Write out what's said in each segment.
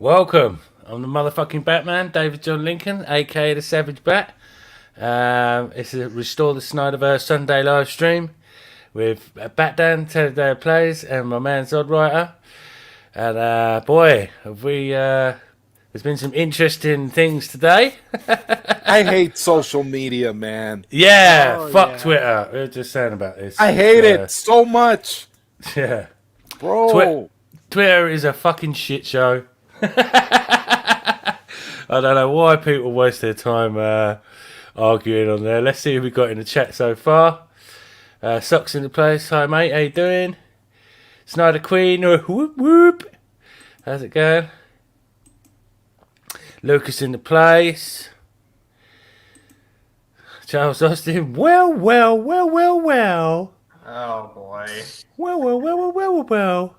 Welcome. I'm the motherfucking Batman, David John Lincoln, aka the Savage Bat. It's a Restore the Snyderverse Sunday live stream with Batdan, Teleday Plays, and my man Zodwriter. And boy, have we. There's been some interesting things today. I hate social media, man. Yeah, fuck Twitter. We were just saying about this. I hate it so much. Yeah. Bro. Twitter is a fucking shit show. I don't know why people waste their time arguing on there. Let's see who we got in the chat so far. Socks in the place. Hi mate, how you doing? Snyder Queen. Whoop whoop. How's it going? Lucas in the place. Charles Austin. Well. Oh boy. Well.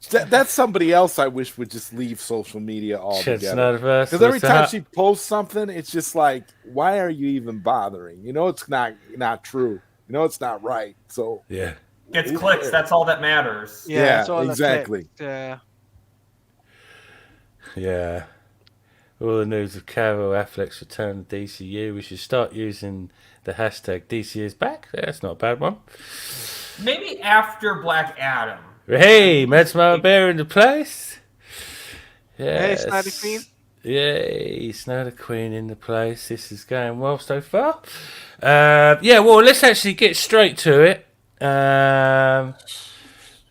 That's somebody else I wish would just leave social media altogether. Because every time she posts something, it's just like, why are you even bothering? You know, it's not true. You know, it's not right. So yeah, gets clicks. That's all that matters. Yeah, exactly. Yeah. All the news of Carol Affleck's return to DCU. We should start using the hashtag DC is back. That's not a bad one. Maybe after Black Adam. Hey, Matt's Mama Bear in the place. Yes. Hey, Snyder Queen. Yay, Snyder Queen in the place. This is going well so far. Well, let's actually get straight to it.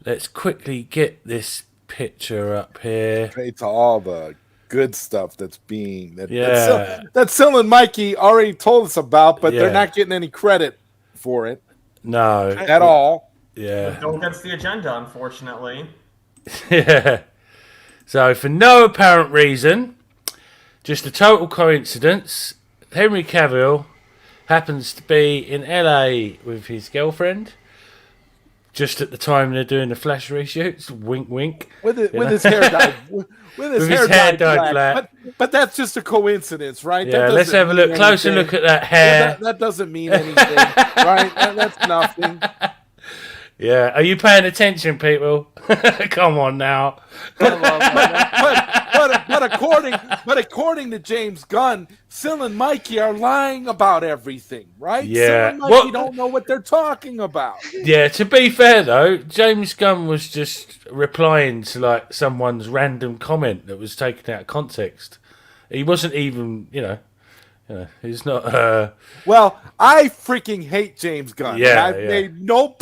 Let's quickly get this picture up here. Straight to all the good stuff that's being that Sil and Mikey already told us about, but they're not getting any credit for it. No, at all. Yeah, don't get the agenda, unfortunately. Yeah. So for no apparent reason, just a total coincidence, Henry Cavill happens to be in LA with his girlfriend. Just at the time they're doing the Flash reshoots, wink, wink. With his hair dyed, with his hair dyed black. But that's just a coincidence, right? Yeah, let's have a closer look at that hair. That doesn't mean anything, right? That's nothing. Yeah, are you paying attention, people? Come on now. But according to James Gunn, Sil and Mikey are lying about everything, right? Yeah. Sil and Mikey don't know what they're talking about. Yeah, to be fair though, James Gunn was just replying to like someone's random comment that was taken out of context. He wasn't even, he's not. Well, I freaking hate James Gunn. Yeah, I've made no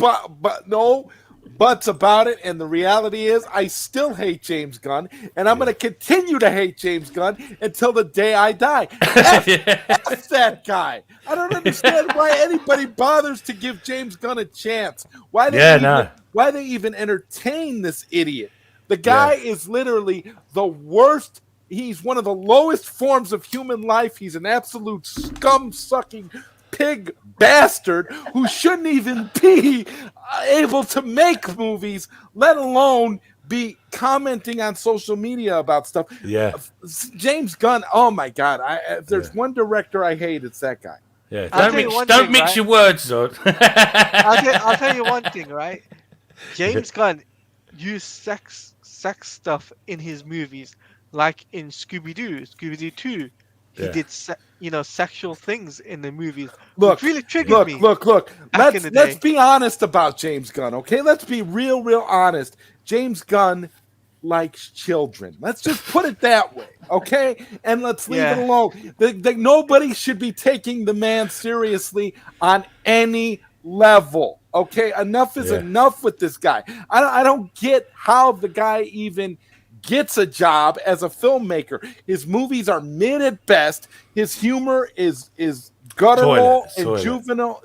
buts about it, and the reality is, I still hate James Gunn, and I'm going to continue to hate James Gunn until the day I die. F that guy. I don't understand why anybody bothers to give James Gunn a chance. Why they even entertain this idiot? The guy is literally the worst. He's one of the lowest forms of human life. He's an absolute scum-sucking pig bastard who shouldn't even be able to make movies, let alone be commenting on social media about stuff. Yeah. James Gunn, oh my God. If there's one director I hate, it's that guy. Yeah. Don't mix your words, though. I'll tell you one thing, right? James Gunn used sex stuff in his movies. Like in Scooby-Doo 2, he did sexual things in the movies. Look, really triggered me. Look. Let's be honest about James Gunn, okay? Let's be real honest. James Gunn likes children. Let's just put it that way, okay? And let's leave it alone. Nobody should be taking the man seriously on any level, okay? Enough is enough with this guy. I don't get how the guy even gets a job as a filmmaker. His movies are mid at best. His humor is guttural and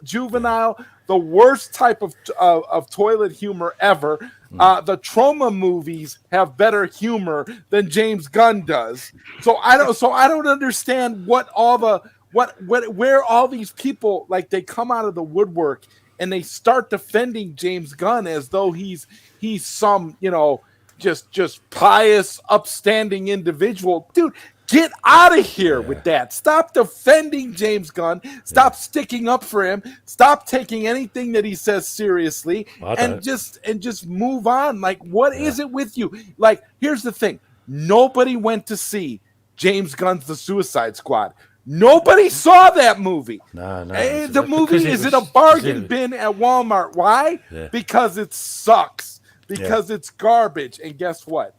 juvenile. The worst type of toilet humor ever. The trauma movies have better humor than James Gunn does. So I don't understand where all these people, like, they come out of the woodwork and they start defending James Gunn as though he's some, just pious, upstanding individual. Dude, get out of here with that. Stop defending James Gunn. Stop sticking up for him. Stop taking anything that he says seriously, and just move on. Like, what is it with you? Like, here's the thing. nobody went to see James Gunn's The Suicide Squad. Nobody saw that movie. No. The movie is in a bargain bin at Walmart. Why? Yeah. Because it sucks. Because it's garbage. And guess what?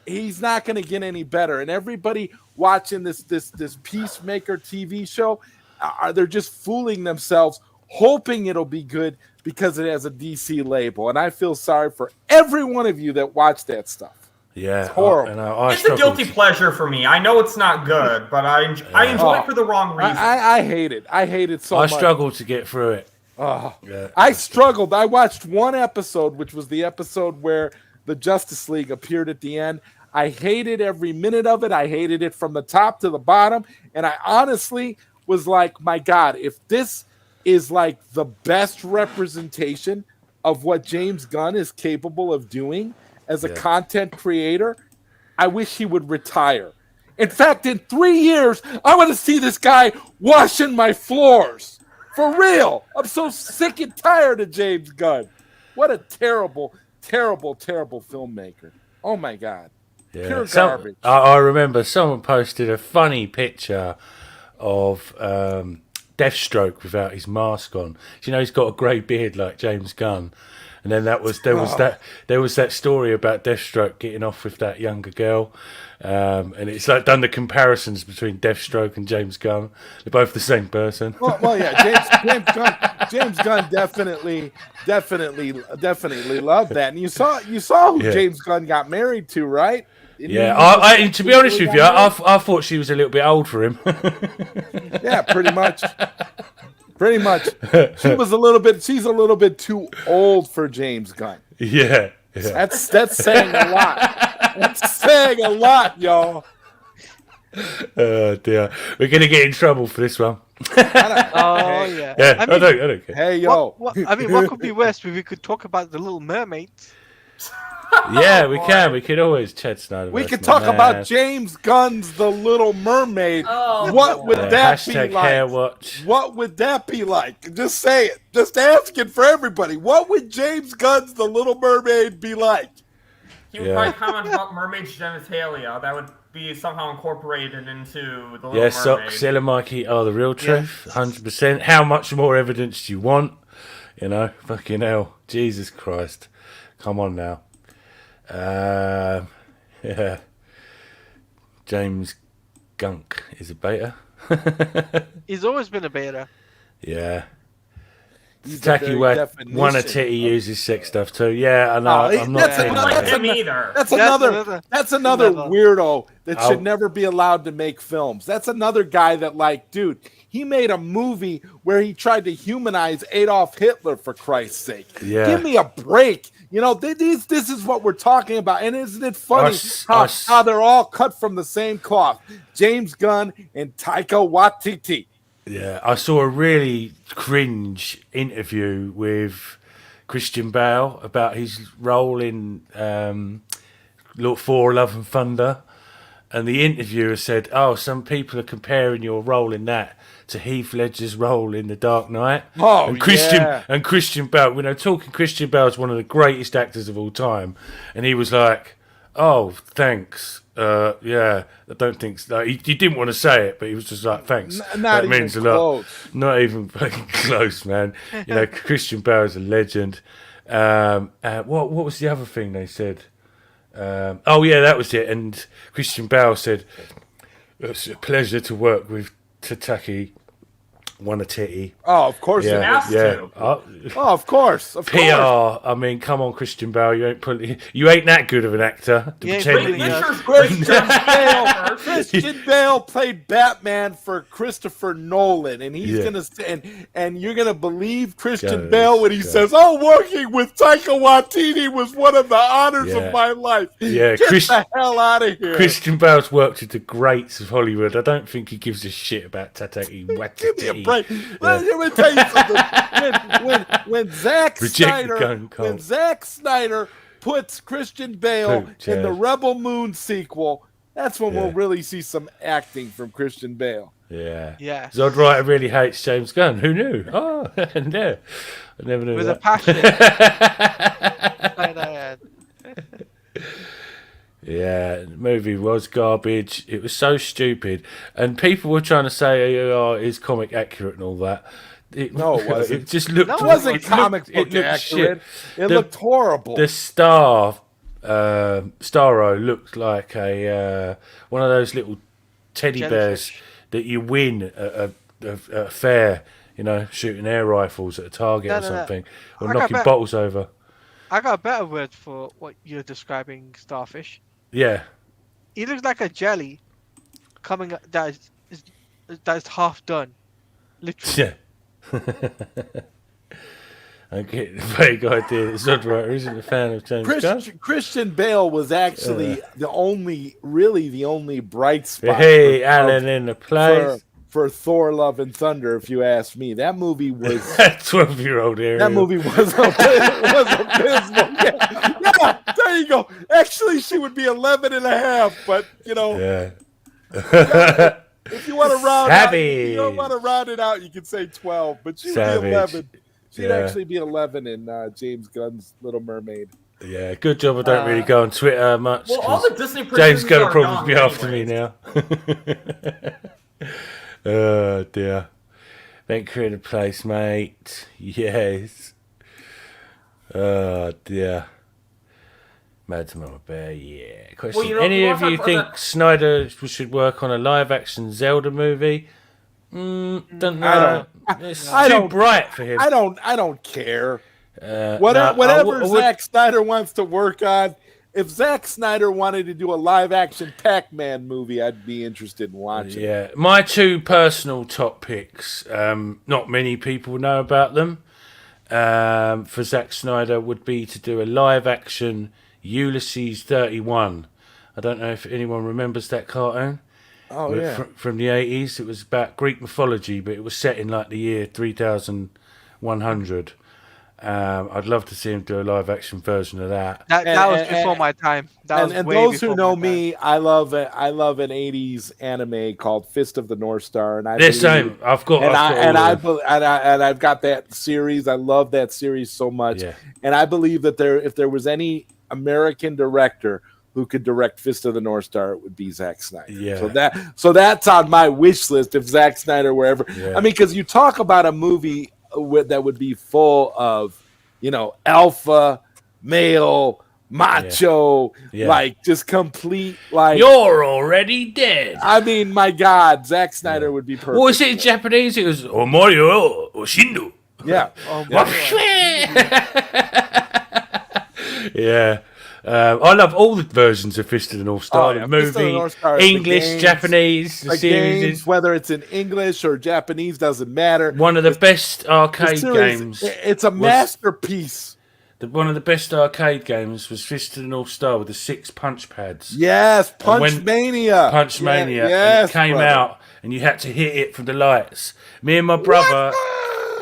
He's not going to get any better. And everybody watching this Peacemaker TV show, they're just fooling themselves, hoping it'll be good because it has a DC label. And I feel sorry for every one of you that watch that stuff. Yeah, it's horrible. It's a guilty pleasure for me. I know it's not good, but I enjoy it for the wrong reason. I hate it. I hate it so much. I struggled to get through it. I struggled. I watched one episode, which was the episode where the Justice League appeared at the end. I hated every minute of it. I hated it from the top to the bottom. And I honestly was like, my God, if this is like the best representation of what James Gunn is capable of doing as a content creator, I wish he would retire. In fact, in 3 years, I want to see this guy washing my floors. For real. I'm so sick and tired of James Gunn. What a terrible, terrible, terrible filmmaker. Oh, my God. Yeah. Pure garbage. I remember someone posted a funny picture of Deathstroke without his mask on. You know, he's got a grey beard like James Gunn. And then there was that story about Deathstroke getting off with that younger girl, and it's like done the comparisons between Deathstroke and James Gunn. They're both the same person. Well, yeah, James Gunn definitely loved that. And you saw who James Gunn got married to, right? I to be honest with you, I thought she was a little bit old for him. Yeah, pretty much. Pretty much. She's a little bit too old for James Gunn. Yeah. That's saying a lot. That's saying a lot, y'all. Oh dear. We're gonna get in trouble for this one. Yeah. I don't care. Hey yo. What could be worse if we could talk about the Little Mermaid? Yeah, we can. We could always chat Snyder. We could talk about James Gunn's The Little Mermaid. What would that be like? Hair watch. What would that be like? Just say it. Just asking for everybody. What would James Gunn's The Little Mermaid be like? He would probably comment about mermaid's genitalia. That would be somehow incorporated into The Little Mermaid. Socks, Ella Mikey are the real truth. 100%. How much more evidence do you want? You know, fucking hell. Jesus Christ. Come on now. James Gunk is a beta. He's always been a beta. Yeah. Tacky one a titty uses sex stuff too. Yeah, I know. I'm not saying that. That's another weirdo that should never be allowed to make films. That's another guy that, like, dude, he made a movie where he tried to humanize Adolf Hitler, for Christ's sake. Yeah. Give me a break. You know, this is what we're talking about. And isn't it funny how they're all cut from the same cloth? James Gunn and Taika Waititi. Yeah, I saw a really cringe interview with Christian Bale about his role in Thor: Love and Thunder. And the interviewer said, some people are comparing your role in that to Heath Ledger's role in The Dark Knight. And Christian Bale, talking Christian Bale is one of the greatest actors of all time. And he was like, oh, thanks. I don't think so. He didn't want to say it, but he was just like, thanks. That means a lot. Not even fucking close, man. Christian Bale is a legend. What was the other thing they said? That was it. And Christian Bale said, it's a pleasure to work with Tataki Wanatiti. Oh, of course. Of course. PR. I mean, come on, Christian Bale. You ain't that good of an actor. Christian Bale played Batman for Christopher Nolan, and he's gonna and you're gonna believe Christian Bale when he says, working with Taika Waititi was one of the honors of my life. Yeah, get the hell out of here. Christian Bale's worked with the greats of Hollywood. I don't think he gives a shit about Tataki Waititi. Let me tell you something. When Zack Snyder puts Christian Bale in the Rebel Moon sequel, that's when we'll really see some acting from Christian Bale. Yeah. Zod Writer really hates James Gunn. Who knew? Oh, no. I never knew with that. a passion. Yeah, the movie was garbage. It was so stupid, and people were trying to say, "Oh, it's comic accurate and all that." No, it wasn't. It just looked. It wasn't comic book looked accurate. shit. It looked horrible. The Starro looked like a one of those little teddy bears that you win at a fair. You know, shooting air rifles at a target or something, or knocking bottles over. I got a better word for what you're describing, Starfish. Yeah. He looks like a jelly coming that is half done. Literally. Yeah. I get the vague idea that Zodwriter isn't a fan of James Gunn. Christian Bale was actually the only bright spot. Hey, Alan in the place. For Thor: Love and Thunder, if you ask me, that movie was 12-year-old area. That movie was abysmal. Yeah, there you go. Actually, she would be 11 and a half, but you know, if you want to round it out, you can say 12, but she would be 11. She'd actually be 11 in James Gunn's Little Mermaid. Yeah, good job. I don't really go on Twitter much. Well, all the Disney James Gunn will probably be after me now. Oh dear. Thank you for the place, mate. Yes. Oh dear. Mad Mama Bear, yeah. Question. Well, any of you think Snyder should work on a live action Zelda movie? Don't know. It's too bright for him. I don't care. Whatever Zack Snyder wants to work on. If Zack Snyder wanted to do a live-action Pac-Man movie, I'd be interested in watching. Yeah, my two personal top picks. Not many people know about them. For Zack Snyder, would be to do a live-action Ulysses 31. I don't know if anyone remembers that cartoon. Oh yeah, from the 80s. It was about Greek mythology, but it was set in like the year 3100. I'd love to see him do a live action version of that. That was before my time. And those who know me, I love an 80s anime called Fist of the North Star, and I've got that series. I love that series so much, and I believe that if there was any American director who could direct Fist of the North Star, it would be Zack Snyder. Yeah. So that's on my wish list if Zack Snyder were ever. Yeah. I mean, because you talk about a movie that would be full of, alpha, male, macho, like just complete, like you're already dead. I mean, my God, Zack Snyder would be perfect. What was it in Japanese? It was Omorio Oshindu. Yeah. Yeah. I love all the versions of Fist of the North Star. The movie, English, games, Japanese, the series. Games, whether it's in English or Japanese, doesn't matter. One of the best arcade games. It's a masterpiece. One of the best arcade games was Fist of the North Star with the 6 punch pads. Yes, Punch Mania. Punch Mania. Yes, it came out, and you had to hit it from the lights. Me and my brother...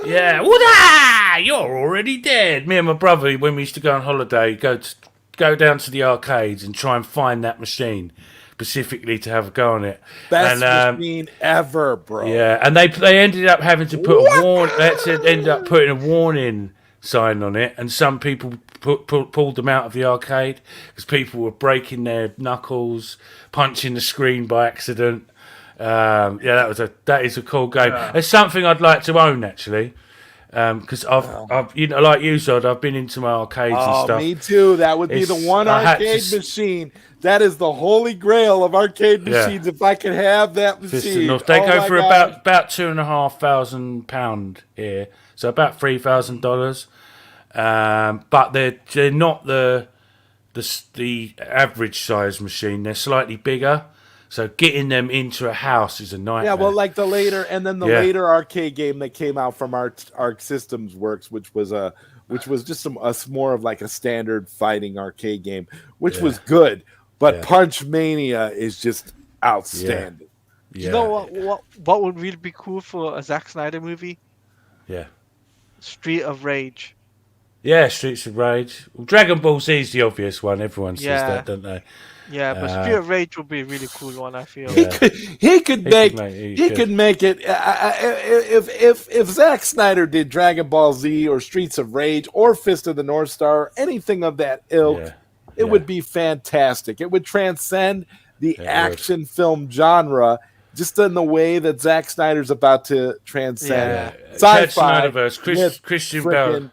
Yeah, Wada! You're already dead. Me and my brother, when we used to go on holiday, go down to the arcades and try and find that machine specifically to have a go on it. Best machine ever, bro. Yeah, and they ended up having to put ended up putting a warning sign on it, and some people pulled them out of the arcade because people were breaking their knuckles, punching the screen by accident. That is a cool game. It's something I'd like to own actually. Because I've like you, Zod, I've been into my arcades and stuff. Me too. That would be the one arcade machine. That is the holy grail of arcade machines. If I could have that machine, they go for about £2,500 here, so about $3,000. But they're not the average size machine. They're slightly bigger. So getting them into a house is a nightmare. Yeah, well, like the later arcade game that came out from Arc Systems Works, which was just more of like a standard fighting arcade game, which was good. But Punch Mania is just outstanding. Yeah. You know what would really be cool for a Zack Snyder movie? Yeah. Street of Rage. Yeah, Streets of Rage. Well, Dragon Ball Z is the obvious one. Everyone says that, don't they? Yeah, but Street of Rage would be a really cool one, I feel. He could make it. If Zack Snyder did Dragon Ball Z or Streets of Rage or Fist of the North Star, anything of that ilk, it would be fantastic. It would transcend the action film genre just in the way that Zack Snyder's about to transcend sci-fi. Christian Bale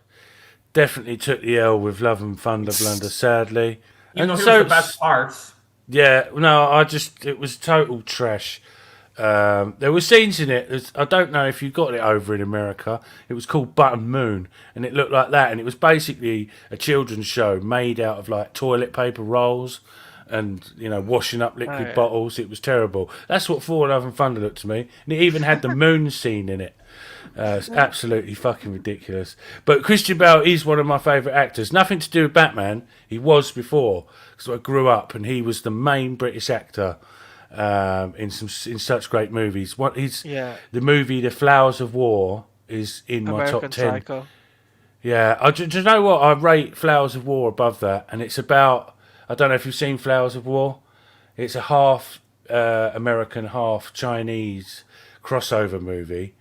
definitely took the L with Love and Thunder Blunder, sadly. You know, he was the best parts. Yeah, no, it was total trash. There were scenes in it. I don't know if you got it over in America. It was called Button Moon, and it looked like that. And it was basically a children's show made out of like toilet paper rolls and washing up liquid bottles. It was terrible. That's what Thor: Love and Thunder looked to me. And it even had the moon scene in it. It's absolutely fucking ridiculous. But Christian Bale is one of my favourite actors. Nothing to do with Batman. He was before, because I grew up, and he was the main British actor in such great movies. The movie The Flowers of War is in my top 10. Psycho. Yeah, do you know what? I rate Flowers of War above that, and it's about, I don't know if you've seen Flowers of War. It's a half American, half Chinese crossover movie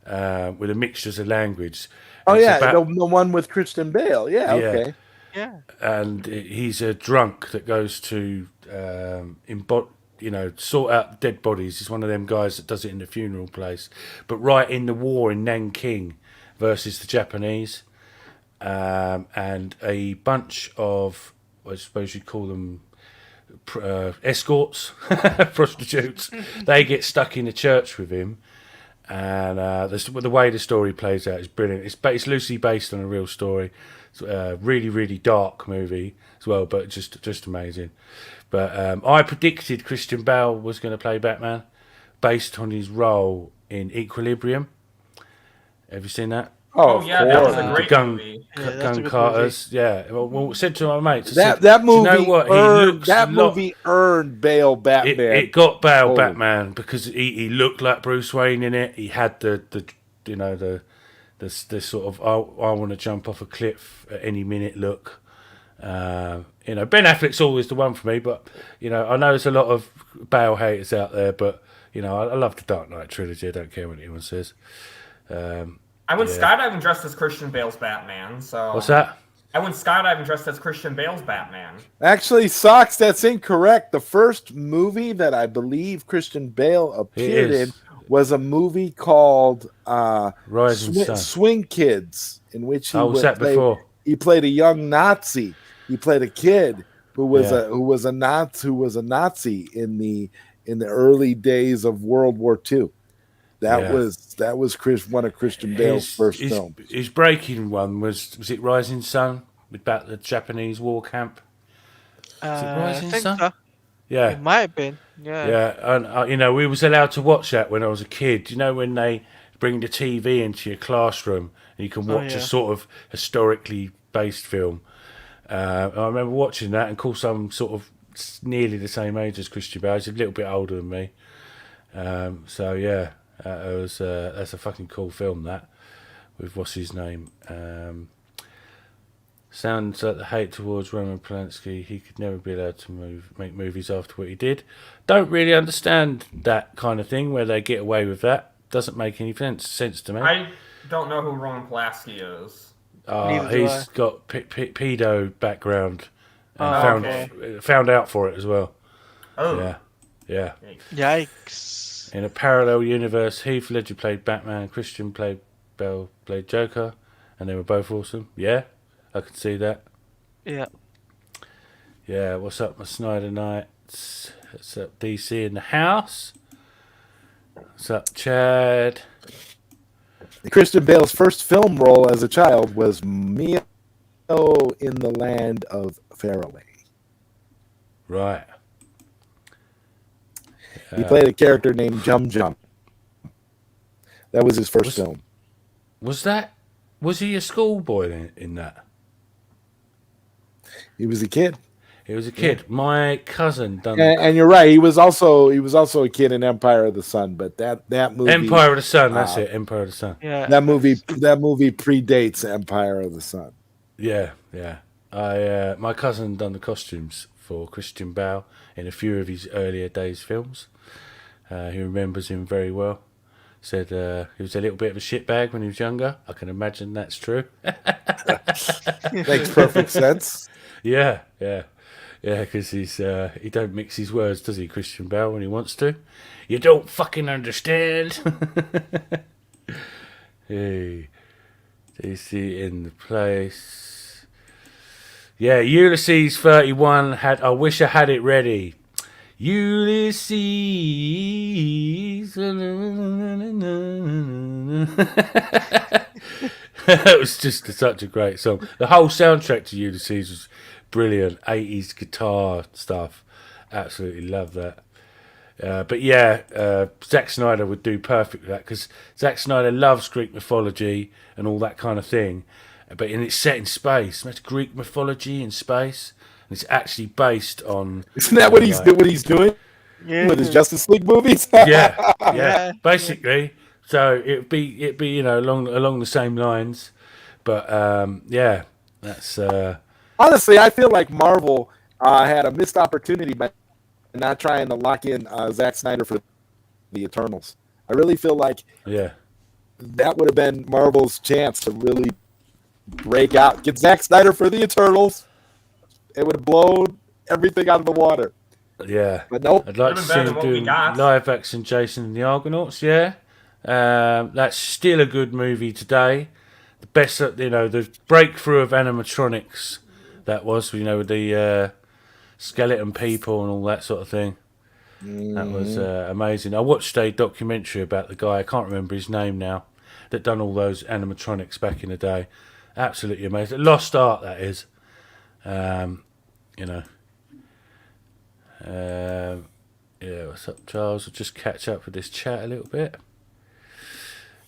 with a mixtures of language. Oh, it's the one with Christian Bale. Yeah, okay. Yeah. And he's a drunk that goes to sort out dead bodies. He's one of them guys that does it in the funeral place. But right in the war in Nanking versus the Japanese, and a bunch of, I suppose you'd call them escorts, prostitutes, they get stuck in the church with him. And the way the story plays out is brilliant. It's loosely based on a real story. It's a really, really dark movie as well, but just amazing. But I predicted Christian Bale was going to play Batman based on his role in Equilibrium. Have you seen that? Oh yeah, that was a great movie. Gun Carters. Movie. Yeah. Well, said to my mates, that movie. You know what? Movie earned Bale Batman. It got Bale Batman because he looked like Bruce Wayne in it. He had the sort of I want to jump off a cliff at any minute look. Ben Affleck's always the one for me, but I know there's a lot of Bale haters out there, but I love the Dark Knight trilogy. I don't care what anyone says. I went skydiving dressed as Christian Bale's Batman. So what's that? I went skydiving dressed as Christian Bale's Batman. Actually, Socks, that's incorrect. The first movie that I believe Christian Bale appeared in was a movie called Swing Kids, in which he played a young Nazi. He played a kid who was a Nazi in the early days of World War II. That was one of Christian Bale's first films. His breaking one was it Rising Sun about the Japanese war camp? Is it Rising Sun? So. Yeah, it might have been. Yeah, and we was allowed to watch that when I was a kid. When they bring the TV into your classroom and you can watch a sort of historically based film. I remember watching that, and of course I'm sort of nearly the same age as Christian Bale. He's a little bit older than me. That's a fucking cool film, that, with what's his name. Sounds like the hate towards Roman Polanski. He could never be allowed to make movies after what he did. Don't really understand that kind of thing where they get away with that. Doesn't make any sense to me. I don't know who Roman Polanski is. He's got pedo background and found out for it as well. Oh. Yeah. Yikes. In a parallel universe, Heath Ledger played Batman, Christian Bale played Joker, and they were both awesome. Yeah, I could see that. Yeah. Yeah, what's up, my Snyder Knights? What's up, DC in the house? What's up, Chad? Christian Bale's first film role as a child was Mio in the Land of Faraway. Right. He played a character named Jum Jum. That was his first film. Was he a schoolboy in that? He was a kid. He was a kid. Yeah. My cousin done. And you're right. He was also a kid in Empire of the Sun. But that movie, Empire of the Sun. That's it. Empire of the Sun. Yeah. That movie predates Empire of the Sun. Yeah. My cousin done the costumes for Christian Bale in a few of his earlier days films. He remembers him very well. Said he was a little bit of a shitbag when he was younger. I can imagine that's true. Makes perfect sense. Yeah. Yeah, because he don't mix his words, does he, Christian Bale, when he wants to? You don't fucking understand. Hey, DC in the place. Yeah, Ulysses 31 had. I wish I had it ready. Ulysses. That was just such a great song. The whole soundtrack to Ulysses was brilliant. 80s guitar stuff. Absolutely love that. But yeah, Zack Snyder would do perfect with that because Zack Snyder loves Greek mythology and all that kind of thing. But it's set in space. That's Greek mythology in space. And it's actually based on. Isn't that what he's doing? Yeah. With his Justice League movies? yeah. Basically. So it'd be along the same lines. But yeah, that's. Honestly, I feel like Marvel had a missed opportunity by not trying to lock in Zack Snyder for the Eternals. I really feel like that would have been Marvel's chance to really break out. Get Zack Snyder for the Eternals. It would have blown everything out of the water. Yeah. But nope. I'd like to see him do live action Jason and the Argonauts, yeah. That's still a good movie today. The best, the breakthrough of animatronics that was, with the skeleton people and all that sort of thing. That was amazing. I watched a documentary about the guy, I can't remember his name now, that done all those animatronics back in the day. Absolutely amazing. Lost art, that is. Yeah, what's up, Charles? We'll just catch up with this chat a little bit.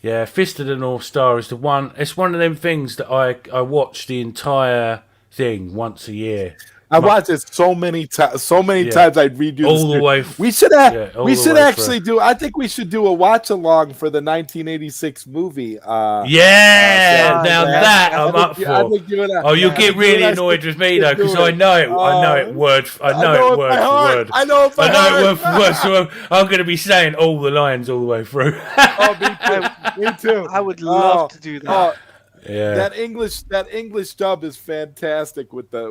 Yeah, Fist of the North Star is the one. It's one of them things that I watch the entire thing once a year. I watched it so many times. So many times I'd redo all the way. We should actually do. I think we should do a watch along for the 1986 movie. Now that I'm up for. You'll get really annoyed with me though, because I know it word for word. I know it word for word. So I'm going to be saying all the lines all the way through. Me too. I would love to do that. Yeah, that English dub is fantastic with the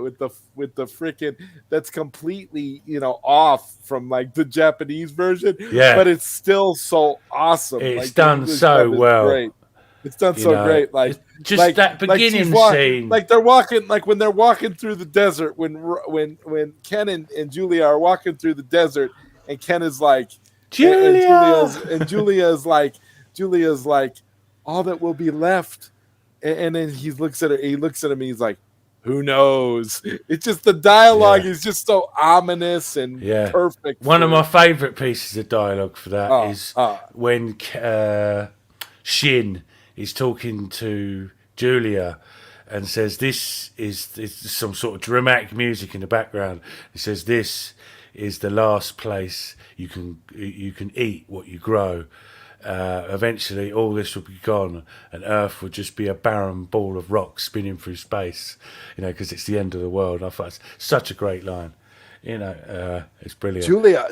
freaking that's completely off from like the Japanese version. Yeah, but it's still so awesome. It's done so well. Great. It's done so great. Like just that beginning scene. Like they're walking, like when they're walking through the desert. When Ken and Julia are walking through the desert, and Ken is like Julia, and Julia's like all that will be left. And then he looks at her. He looks at him. And he's like, "Who knows?" It's just the dialogue is just so ominous and perfect. One of my favorite pieces of dialogue for that is when Shin is talking to Julia and says, "This is some sort of dramatic music in the background." He says, "This is the last place you can eat what you grow. Eventually all this will be gone and Earth will just be a barren ball of rock spinning through space, because it's the end of the world." I thought it's such a great line. It's brilliant.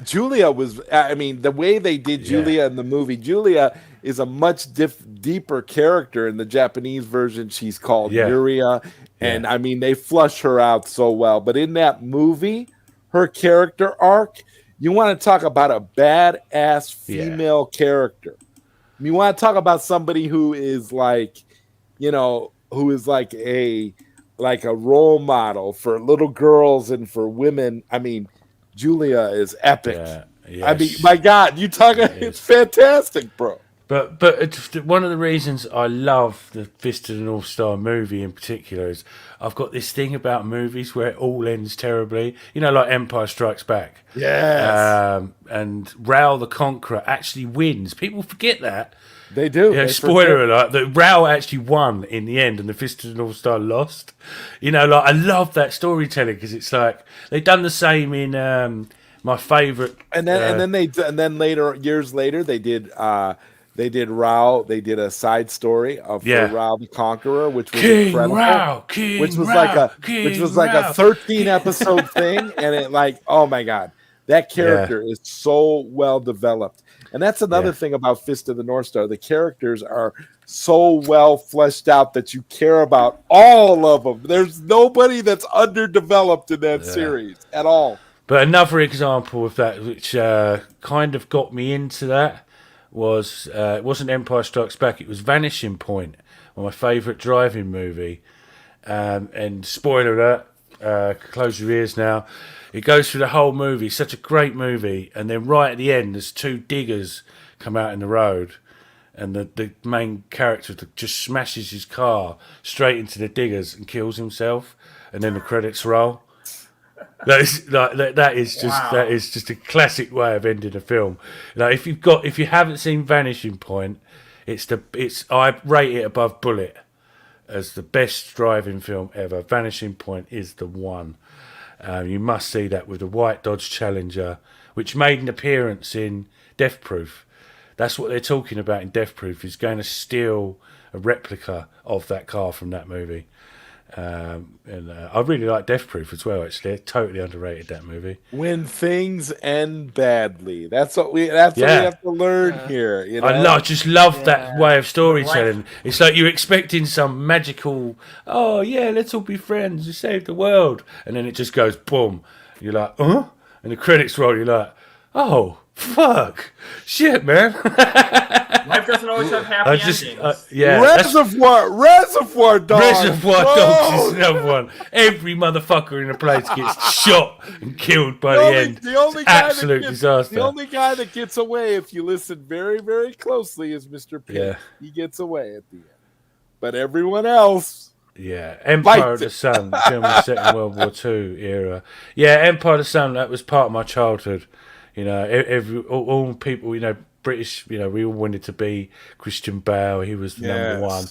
Julia was, I mean, the way they did Julia in the movie, Julia is a much deeper character in the Japanese version. She's called Yuria, and I mean, they flush her out so well. But in that movie, her character arc, you want to talk about a badass female character. You want to talk about somebody who is like, who is like a role model for little girls and for women. I mean, Julia is epic. I mean, my God, it's fantastic, bro. But one of the reasons I love the Fist of the North Star movie in particular is I've got this thing about movies where it all ends terribly. Like Empire Strikes Back. Yes. And Raoul the Conqueror actually wins. People forget that. They do. Spoiler alert, that Raoul actually won in the end and the Fist of the North Star lost. I love that storytelling because it's like they've done the same in my favorite. And then years later they did Raoul. They did a side story of Raoul the Conqueror, which was incredible. Which was like a 13 episode thing, and it oh my God, That character is so well developed. And that's another thing about Fist of the North Star. The characters are so well fleshed out that you care about all of them. There's nobody that's underdeveloped in that series at all. But another example of that, which kind of got me into that, was it wasn't Empire Strikes Back. It was Vanishing Point, my favourite driving movie. And spoiler alert, close your ears now. It goes through the whole movie. Such a great movie. And then right at the end, there's two diggers come out in the road. And the main character just smashes his car straight into the diggers and kills himself. And then the credits roll. That is just a classic way of ending a film. Like if you haven't seen Vanishing Point, I rate it above Bullet as the best driving film ever. Vanishing Point is the one. You must see that with the white Dodge Challenger, which made an appearance in Death Proof. That's what they're talking about in Death Proof, is going to steal a replica of that car from that movie. I really like Death Proof as well, actually. Totally underrated, that movie. When things end badly. That's what we have to learn here. You know? I just love that way of storytelling. It's like you're expecting some magical, let's all be friends and save the world. And then it just goes boom. You're like, huh? And the credits roll, you're like, oh, fuck. Shit, man. Life doesn't always have happy endings. Reservoir Dogs. Reservoir Dogs is another one. Every motherfucker in the place gets shot and killed by the end. The only disaster. The only guy that gets away, if you listen very, very closely, is Mr. Pitt. Yeah. He gets away at the end. But everyone else... Yeah, Empire of the Sun, the film was set in World War II era. Yeah, Empire of the Sun, that was part of my childhood. You know, all people, you know, British, you know, we all wanted to be Christian Bale. He was the number one.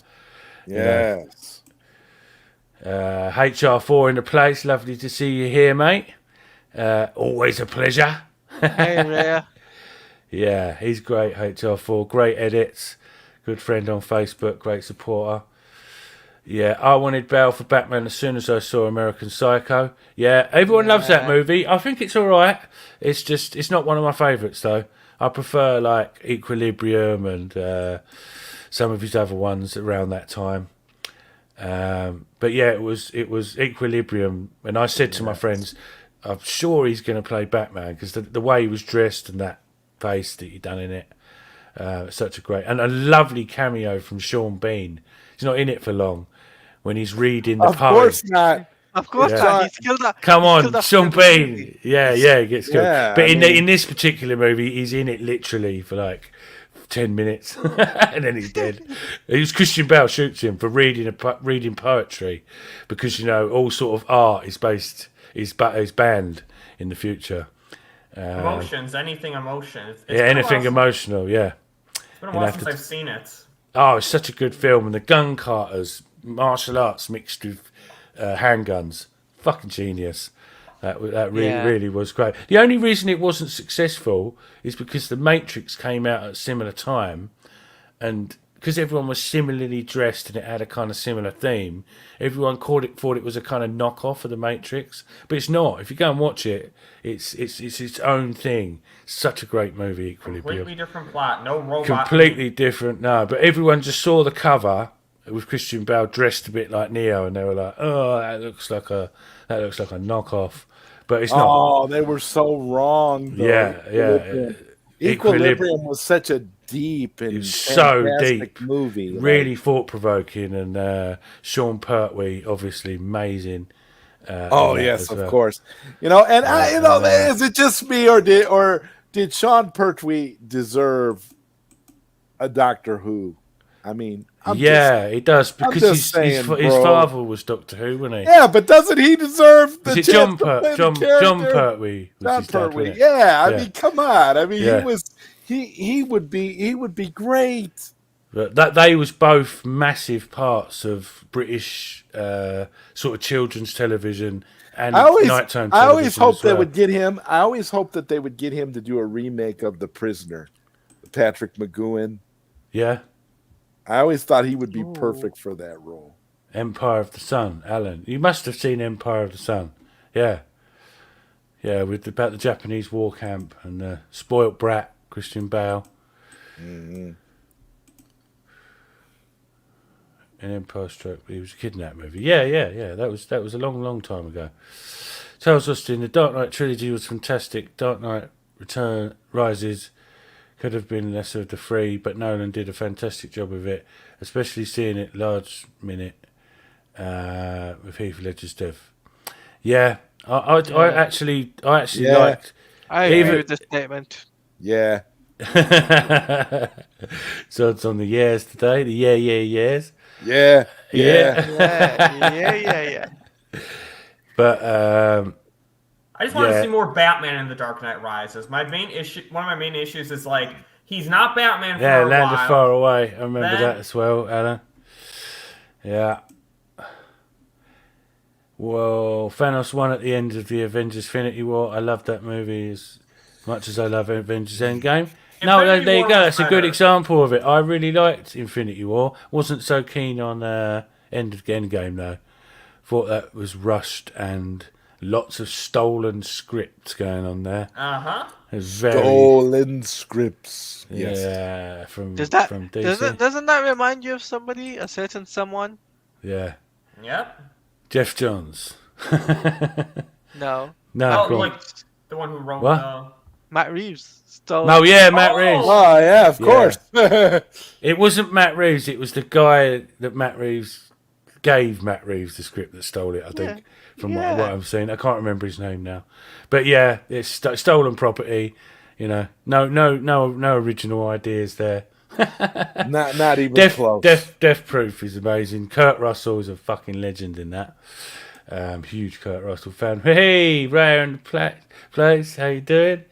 Yes. HR4 in the place. Lovely to see you here, mate. Always a pleasure. Hey, Rhea. Yeah, he's great, HR4. Great edits. Good friend on Facebook. Great supporter. Yeah, I wanted Bale for Batman as soon as I saw American Psycho. Yeah, everyone loves that movie. I think it's all right. It's not one of my favourites, though. I prefer, like, Equilibrium and some of his other ones around that time. But yeah, it was Equilibrium. And I said to my friends, I'm sure he's going to play Batman, because the way he was dressed and that face that he'd done in it, such a great... And a lovely cameo from Sean Bean. He's not in it for long. When he's reading the poem. Of course not. Of course not. He's killed that. Come on, Sean Bean. Yeah, he gets killed. Yeah, but in this particular movie, he's in it literally for like 10 minutes, and then he's dead. It was Christian Bale shoots him for reading poetry, because, you know, all sort of art is banned in the future. Emotions, anything emotion. Anything emotional. Yeah. It's been a while since I've seen it. Oh, it's such a good film, and the gun carters, martial arts mixed with handguns, fucking genius. That really was great. The only reason it wasn't successful is because The Matrix came out at a similar time, and because everyone was similarly dressed and it had a kind of similar theme, everyone thought it was a kind of knockoff of The Matrix, but it's not. If you go and watch it, it's its own thing. Such a great movie, Equilibrium. Completely different plot, no robot. Completely different, no. But everyone just saw the cover with Christian Bale dressed a bit like Neo, and they were like, "Oh, that looks like a knockoff." But it's not. Oh, they were so wrong. Though. Yeah. Equilibrium was such a deep and fantastic movie. Really thought-provoking, and Sean Pertwee, obviously amazing. Yes, of course. You know, and is it just me, or did Sean Pertwee deserve a Doctor Who? I mean, he does, because his father was Doctor Who, wasn't he? Yeah, but doesn't he deserve the John Pertwee? John Pertwee. Yeah, I mean, come on. I mean, he would be great. But they was both massive parts of British sort of children's television and nighttime television. I always hoped they would get him. I always hoped that they would get him to do a remake of The Prisoner, Patrick McGoohan. Yeah. I always thought he would be perfect for that role. Empire of the Sun, Alan. You must have seen Empire of the Sun. Yeah. Yeah, about the Japanese war camp and the spoilt brat Christian Bale. Mm-hmm. And Empire Strikes. He was a kid in that movie. Yeah. That was a long time ago. Charles Austin, the Dark Knight trilogy was fantastic. Dark Knight Rises could have been lesser of the three, but Nolan did a fantastic job of it, especially seeing it last minute with Heath Ledger's death. Yeah, I actually liked. I agree with this statement. Yeah. So it's on the years today. The years. Yeah. But I just want to see more Batman in The Dark Knight Rises. One of my main issues is like he's not Batman for a Land while. of Far Away. I remember that as well, Alan. Yeah. Well, Thanos won at the end of the Avengers Infinity War. I love that movie as much as I love Avengers Endgame. No, there you go. That's a good example of it. I really liked Infinity War. Wasn't so keen on Endgame though. Thought that was rushed and lots of stolen scripts going on there. Stolen scripts. Yes. Yeah, from DC. Doesn't that remind you of somebody, a certain someone? Yeah. Yep. Jeff Johns. No. No. Like the one who wrote Matt Reeves. Matt Reeves. Oh, yeah, of course. It wasn't Matt Reeves. It was the guy that Matt Reeves gave Matt Reeves the script that stole it, I think, from what I'm seeing. I can't remember his name now. But yeah, it's stolen property. You know, no original ideas there. not even close. Death Proof is amazing. Kurt Russell is a fucking legend in that. Huge Kurt Russell fan. Hey, Ray in the place. How you doing?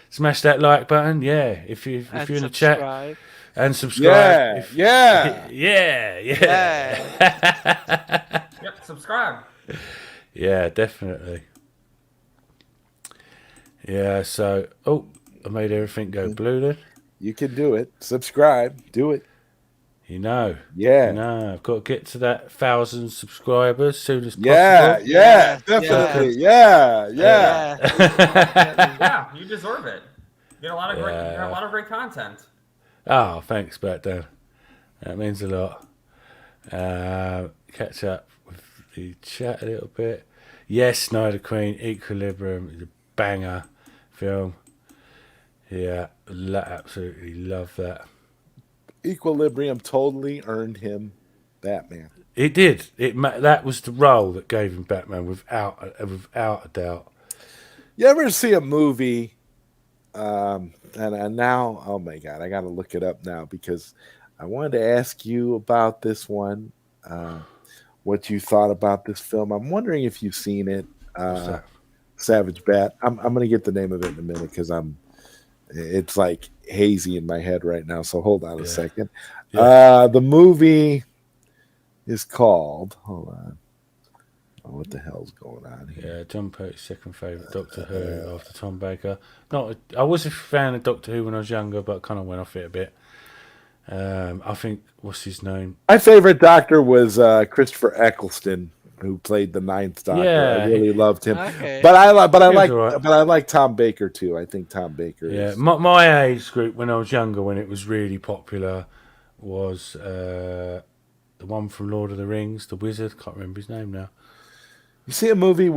Smash that like button. Yeah, if you're in the chat. And subscribe. Yeah. Yep, subscribe. Yeah, definitely. Yeah, so I made everything go blue then. You can do it. Subscribe. Do it. You know. Yeah. You know, I've got to get to that 1,000 subscribers soon as possible. Yeah, definitely. Yeah. Yeah, you deserve it. You get a lot of great content. Oh, thanks, Backdown. That means a lot. Catch up with the chat a little bit. Yes, Snyder Queen, Equilibrium is a banger film. Yeah, absolutely love that. Equilibrium totally earned him Batman. It did. That was the role that gave him Batman without a doubt. You ever see a movie? And now, oh my God, I got to look it up now because I wanted to ask you about this one. What you thought about this film? I'm wondering if you've seen it. Savage Bat. I'm going to get the name of it in a minute because it's like hazy in my head right now. So hold on a second. Yeah. The movie is called. Hold on. What the hell's going on here? Yeah, John Pertwee's second favourite Doctor Who after Tom Baker. I was a fan of Doctor Who when I was younger, but I kind of went off it a bit. I think, what's his name? My favourite Doctor was Christopher Eccleston, who played the Ninth Doctor. Yeah, I really loved him. Okay. But I like Tom Baker too. I think Tom Baker. Yeah, my age group when I was younger, when it was really popular, was the one from Lord of the Rings, the Wizard. Can't remember his name now. You see a movie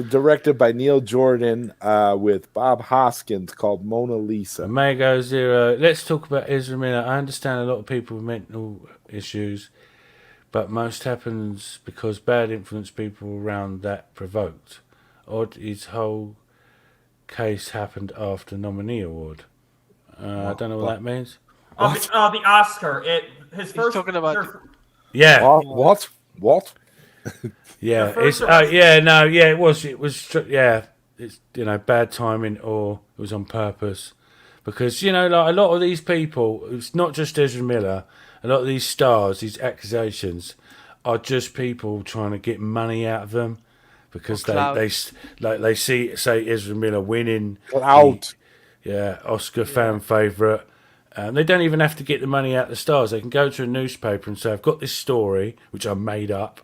directed by Neil Jordan with Bob Hoskins called Mona Lisa. Omega Zero. Let's talk about Ezra Miller. I understand a lot of people with mental issues, but most happens because bad influence people around that provoked. Odd his whole case happened after nominee award. I don't know what that means. The Oscar. His first. He's talking about. Yeah. What? Yeah, it was. It's bad timing or it was on purpose, because like a lot of these people, it's not just Ezra Miller. A lot of these stars, these accusations, are just people trying to get money out of them, because they see Ezra Miller winning out. Oscar fan favourite. They don't even have to get the money out of the stars. They can go to a newspaper and say, I've got this story, which I made up,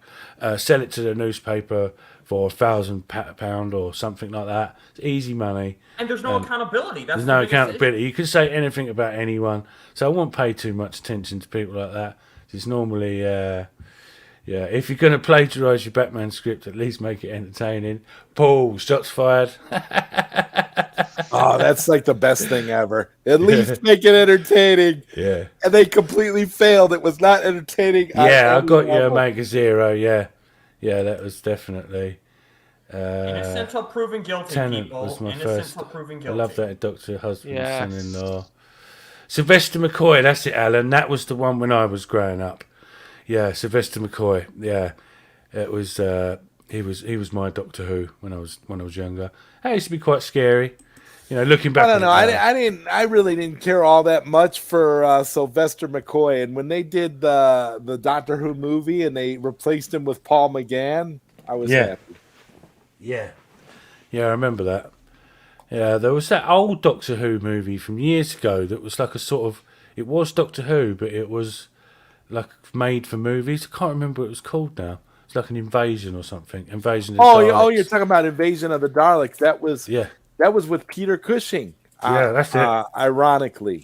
sell it to the newspaper for £1,000 or something like that. It's easy money. And there's no accountability. There's no accountability. You can say anything about anyone. So I won't pay too much attention to people like that. It's normally, if you're going to plagiarise your Batman script, at least make it entertaining. Paul, shots fired. Oh, that's like the best thing ever. At least make it entertaining. Yeah. And they completely failed. It was not entertaining. Yeah, I got you, Omega Zero. Yeah. Yeah, that was definitely. Innocent till proven guilty, Tennant people. was my Innocent first. till proven I guilty. love that Doctor Husband, Yes. son-in-law. Sylvester McCoy, that's it, Alan. That was the one when I was growing up. Yeah, Sylvester McCoy. Yeah, it was. He was my Doctor Who when I was younger. That used to be quite scary. You know, looking back. I don't know. I really didn't care all that much for Sylvester McCoy. And when they did the Doctor Who movie and they replaced him with Paul McGann, I was happy. Yeah, I remember that. Yeah, there was that old Doctor Who movie from years ago that was like a sort of. It was Doctor Who, but it was like made for movies. I can't remember what it was called now. It's like an invasion or something. Invasion of the Daleks. You're talking about Invasion of the Daleks. That was with Peter Cushing. Yeah, that's it. Ironically,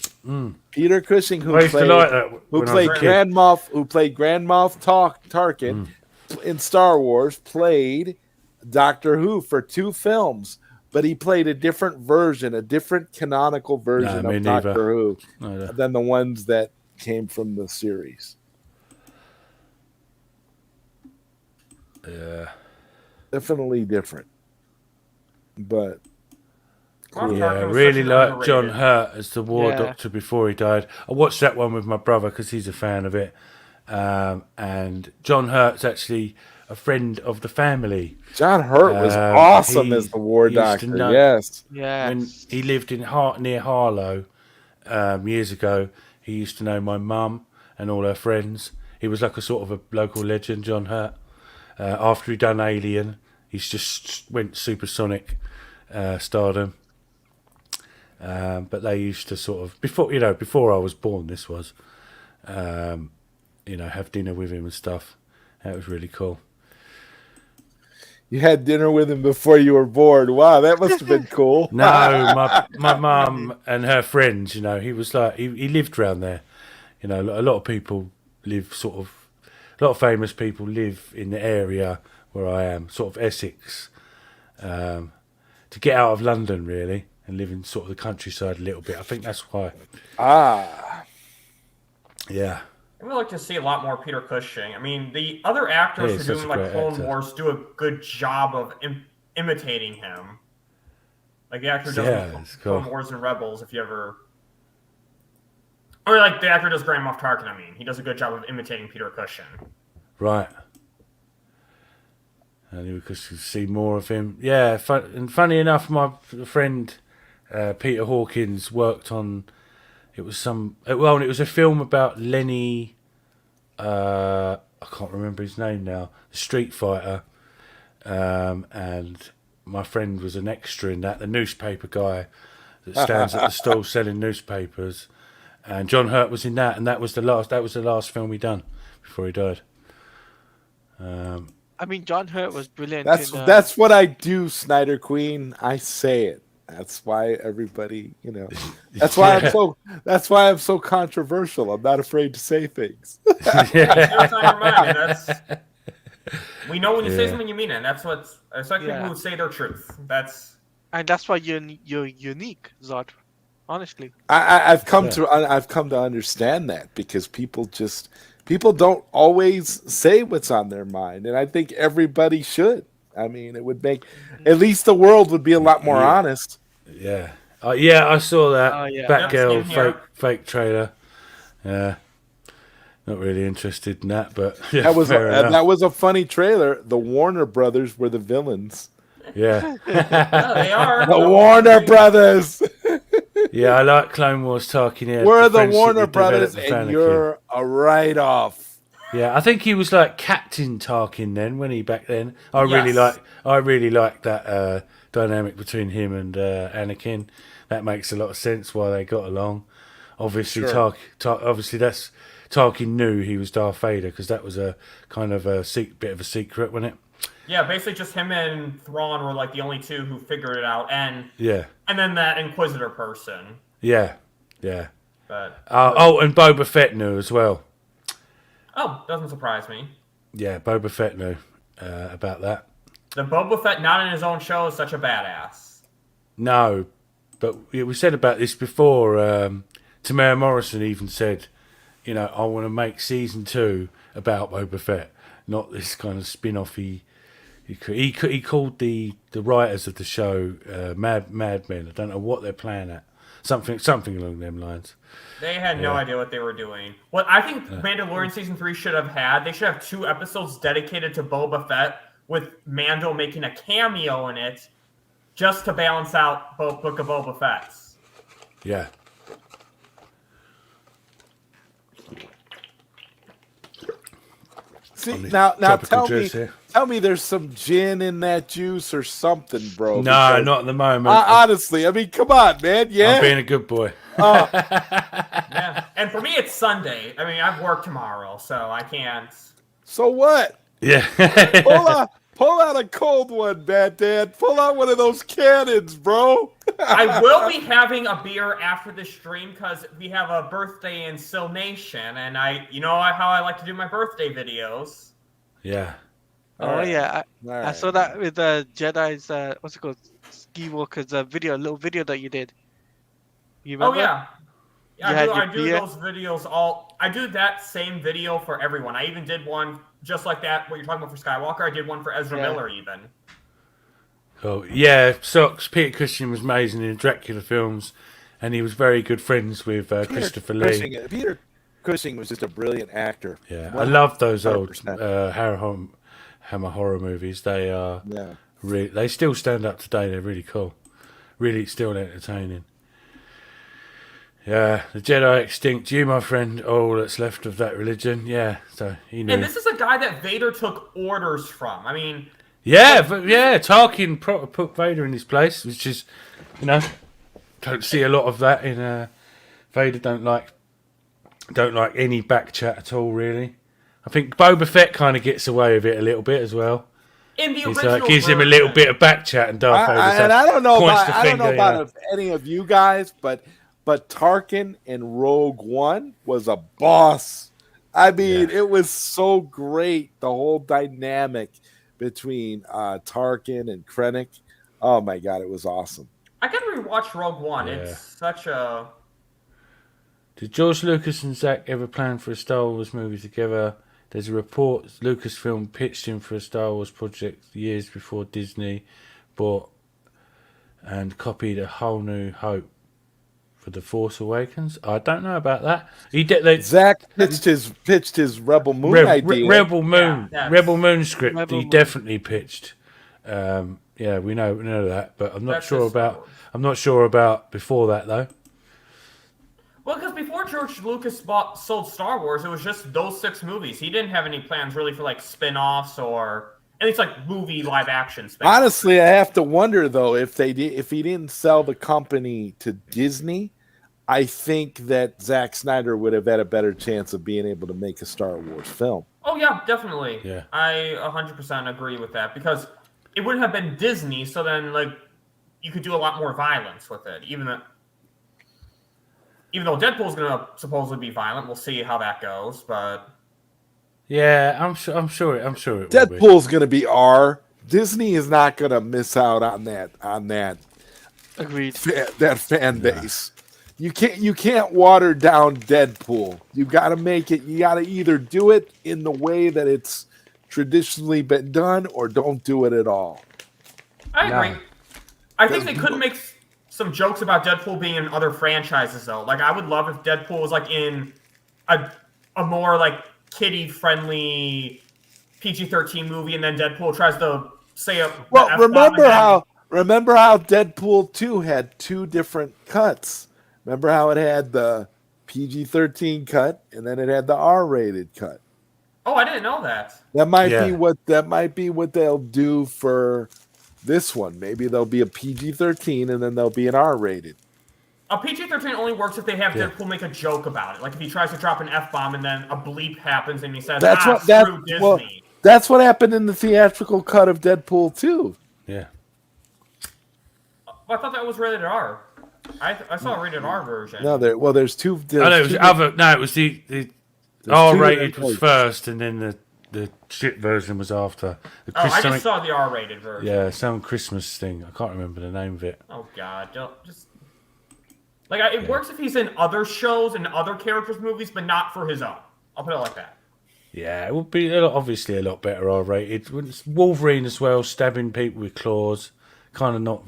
Peter Cushing, who I used to like that when I was a kid. Grand Moff Tarkin in Star Wars, played Doctor Who for 2 films, but he played a different version, a different canonical version of Doctor Who than the ones that came from the series. Yeah, definitely different, but. Cool. Yeah, I really liked John Hurt as the War Doctor before he died. I watched that one with my brother because he's a fan of it. And John Hurt's actually a friend of the family. John Hurt was awesome as the War Doctor. Yes. When he lived in near Harlow years ago, he used to know my mum and all her friends. He was like a sort of a local legend, John Hurt. After he done Alien, he's just went supersonic stardom. But they used to sort of before I was born. This was, have dinner with him and stuff. That was really cool. You had dinner with him before you were born. Wow, that must have been cool. No, my mum and her friends. He was like he lived around there. A lot of people live a lot of famous people live in the area where I am, sort of Essex. To get out of London, really. And live in sort of the countryside a little bit. I think that's why. Yeah. I would like to see a lot more Peter Cushing. I mean, the other actors who do like Clone Wars do a good job of imitating him. Like the actor does Clone Wars and Rebels, if you ever... Or like the actor does Grand Moff Tarkin, I mean. He does a good job of imitating Peter Cushing. Right. And we could see more of him. Yeah, and funny enough, my friend... Peter Hawkins worked on. It was a film about Lenny. I can't remember his name now. The Street Fighter, and my friend was an extra in that. The newspaper guy that stands at the stall selling newspapers, and John Hurt was in that, and that was the last film he done before he died. I mean, John Hurt was brilliant. That's what I do, Snyder Queen. I say it. That's why everybody, That's why I'm so controversial. I'm not afraid to say things. We know when you say something, you mean it. That's people who say their truth. And that's why you're unique, Zod. Honestly, I've come to understand that because people don't always say what's on their mind, and I think everybody should. I mean, it would make at least the world would be a lot more honest. Yeah, I saw that Batgirl fake trailer. Yeah, not really interested in that, but that was a funny trailer. The Warner Brothers were the villains. Yeah, they are the Warner Brothers. Yeah, I like Clone Wars Tarkin. We're the Warner Brothers, and you're a write-off. Yeah, I think he was like Captain Tarkin then. I really like that dynamic between him and Anakin. That makes a lot of sense why they got along. Obviously, Tarkin knew he was Darth Vader because that was a kind of bit of a secret, wasn't it? Yeah, basically just him and Thrawn were like the only two who figured it out, and then that Inquisitor person. Yeah. But and Boba Fett knew as well. Oh, doesn't surprise me. Yeah, Boba Fett knew about that. The Boba Fett not in his own show is such a badass. No, but we said about this before. Tamara Morrison even said, I want to make season 2 about Boba Fett, not this kind of spin-offy. He called the writers of the show madmen. I don't know what they're playing at. Something along them lines. They had no idea what they were doing. What I think Mandalorian season 3 should have had, they should have 2 episodes dedicated to Boba Fett with Mando making a cameo in it, just to balance out Book of Boba Fett's. Yeah. See, now tell me there's some gin in that juice or something, bro. No, not at the moment. Honestly, I mean, come on, man. Yeah, I'm being a good boy. Yeah, and for me, it's Sunday. I mean, I've worked tomorrow, so I can't. So what? Yeah. Pull out a cold one, Bad Dad. Pull out one of those cannons, bro. I will be having a beer after the stream because we have a birthday in Sil Nation, and how I like to do my birthday videos. Yeah. I saw that with the Jedi's what's it called, Skywalker's little video that you did. You remember? Oh yeah. I do those videos I do that same video for everyone. I even did one just like that, what you're talking about for Skywalker. I did one for Ezra Miller even. Oh, yeah, Socks. Peter Cushing was amazing in the Dracula films, and he was very good friends with Christopher Lee. Peter Cushing was just a brilliant actor. Yeah, I love those old Hammer horror movies. They are they still stand up today. They're really cool, really still entertaining. Yeah, the Jedi extinct. You, my friend, all that's left of that religion. Yeah, so he knew. And this is a guy that Vader took orders from. I mean, Tarkin put Vader in his place, which is, don't see a lot of that in. Vader don't like any back chat at all, really. I think Boba Fett kind of gets away with it a little bit as well. In the original gives him a little bit of back chat, and Darth Vader. I don't know about any of you guys, but Tarkin in Rogue One was a boss. I mean, it was so great, the whole dynamic between Tarkin and Krennic. Oh my God, it was awesome. I gotta rewatch Rogue One. Yeah. It's such a... Did George Lucas and Zach ever plan for a Star Wars movie together? There's a report Lucasfilm pitched him for a Star Wars project years before Disney bought and copied A Whole New Hope for The Force Awakens. I don't know about that. Zach pitched his Rebel Moon idea. Rebel Moon script. He definitely pitched. Yeah, we know that, but I'm not sure about before that though. Well, because before George Lucas sold Star Wars, it was just those 6 movies. He didn't have any plans really for like spin-offs or at least like movie live action spin-offs. Honestly, I have to wonder though if he didn't sell the company to Disney, I think that Zack Snyder would have had a better chance of being able to make a Star Wars film. Oh yeah, definitely. Yeah. I 100% agree with that because it wouldn't have been Disney, so then like you could do a lot more violence with it. Even though Deadpool's gonna supposedly be violent, we'll see how that goes. But yeah, I'm sure it will Deadpool's gonna be R. Disney is not gonna miss out on that. Agreed. That fan base. You can't water down Deadpool. You got to make it. You got to either do it in the way that it's traditionally been done, or don't do it at all. I agree. I think they could make some jokes about Deadpool being in other franchises, though. Like, I would love if Deadpool was like in a more like kiddie-friendly PG-13 movie, and then Deadpool tries to say a remember how Deadpool 2 had 2 different cuts. Remember how it had the PG-13 cut and then it had the R-rated cut. Oh, I didn't know that. That might be what they'll do for this one. Maybe there'll be a PG-13 and then there'll be an R-rated. A PG-13 only works if they have Deadpool make a joke about it. Like if he tries to drop an F-bomb and then a bleep happens and he says, screw Disney. That's what happened in the theatrical cut of Deadpool 2. Yeah. I thought that was rated R. I saw a rated R version. No, there's two. It was the R-rated was first, and then the shit version was after. I just saw the R-rated version. Yeah, some Christmas thing. I can't remember the name of it. Oh God, don't just it works if he's in other shows and other characters' movies, but not for his own. I'll put it like that. Yeah, it would be obviously a lot better R-rated. It's Wolverine as well, stabbing people with claws. Kind of not,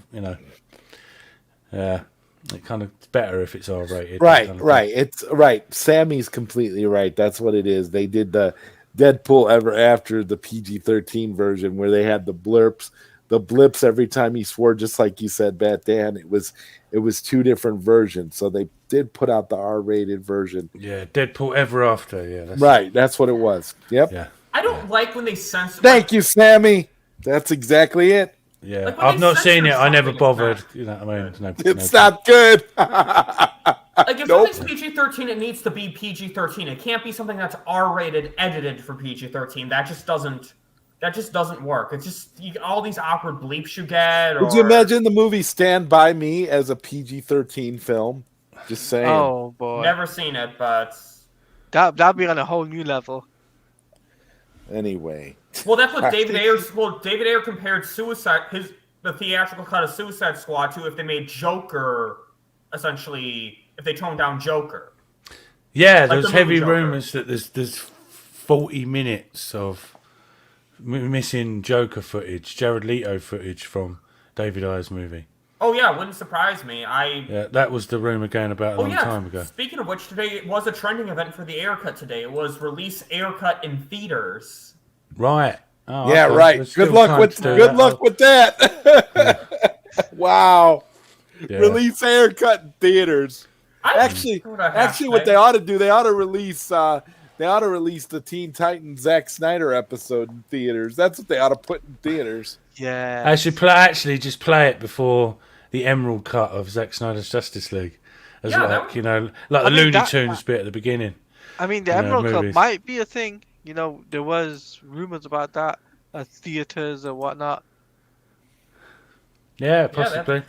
it kind of it's better if it's R-rated. Right. It's right. Sammy's completely right. That's what it is. They did the Deadpool Ever After, the PG-13 version, where they had the blips every time he swore, just like you said, Bat Dan. It was two different versions, so they did put out the R-rated version. Yeah, Deadpool Ever After. Yeah, that's what it was. Yep. Yeah. I don't like when they censor. Thank you, Sammy. That's exactly it. Yeah, I've not seen it. I never bothered. You know what I mean? It's not good. If something's PG-13, it needs to be PG-13. It can't be something that's R-rated, edited for PG-13. That just doesn't work. It's just all these awkward bleeps you get. Would you imagine the movie Stand By Me as a PG-13 film? Just saying. Oh boy, never seen it, but that'd be on a whole new level. Anyway. Well, that's what David Ayer compared the theatrical cut of Suicide Squad to if they made Joker, essentially, if they toned down Joker. Yeah, there's heavy rumors that there's 40 minutes of missing Joker footage, Jared Leto footage from David Ayer's movie. Oh yeah, it wouldn't surprise me. Yeah, that was the rumor going about a long time ago. Speaking of which, today it was a trending event for the Ayer cut today. It was release Ayer cut in theaters. Right. Oh, yeah, okay. right. Good luck with that. Yeah. Wow. Yeah. Release Ayer cut in theaters. Actually, what they ought to do, they ought to release the Teen Titans Zack Snyder episode in theaters. That's what they ought to put in theaters. Yeah. Actually just play it before the Emerald cut of Zack Snyder's Justice League. The Looney Tunes bit at the beginning. I mean, the Emerald cut might be a thing. There was rumors about that at theaters or whatnot. Yeah, possibly.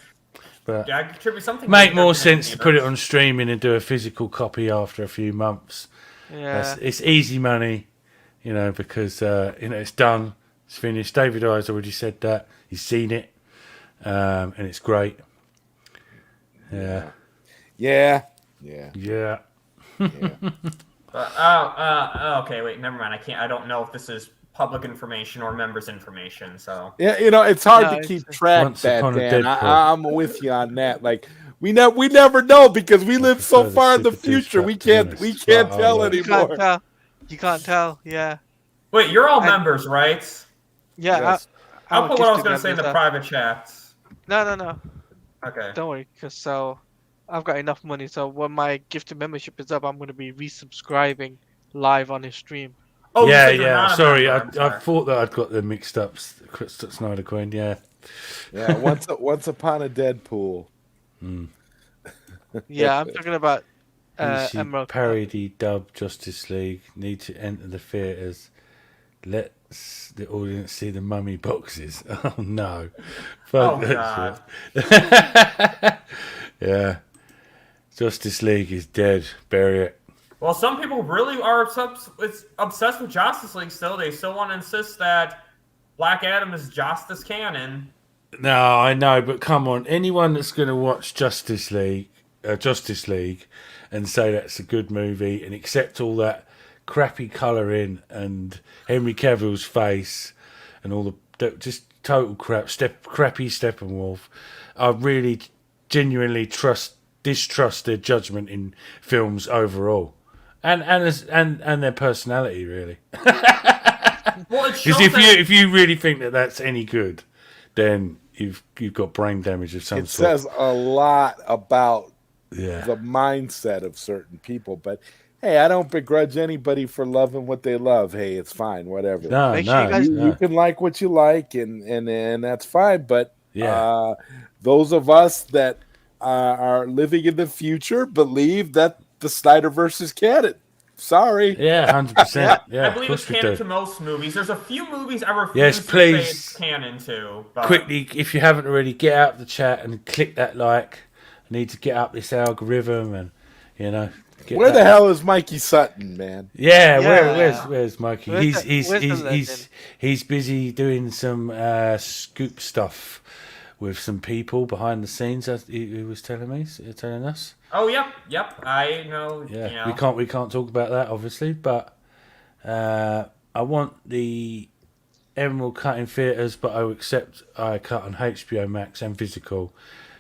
But contribute something. Make more sense to put it on streaming and do a physical copy after a few months. Yeah, it's easy money, because it's done, it's finished. David Ayer's already said that he's seen it, and it's great. Yeah. Okay, wait, never mind. I don't know if this is public information or members' information. So yeah, it's hard to keep track. Dan. I'm with you on that. Like we never know because we live so far in the future. We can't tell anymore. You can't tell. Yeah. Wait, you're all members, right? Yeah. Yes. I'll put what I was going to say in the private chats. No. Okay. Don't worry, because I've got enough money. So when my gifted membership is up, I'm going to be resubscribing live on his stream. Oh yeah. Sorry, I thought that I'd got them mixed up. Snyder Queen, yeah. Yeah. Once upon a Deadpool. Yeah, I'm talking about Emerald. Parody dub Justice League need to enter the theaters. Let's the audience see the mummy boxes. Oh no! Oh God! Yeah, Justice League is dead. Bury it. Well, some people really are obsessed with Justice League still. They still want to insist that Black Adam is Justice canon. No, I know, but come on. Anyone that's going to watch Justice League and say that's a good movie and accept all that crappy colouring and Henry Cavill's face and all the just total crap, crappy Steppenwolf, I really genuinely distrust their judgment in films overall. And their personality, really. Because if you really think that that's any good, then you've got brain damage of some sort. It says a lot about the mindset of certain people. But hey, I don't begrudge anybody for loving what they love. Hey, it's fine, whatever. You can like what you like, and that's fine. But those of us that are living in the future believe that the Snyderverse is canon. Sorry. Yeah, 100%. Yeah, I believe it's canon to most movies. There's a few movies I refuse to say it's canon to. But... Quickly, if you haven't already, get out of the chat and click that like. I need to get up this algorithm and, you know. Where the hell is Mikey Sutton, man? Yeah. Where's Mikey? He's busy doing some scoop stuff with some people behind the scenes. As he was telling us. Oh yep. I know. Yeah, you know. we can't talk about that obviously, but I want the Emerald cut in theatres, but I will accept I cut on HBO Max and physical.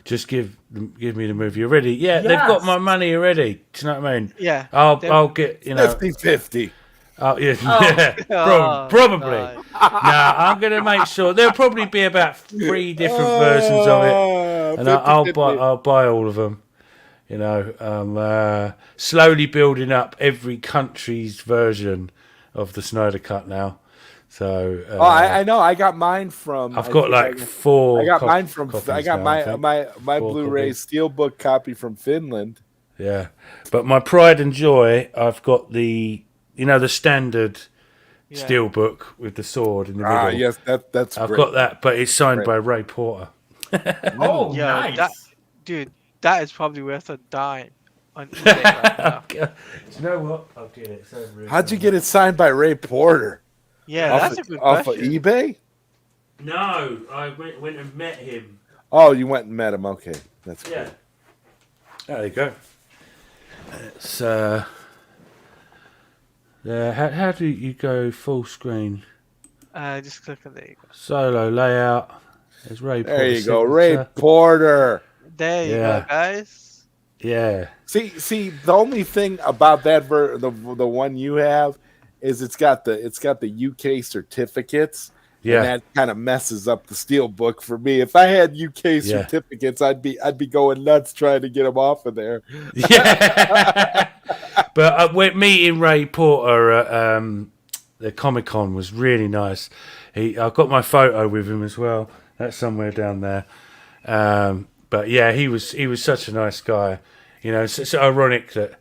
Just give me the movie already. Yeah, they've got my money already. Do you know what I mean? Yeah. I'll get 50-50. Oh yeah, probably. No, I'm gonna make sure there'll probably be about 3 different versions of it, and I'll buy all of them. You know, slowly building up every country's version of the Snyder Cut now. So I know. I got mine from. I've got like 4. I got mine from. I got now, my Blu-ray Steelbook copy from Finland. Yeah, but my pride and joy, I've got the standard Steelbook with the sword in the middle. Yes, that's. I've got that, but it's signed by Ray Porter. Oh, nice, dude. That is probably worth a dime on eBay right now. Do you know what? I'll get it. How'd you get it signed by Ray Porter? Yeah, that's a good question. Off of eBay? No, I went and met him. Oh, you went and met him. Okay, that's cool. Yeah. There you go. It's how do you go full screen? Just click on there. Solo layout. There's Ray Porter. There you go, Ray Porter. There you go, guys. Yeah. See, the only thing about that the one you have is it's got the UK certificates. Yeah. And that kind of messes up the Steelbook for me. If I had UK certificates, I'd be going nuts trying to get them off of there. Yeah. But meeting Ray Porter at the Comic-Con was really nice. I got my photo with him as well. That's somewhere down there. But yeah, he was such a nice guy. You know, it's ironic that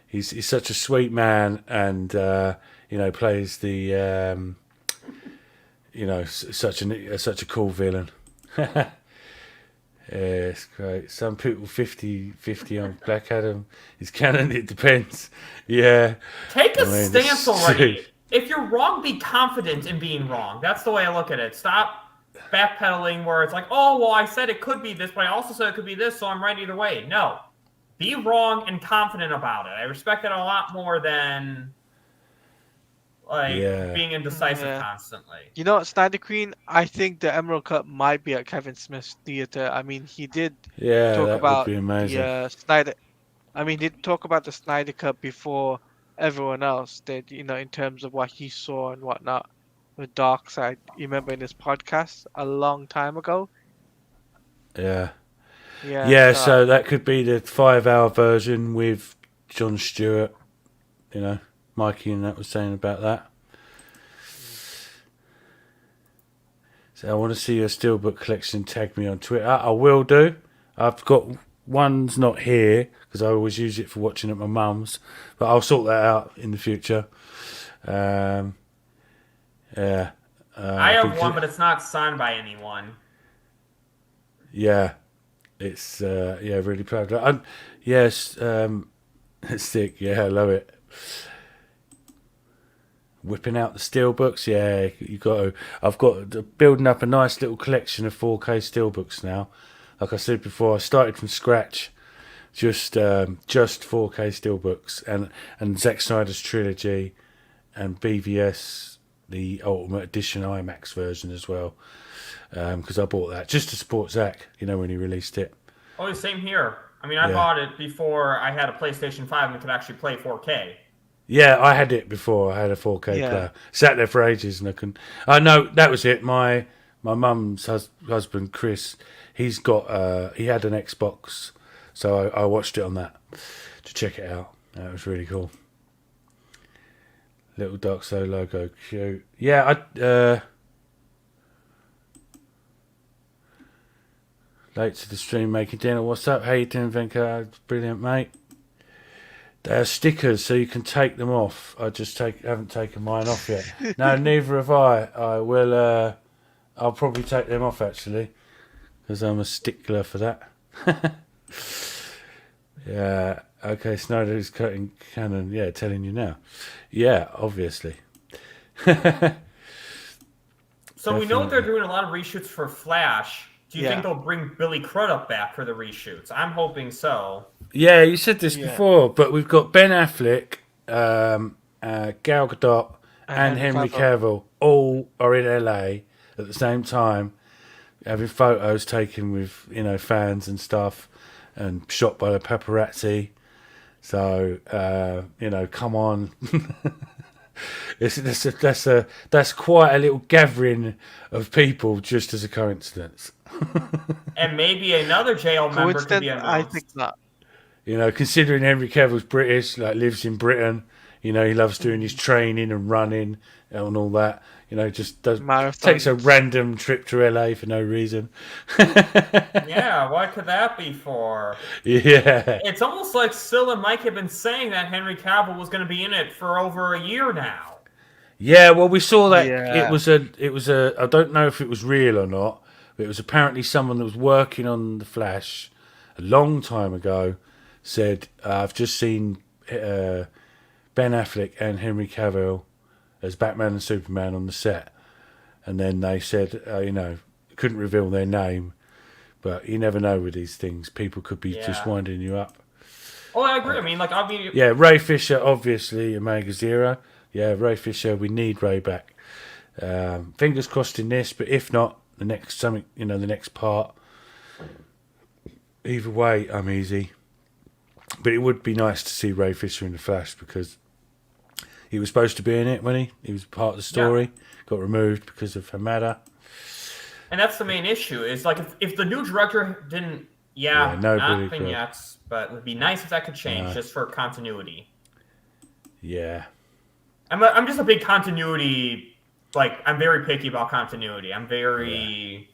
he's such a sweet man and plays the such a cool villain. Yeah, it's great. Some people 50-50 on Black Adam. It's canon. It depends. Yeah. Take a stance already. If you're wrong, be confident in being wrong. That's the way I look at it. Stop backpedaling where it's like, oh, well, I said it could be this, but I also said it could be this, so I'm right either way. No. Be wrong and confident about it. I respect it a lot more than being indecisive constantly. You know what, Snyder Queen? I think the Emerald Cut might be at Kevin Smith's theater. I mean, he did talk about the Snyder. I mean, he did talk about the Snyder Cut before everyone else did. You know, in terms of what he saw and whatnot with Darkseid. You remember in this podcast a long time ago? Yeah. Yeah. So that could be the 5-hour version with Jon Stewart. You know. Mikey and that was saying about that. So I want to see your Steelbook collection. Tag me on Twitter. I will do. I've got one's not here because I always use it for watching at my mum's, but I'll sort that out in the future. Yeah. I have one, but it's not signed by anyone. Yeah, it's really proud of it. Yes, it's sick. Yeah, I love it. Whipping out the Steelbooks, yeah, you got to. I've got building up a nice little collection of 4K Steelbooks now. Like I said before, I started from scratch, just 4K Steelbooks and Zack Snyder's trilogy and BVS, the Ultimate Edition IMAX version as well, because I bought that just to support Zack, when he released it. Oh, same here. I mean, I bought it before I had a PlayStation 5 and could actually play 4K. Yeah, I had it before. I had a 4K player. Sat there for ages and I couldn't. No, that was it. My mum's husband, Chris, he had an Xbox, so I watched it on that to check it out. That was really cool. Little Darkseid logo, cute. Yeah, late to the stream making dinner. What's up? How you doing, Venka? Brilliant, mate. They're stickers, so you can take them off. Haven't taken mine off yet. No, neither have I. I will. I'll probably take them off actually, because I'm a stickler for that. Yeah. Okay. Snyder's cutting canon. Yeah, telling you now. Yeah, obviously. So we know they're doing a lot of reshoots for Flash. Do you think they'll bring Billy Crudup back for the reshoots? I'm hoping so. Yeah, you said this before, but we've got Ben Affleck, Gal Gadot, and Henry Cavill all are in LA at the same time, having photos taken with fans and stuff, and shot by the paparazzi. So come on. That's quite a little gathering of people just as a coincidence. And maybe another jail member could be announced. I think not. Considering Henry Cavill's British, lives in Britain, he loves doing his training and running and all that. Just takes a random trip to LA for no reason. Yeah, what could that be for? Yeah. It's almost like Sil and Mike have been saying that Henry Cavill was going to be in it for over a year now. Yeah, well, we saw that it was a. I don't know if it was real or not, but it was apparently someone that was working on the Flash a long time ago. Said, I've just seen Ben Affleck and Henry Cavill as Batman and Superman on the set. And then they said, couldn't reveal their name. But you never know with these things. People could be just winding you up. Oh, I agree. Yeah, Ray Fisher, obviously, Omega Zero. Yeah, Ray Fisher, we need Ray back. Fingers crossed in this, but if not, the next part. Either way, I'm easy. But it would be nice to see Ray Fisher in the Flash because he was supposed to be in it, wasn't he? He was part of the story. Yeah. Got removed because of Hamada. And that's the main issue. Is if the new director didn't, not vignettes, but it would be nice if that could change just for continuity. Yeah. I'm just a big continuity. I'm very picky about continuity. I'm very.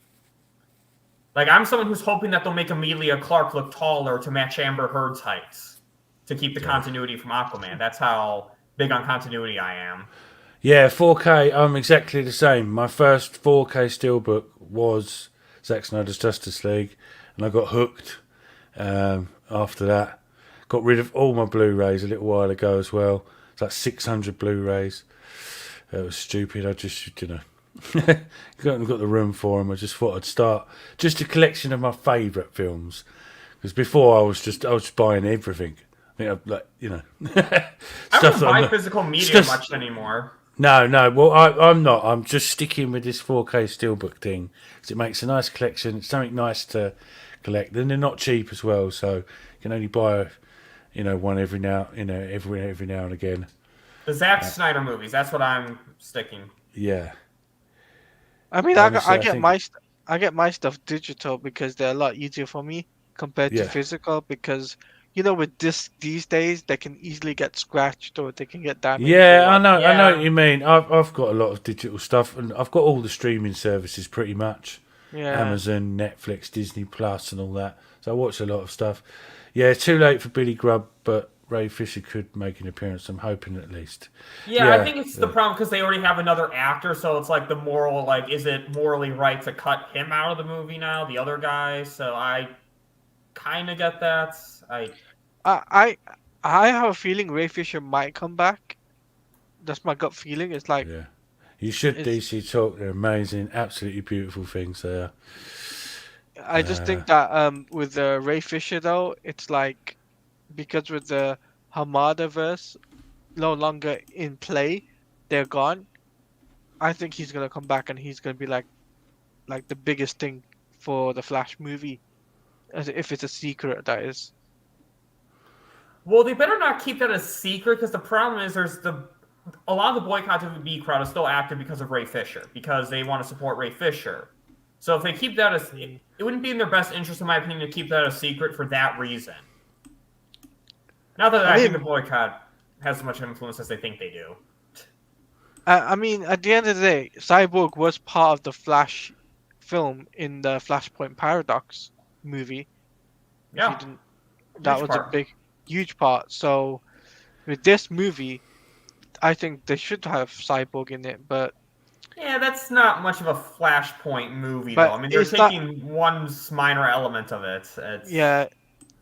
I'm someone who's hoping that they'll make Amelia Clark look taller to match Amber Heard's heights to keep the continuity from Aquaman. That's how big on continuity I am. Yeah, 4K, I'm exactly the same. My first 4K steelbook was Zack Snyder's Justice League, and I got hooked after that. Got rid of all my Blu-rays a little while ago as well. It's like 600 Blu-rays. It was stupid. I just, got the room for them. I just thought I'd start just a collection of my favourite films, because before I was just buying everything. I mean, I don't buy physical media much anymore. No. Well, I'm not. I'm just sticking with this 4K steelbook thing because it makes a nice collection. It's something nice to collect. Then they're not cheap as well, so you can only buy, one every now and again. The Zack Snyder movies. That's what I'm sticking. Yeah. I mean, I get my stuff digital because they're a lot easier for me compared to physical, because with discs these days they can easily get scratched or they can get damaged. Yeah, I know what you mean. I've got a lot of digital stuff, and I've got all the streaming services pretty much. Yeah. Amazon, Netflix, Disney Plus, and all that. So I watch a lot of stuff. Yeah, it's too late for Billy Grubb, but Ray Fisher could make an appearance. I'm hoping at least. Yeah, I think it's the problem because they already have another actor, so it's the moral, is it morally right to cut him out of the movie now, the other guy? So I kind of get that. I have a feeling Ray Fisher might come back. That's my gut feeling. It's yeah. You should DC Talk. They're amazing, absolutely beautiful things there. I just think that with Ray Fisher though, it's because with the Hamada-verse no longer in play, they're gone. I think he's gonna come back and he's gonna be like the biggest thing for the Flash movie, as if it's a secret, that is. Well, they better not keep that a secret, because the problem is a lot of the boycott of the B crowd is still active because of Ray Fisher, because they want to support Ray Fisher. So if they keep that it wouldn't be in their best interest, in my opinion, to keep that a secret for that reason. Not that I think the boycott has as much influence as they think they do. I mean, at the end of the day, Cyborg was part of the Flash film in the Flashpoint Paradox movie. Yeah. That was a huge part. So with this movie, I think they should have Cyborg in it, but yeah, that's not much of a Flashpoint movie, though. I mean, they're taking one minor element of it. Yeah,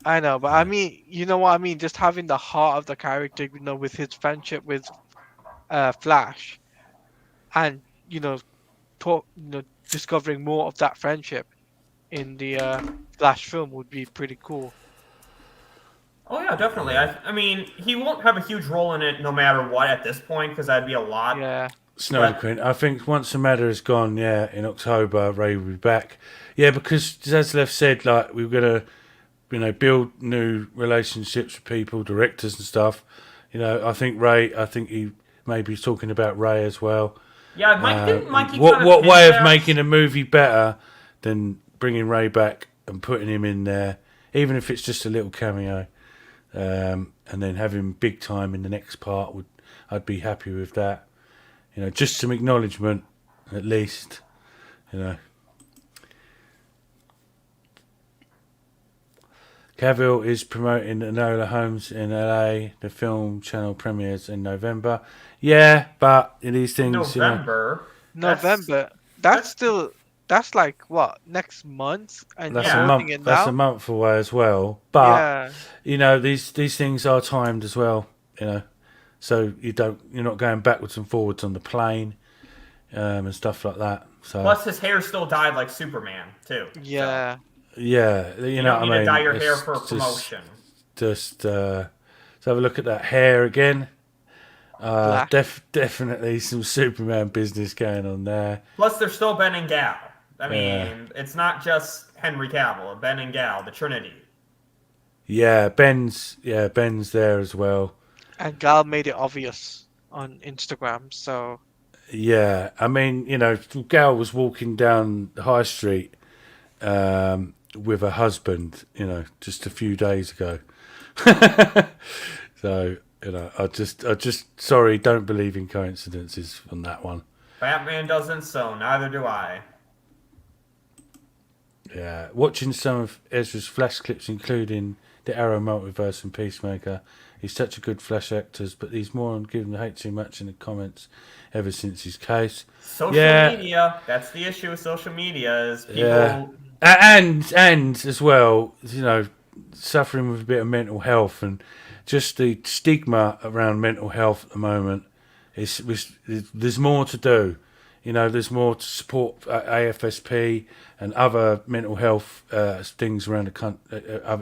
I know, but I mean, you know what I mean? Just having the heart of the character, with his friendship with Flash, and discovering more of that friendship in the Flash film would be pretty cool. Oh yeah, definitely. I mean, he won't have a huge role in it no matter what at this point, because that'd be a lot. Yeah. Snow Queen. I think once the matter is gone, in October, Ray will be back. Yeah, because Zaslav said like we were gonna, build new relationships with people, directors and stuff. I think he may be talking about Ray as well. Yeah, Mikey. What way of making a movie better than bringing Ray back and putting him in there, even if it's just a little cameo, and then having big time in the next part? I'd be happy with that. Just some acknowledgement, at least. Cavill is promoting Enola Holmes in LA. The film channel premieres in November. Yeah, but these things. November. That's like what, next month? And that's a month. That's a month away as well. But these things are timed as well. So you're not going backwards and forwards on the plane, and stuff like that. So plus his hair still dyed like Superman too. Yeah. So. Yeah, you don't need to dye your hair for a promotion. Just let's have a look at that hair again. Definitely some Superman business going on there. Plus, they're still Ben and Gal. I mean, it's not just Henry Cavill, Ben and Gal, the Trinity. Yeah, Ben's there as well. And Gal made it obvious on Instagram, so. Yeah, I mean, Gal was walking down the high street with her husband, just a few days ago. So, I just sorry, don't believe in coincidences on that one. Batman doesn't, so neither do I. Yeah, watching some of Ezra's Flash clips, including the Arrow multiverse and Peacemaker. He's such a good Flash actor, but he's more on giving the hate too much in the comments ever since his case. Social media, that's the issue with social media, is people... Yeah. And as well, suffering with a bit of mental health, and just the stigma around mental health at the moment. There's more to do. There's more to support AFSP and other mental health things around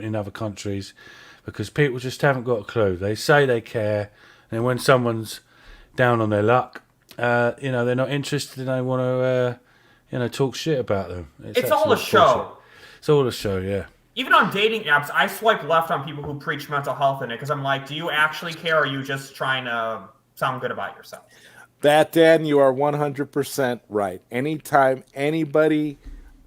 in other countries, because people just haven't got a clue. They say they care, and when someone's down on their luck, they're not interested and they want to, talk shit about them. It's all a show. It's all a show, yeah. Even on dating apps, I swipe left on people who preach mental health in it, because I'm like, do you actually care, or are you just trying to sound good about yourself? Dan, you are 100% right. Anytime anybody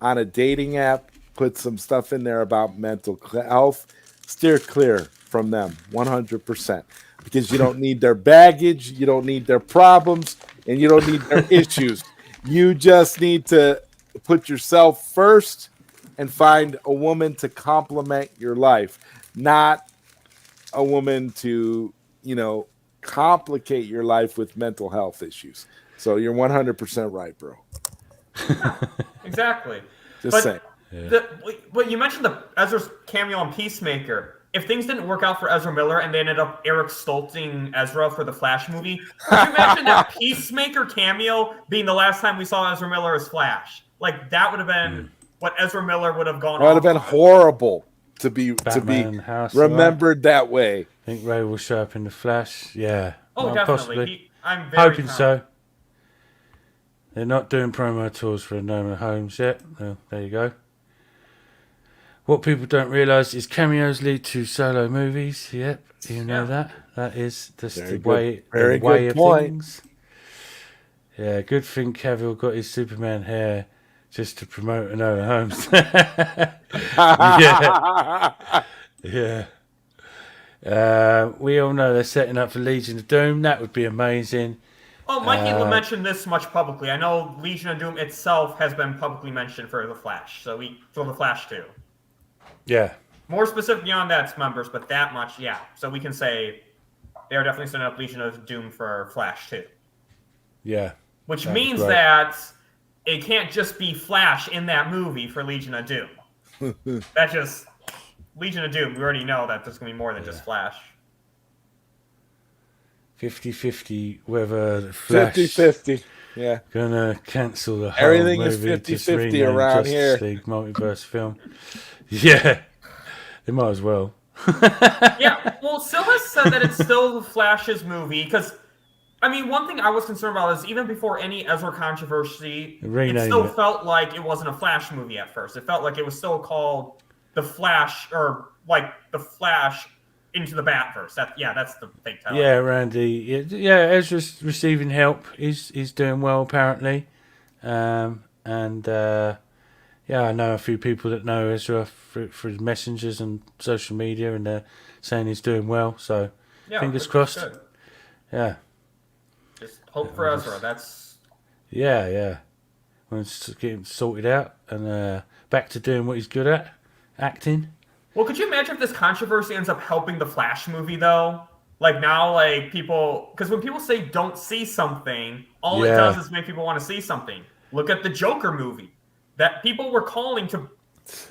on a dating app puts some stuff in there about mental health, steer clear from them 100%. Because you don't need their baggage, you don't need their problems, and you don't need their issues. You just need to put yourself first and find a woman to complement your life, not a woman to, complicate your life with mental health issues. So you're 100% right, bro. Exactly. Just saying. Yeah. But you mentioned Ezra's cameo on Peacemaker. If things didn't work out for Ezra Miller and they ended up Eric Stoltzing Ezra for the Flash movie, could you imagine that Peacemaker cameo being the last time we saw Ezra Miller as Flash? Like, that would have been what Ezra Miller would have gone on. It would have been horrible to be remembered that way. I think Ray will show up in the Flash. Yeah. Oh, definitely. Possibly. I'm very hoping so. They're not doing promo tours for Enola Holmes yet. Well, there you go. What people don't realise is cameos lead to solo movies. Yep, you know that. That is just the way of things. Yeah, good thing Cavill got his Superman hair just to promote Enola Holmes. Yeah. We all know they're setting up for Legion of Doom. That would be amazing. Oh, Mikey mentioned this much publicly. I know Legion of Doom itself has been publicly mentioned for the Flash, for the Flash too. Yeah. More specific beyond that, members, but that much, yeah. So we can say they are definitely setting up Legion of Doom for Flash too. Yeah. Which means that it can't just be Flash in that movie for Legion of Doom. That just Legion of Doom. We already know that there's gonna be more than just Flash. 50-50 whether the Flash 50-50. Yeah. Gonna cancel the whole Everything movie. is 50-50 rename around Justice here. League multiverse film. Yeah. They might as well. Yeah, well, Sil has said that it's still Flash's movie, because, I mean, one thing I was concerned about is even before any Ezra controversy, it still felt like it wasn't a Flash movie at first. It felt like it was still called The Flash, or, like, The Flash into the Batverse. That's the fake title. Yeah, Randy. Yeah, Ezra's receiving help. He's doing well, apparently. Yeah, I know a few people that know Ezra through messengers and social media, and they're saying he's doing well. So, fingers crossed. Good. Yeah. Just hope for Ezra. That's. Yeah. Let's get him sorted out and back to doing what he's good at, acting. Well, could you imagine if this controversy ends up helping the Flash movie, though? Like, now, like, people... Because when people say don't see something, all it does is make people want to see something. Look at the Joker movie. That people were calling to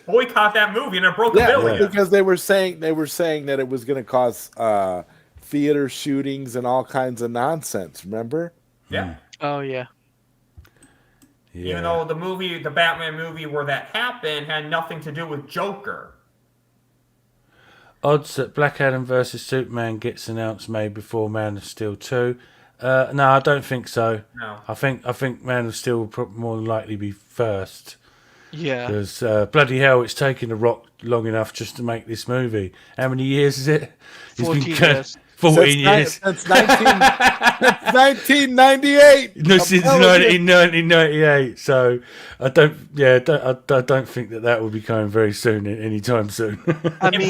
boycott that movie, and it broke a billion. Because they were saying that it was going to cause theater shootings and all kinds of nonsense, remember? Yeah. Oh, yeah. Even though the Batman movie where that happened had nothing to do with Joker. Odds that Black Adam vs Superman gets announced May before Man of Steel 2. No, I don't think so. No. I think Man of Steel will more than likely be first. Yeah. Because bloody hell, it's taken The Rock long enough just to make this movie. How many years is it? 14 years. 14 years. Since 1998. No, since 1998. So I don't think that will be coming very soon, anytime soon. I mean,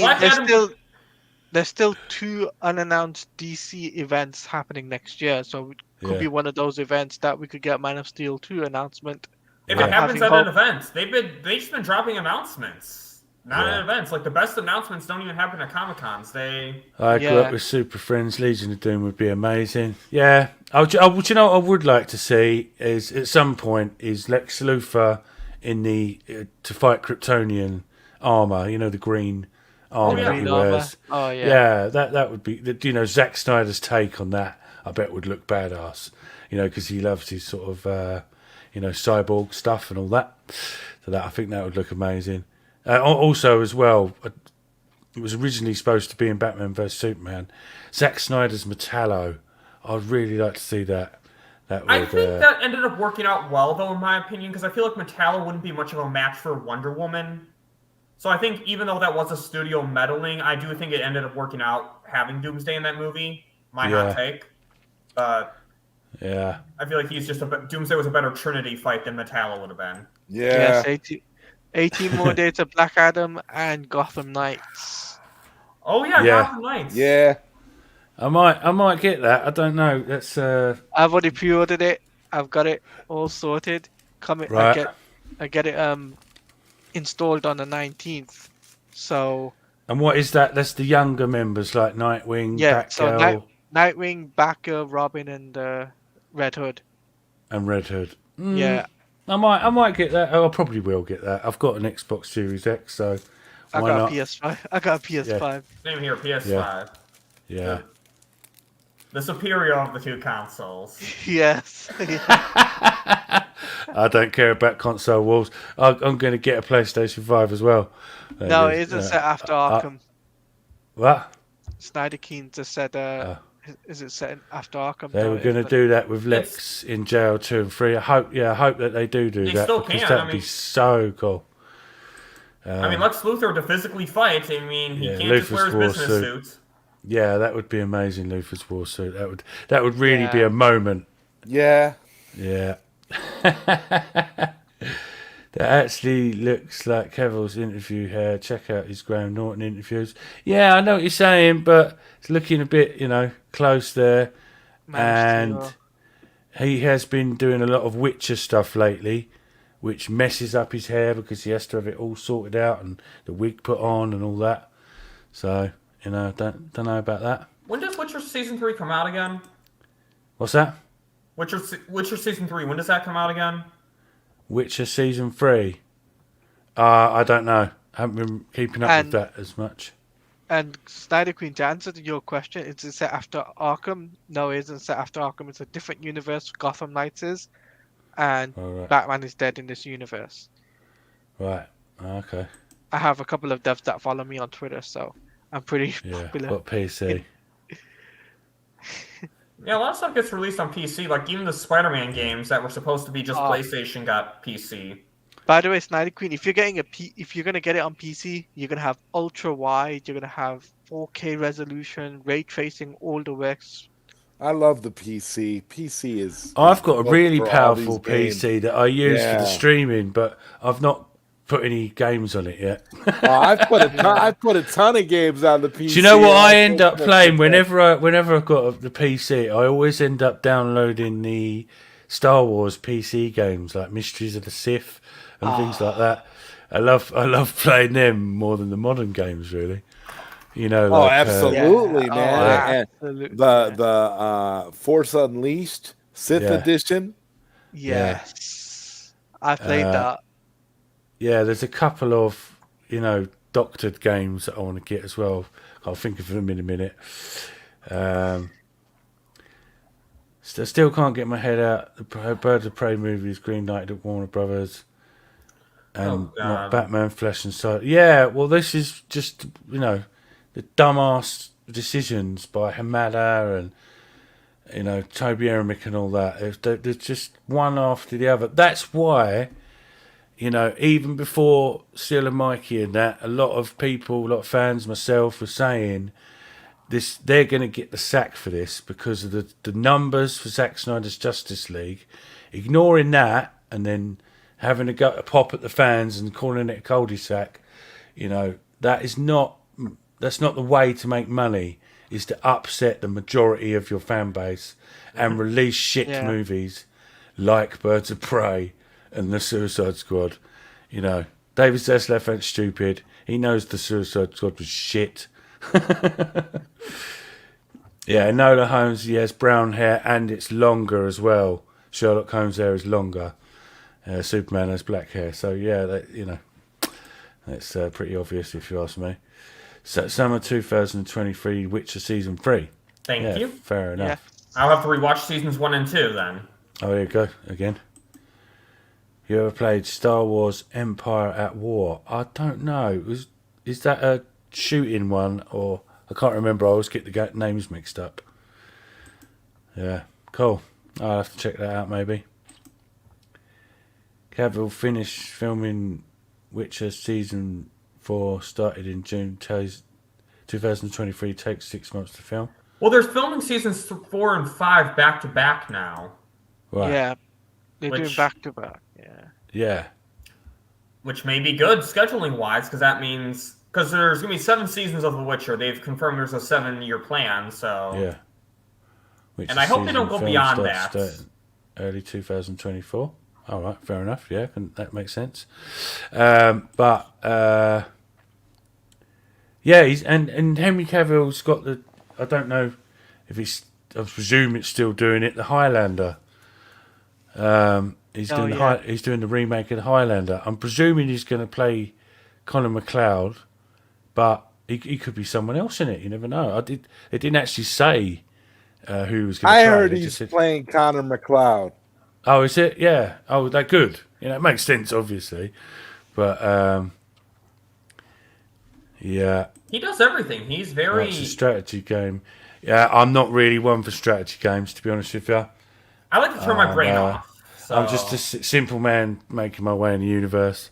there's still 2 unannounced DC events happening next year, so it could be one of those events that we could get Man of Steel 2 announcement. If it happens at an event, they've just been dropping announcements. Not at events. Like, the best announcements don't even happen at Comic-Cons. I grew up with Super Friends. Legion of Doom would be amazing. Yeah. You know what I would like to see is, at some point, is Lex Luthor in to fight Kryptonian armor. You know, the green armor that he wears. Oh, yeah. Yeah, that would be... You know, Zack Snyder's take on that, I bet, would look badass. You know, because he loves his sort of, cyborg stuff and all that. So I think that would look amazing. Also, as well, it was originally supposed to be in Batman vs Superman. Zack Snyder's Metallo. I'd really like to see that. I think that ended up working out well, though, in my opinion, because I feel like Metallo wouldn't be much of a match for Wonder Woman. So I think even though that was a studio meddling, I do think it ended up working out having Doomsday in that movie. My hot take. Yeah. I feel like Doomsday was a better Trinity fight than Metallo would have been. Yeah. Yes, 18 more days of Black Adam and Gotham Knights. Oh yeah, Gotham Knights. Yeah. I might get that. I don't know. That's I've already pre-ordered it. I've got it all sorted. Right. I get it installed on the 19th. So. And what is that? That's the younger members like Nightwing, Batgirl. So Nightwing, Batgirl, Robin, and Red Hood. And Red Hood. Yeah. I might get that. I probably will get that. I've got an Xbox Series X, so I got a PS5. I got a PS5. Same here, PS5. Yeah. The superior of the 2 consoles. Yes. I don't care about console wars. I'm going to get a PlayStation 5 as well. No, it isn't set after Arkham. What? Snyder Keen just said, is it set after Arkham? They were going to do that with Lex in jail 2 and 3. I hope that they do that. Still because can. that would be so cool. Lex Luthor to physically fight. I mean, he can't just wear his business suit. Yeah, that would be amazing. Luthor's war suit. That would really be a moment. Yeah. Yeah. That actually looks like Cavill's interview here. Check out his Graham Norton interviews. Yeah, I know what you're saying, but it's looking a bit, close there. And he has been doing a lot of Witcher stuff lately, which messes up his hair because he has to have it all sorted out and the wig put on and all that. So, don't know about that. When does Witcher Season 3 come out again? What's that? Witcher Season 3, when does that come out again? Witcher Season 3? I don't know. I haven't been keeping up with that as much. And Snyder Queen, to answer to your question, is it set after Arkham? No, it isn't set after Arkham. It's a different universe. Gotham Knights is, and Batman is dead in this universe. Right. Okay. I have a couple of devs that follow me on Twitter, so I'm pretty popular. What PC? Yeah, a lot of stuff gets released on PC. Like even the Spider-Man games that were supposed to be just PlayStation got PC. By the way, Snyder Queen, if you're gonna get it on PC, you're gonna have ultra wide. You're gonna have 4K resolution, ray tracing, all the works. I love the PC. PC is. I've got a really powerful PC that I use for the streaming, but I've not put any games on it yet. I've put a ton of games on the PC. Do you know what I end up playing whenever I've got the PC? I always end up downloading the Star Wars PC games like Mysteries of the Sith and things like that. I love playing them more than the modern games, really. You know, like, absolutely, man. And the Force Unleashed Sith Edition. Yes, I played that. Yeah, there's a couple of, doctored games that I want to get as well. I'll think of them in a minute. Still can't get my head out. The Birds of Prey movies, Green Knight at Warner Brothers, and Batman Flesh and Soul. Yeah, well, this is just, the dumbass decisions by Hamada and, Toby Eremic and all that. There's just one after the other. That's why... even before Seal and Mikey and that, a lot of people, a lot of fans, myself, were saying this. They're going to get the sack for this because of the numbers for Zack Snyder's Justice League. Ignoring that and then having a pop at the fans and calling it a cul-de-sac, that's not the way to make money. Is to upset the majority of your fan base and release shit movies like Birds of Prey and the Suicide Squad. David Zaslav ain't stupid. He knows the Suicide Squad was shit. Enola Holmes, he has brown hair and it's longer as well. Sherlock Holmes' hair is longer. Superman has black hair. So, that's pretty obvious if you ask me. So, summer 2023, Witcher Season 3. Thank you. Fair enough. Yeah. I'll have to rewatch Seasons 1 and 2 then. Oh, there you go. Again. You ever played Star Wars Empire at War? I don't know. Is that a shooting one? Or I can't remember. I always get the names mixed up. Yeah, cool. I'll have to check that out maybe. Cavill finished filming Witcher Season 4, started in June 2023, takes 6 months to film. Well, they're filming Seasons 4 and 5 back-to-back now. Right. Yeah, they're doing back-to-back. Yeah. Which may be good scheduling-wise, because that means... Because there's going to be 7 seasons of The Witcher. They've confirmed there's a 7-year plan, so... Yeah. And I hope they don't go beyond that. Early 2024. All right, fair enough. Yeah, that makes sense. He's and Henry Cavill's got the... I don't know if he's... I presume it's still doing it. The Highlander. He's doing the remake of the Highlander. I'm presuming he's going to play Colin McLeod, but he could be someone else in it. You never know. It didn't actually say who was going to play. I heard he's playing Connor McLeod. Oh, is it? Yeah. Oh, they're good. It makes sense, obviously. But, yeah. He does everything. He's very... It's a strategy game. Yeah, I'm not really one for strategy games, to be honest with you. I like to turn my brain off. So. I'm just a simple man making my way in the universe.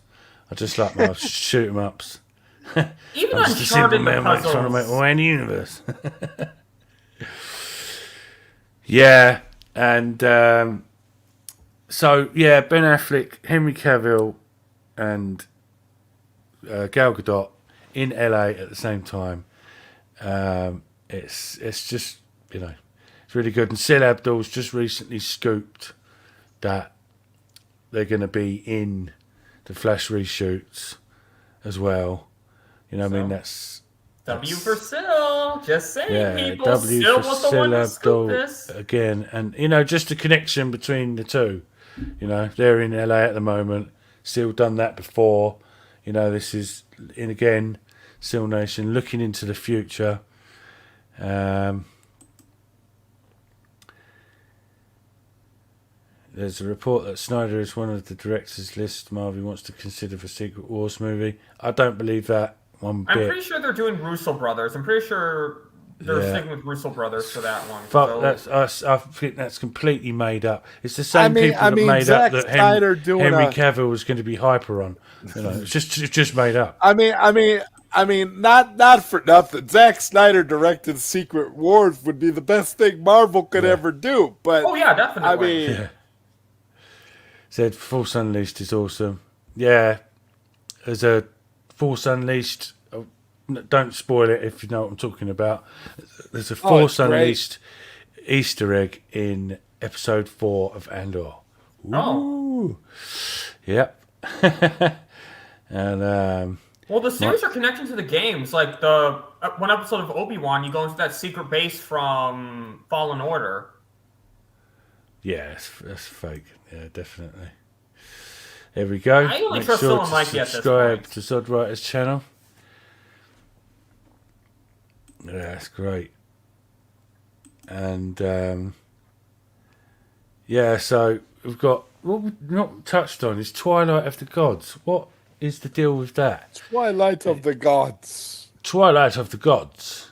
I just like my shoot 'em ups. Even I'm just a simple man trying to make my way in the universe. Yeah, and Ben Affleck, Henry Cavill, and Gal Gadot in LA at the same time. It's just it's really good. And Sil Abdul's just recently scooped that they're going to be in the Flash reshoots as well. I mean, that's W for Syl. Just saying, people. W Syl for was the one to scoop this. Again, and just a connection between the two. They're in LA at the moment. Syl done that before. This is again, Syl Nation looking into the future. There's a report that Snyder is one of the directors list Marvel wants to consider for Secret Wars movie. I don't believe that one bit. I'm pretty sure they're doing Russo brothers. I'm pretty sure they're sticking with Russo brothers for that one. I think that's completely made up. It's the same people that made Zack up that Snyder Henry Cavill was going to be Hyper on. It's just made up. I mean, not for nothing. Zack Snyder directed Secret Wars would be the best thing Marvel could ever do. But definitely. Said Force Unleashed is awesome. Yeah, there's a Force Unleashed. Don't spoil it if you know what I'm talking about. There's a Force Unleashed Easter egg in episode 4 of Andor. Ooh. Yep. And well, the series are connecting to the games. Like the one episode of Obi-Wan, you go into that secret base from Fallen Order. Yeah, that's fake. Yeah, definitely. There we go. I only Make trust sure someone like you at this subscribe point. to Zod Writer's channel. Yeah, that's great. And so we've got what we've not touched on is Twilight of the Gods. What is the deal with that? Twilight of the Gods. Twilight of the Gods.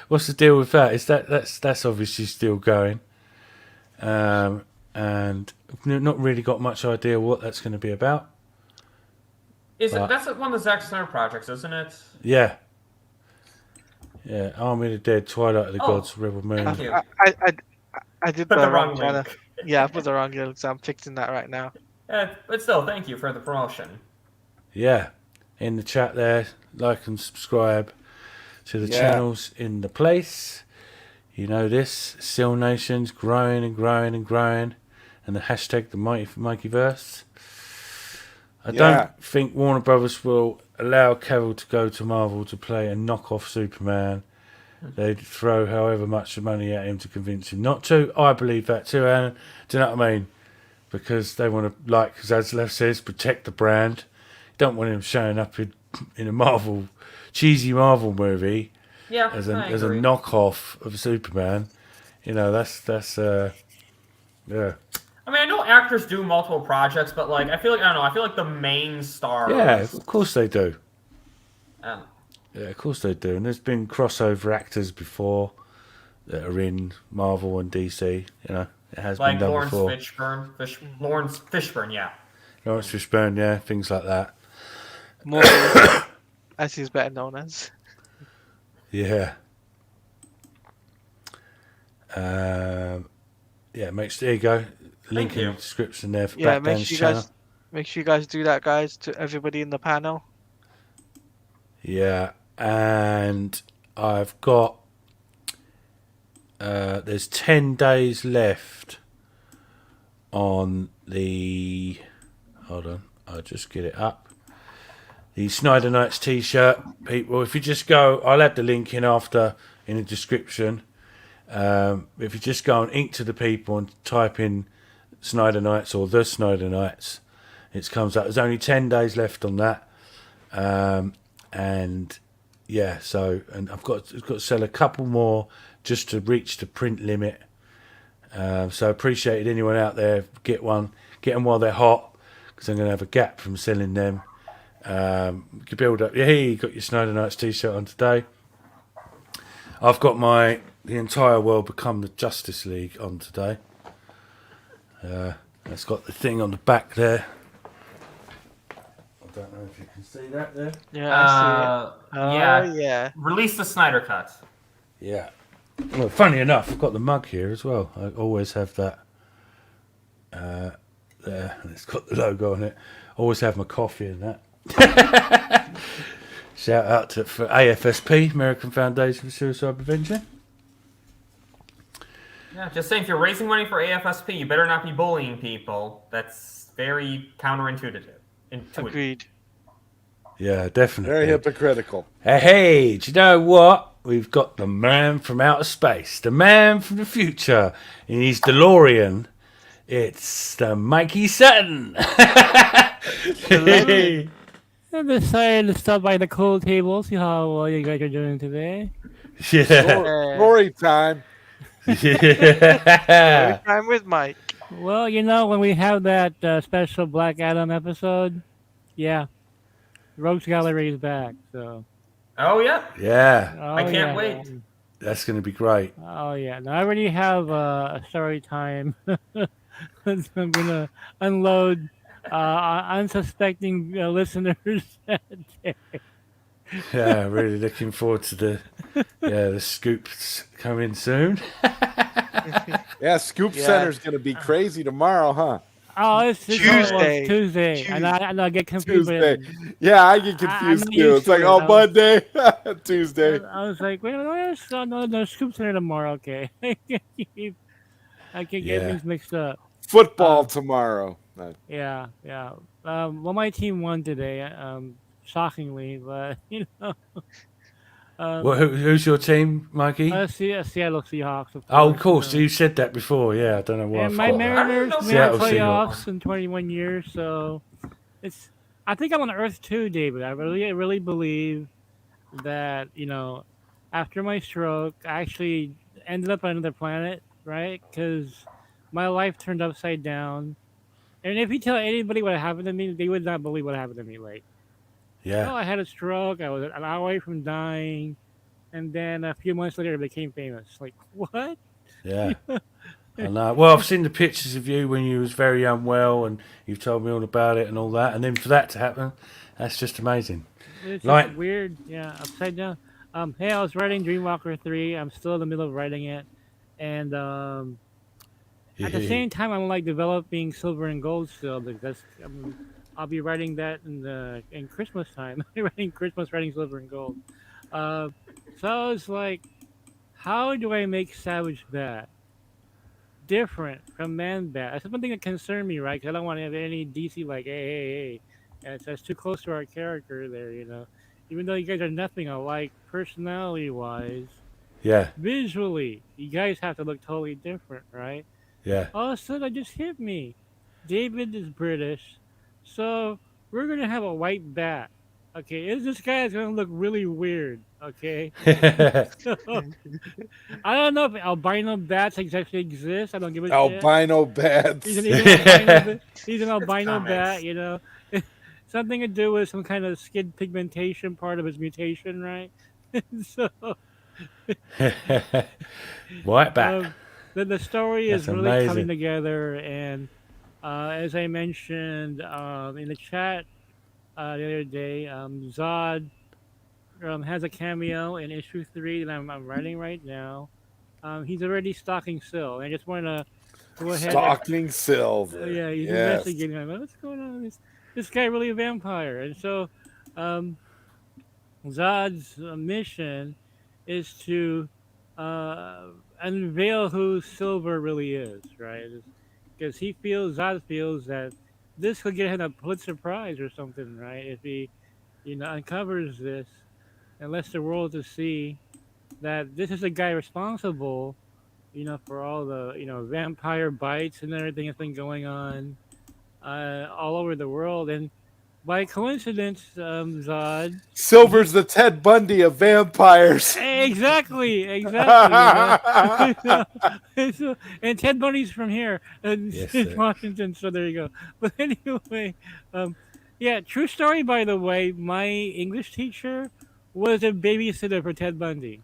What's the deal with that? Is that's obviously still going, and not really got much idea what that's going to be about. That's one of the Zack Snyder projects, isn't it? Yeah. Army of the Dead, Twilight of the Gods, Rebel Moon. Thank you. I did Put the the wrong channel. link. Yeah, I put the wrong link, so I'm fixing that right now. But still, thank you for the promotion. Yeah, in the chat there, like and subscribe to the channels in the place. You know this, Syl Nation's growing and growing and growing, and the hashtag the Mikeyverse. I don't think Warner Brothers will allow Cavill to go to Marvel to play a knockoff Superman. They'd throw however much money at him to convince him not to. I believe that too, Alan. Do you know what I mean? Because they want to, like Zaslav says, protect the brand. Don't want him showing up in a cheesy Marvel movie as a knockoff of Superman. That's yeah. I mean, I know actors do multiple projects, but I feel like the main star. Yeah, of course they do. Yeah, of course they do. And there's been crossover actors before that are in Marvel and DC. It has been done before. Lawrence Fishburne, yeah. Lawrence Fishburne, yeah, things like that. Morpheus, as he's better known as. Yeah. There you go. Link in the description there for Batman's channel. Make sure you guys do that, guys, to everybody in the panel. Yeah, and I've got there's 10 days left on the hold on, I'll just get it up. The Snyder Nights t-shirt, people. If you just go, I'll add the link in after in the description. If you just go on Ink to the People and type in Snyder Nights or the Snyder Nights, it comes up. There's only 10 days left on that. And I've got to sell a couple more just to reach the print limit. So appreciate it, anyone out there, get them while they're hot, because I'm going to have a gap from selling them. You build up. Yeah, you got your Snyder Nights t-shirt on today. I've got the entire world become the Justice League on today. It's got the thing on the back there. I don't know if you can see that there. Yeah, I see it. Yeah. Release the Snyder Cut. Yeah. Well, funny enough, I've got the mug here as well. I always have that there, and it's got the logo on it. Always have my coffee in that. Shout out for AFSP, American Foundation for Suicide Prevention. Yeah, just saying, if you're raising money for AFSP, you better not be bullying people. That's very counterintuitive. Agreed. Yeah, definitely. Very hypocritical. Hey, do you know what? We've got the man from outer space, the man from the future, in his DeLorean. It's the Mikey Sutton. The I decided to stop by the cool table, see how well you guys are doing today. Yeah. Story time. Yeah. time with Mike. Well, when we have that special Black Adam episode, yeah, Rogues Gallery is back. So. Oh yeah. Yeah. Oh, I can't yeah. wait. That's going to be great. Oh yeah. Now I already have a story time. I'm gonna unload unsuspecting listeners. Yeah, really looking forward to the scoops coming soon. Yeah, Scoop Center's going to be crazy tomorrow, huh? Oh, it's Tuesday. And I get confused. Tuesday. Yeah, I get confused too. It's like, Monday, Tuesday. I was like, wait, no, Scoop Center tomorrow. Okay. I can get things mixed up. Football tomorrow. Yeah. Well, my team won today, shockingly, but Well, who's your team, Mikey? Seattle Seahawks. Of course. You said that before. Yeah, I don't know why. And my Mariners made Seattle playoffs Seahawks. in 21 years, so I think I'm on Earth too, David. I really believe that after my stroke, I actually ended up on another planet, right? Because my life turned upside down. And if you tell anybody what happened to me, they would not believe what happened to me. Like, I had a stroke. I was an hour away from dying, and then a few months later, I became famous. Like, what? Yeah. I know. Well, I've seen the pictures of you when you was very unwell, and you've told me all about it and all that. And then for that to happen, that's just amazing. It's just weird. Yeah, upside down. Hey, I was writing Dreamwalker 3. I'm still in the middle of writing it, and at the same time, I'm like developing Silver and Gold still, because I'll be writing that in Christmas time. writing Silver and Gold. So I was like, how do I make Savage Bat different from Man Bat? That's something that concerned me, right? Because I don't want to have any DC like, hey. And that's too close to our character there, Even though you guys are nothing alike personality-wise. Yeah. Visually, you guys have to look totally different, right? Yeah. All of a sudden, it just hit me. David is British, so we're going to have a white bat. Okay, this guy is going to look really weird, okay? So, I don't know if albino bats actually exist. I don't give a shit. Albino bats. He's an albino bat, Something to do with some kind of skin pigmentation part of his mutation, right? So... White bat. The story That's is really amazing. coming together, and as I mentioned in the chat the other day, Zod has a cameo in issue 3 that I'm writing right now. He's already stalking Syl. I just want to go ahead. Stalking Silver. Yeah, he's investigating. What's going on? Is this guy really a vampire? And so Zod's mission is to unveil who Silver really is, right? Because Zod feels that this could get him a Pulitzer Prize or something, right? If he, uncovers this and lets the world to see that this is the guy responsible, for all the, vampire bites and everything that's been going on all over the world. And by coincidence, Zod... Silver's the Ted Bundy of vampires. Exactly. And Ted Bundy's from here, in Washington, so there you go. But anyway, true story, by the way, my English teacher was a babysitter for Ted Bundy.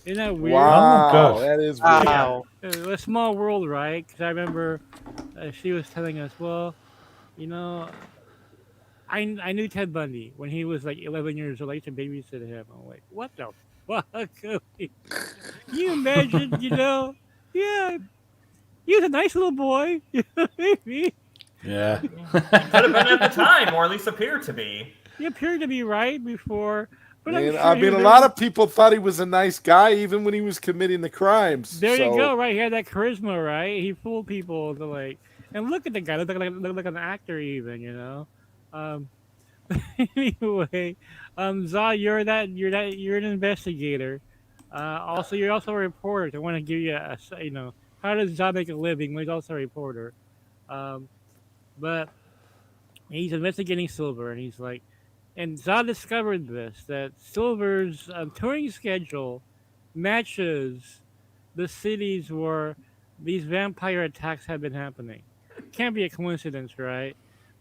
Isn't that weird? Wow, that is weird. Wow. A small world, right? Because I remember she was telling us, well, I knew Ted Bundy when he was like 11 years old. I used to babysit him. I'm like, what the fuck? Can you imagine, Yeah, he was a nice little boy. Maybe. Yeah. He could have been at the time, or at least appeared to be. He appeared to be right before. But a lot of people thought he was a nice guy even when he was committing the crimes. There you go, right? He had that charisma, right? He fooled people to and look at the guy. Look like an actor even, Anyway, Zod, you're an investigator. Also, you're also a reporter. I want to give you how does Zod make a living? Well, he's also a reporter. Um, but he's investigating Silver, and he's like, and Zod discovered this that Silver's touring schedule matches the cities where these vampire attacks have been happening. Can't be a coincidence, right?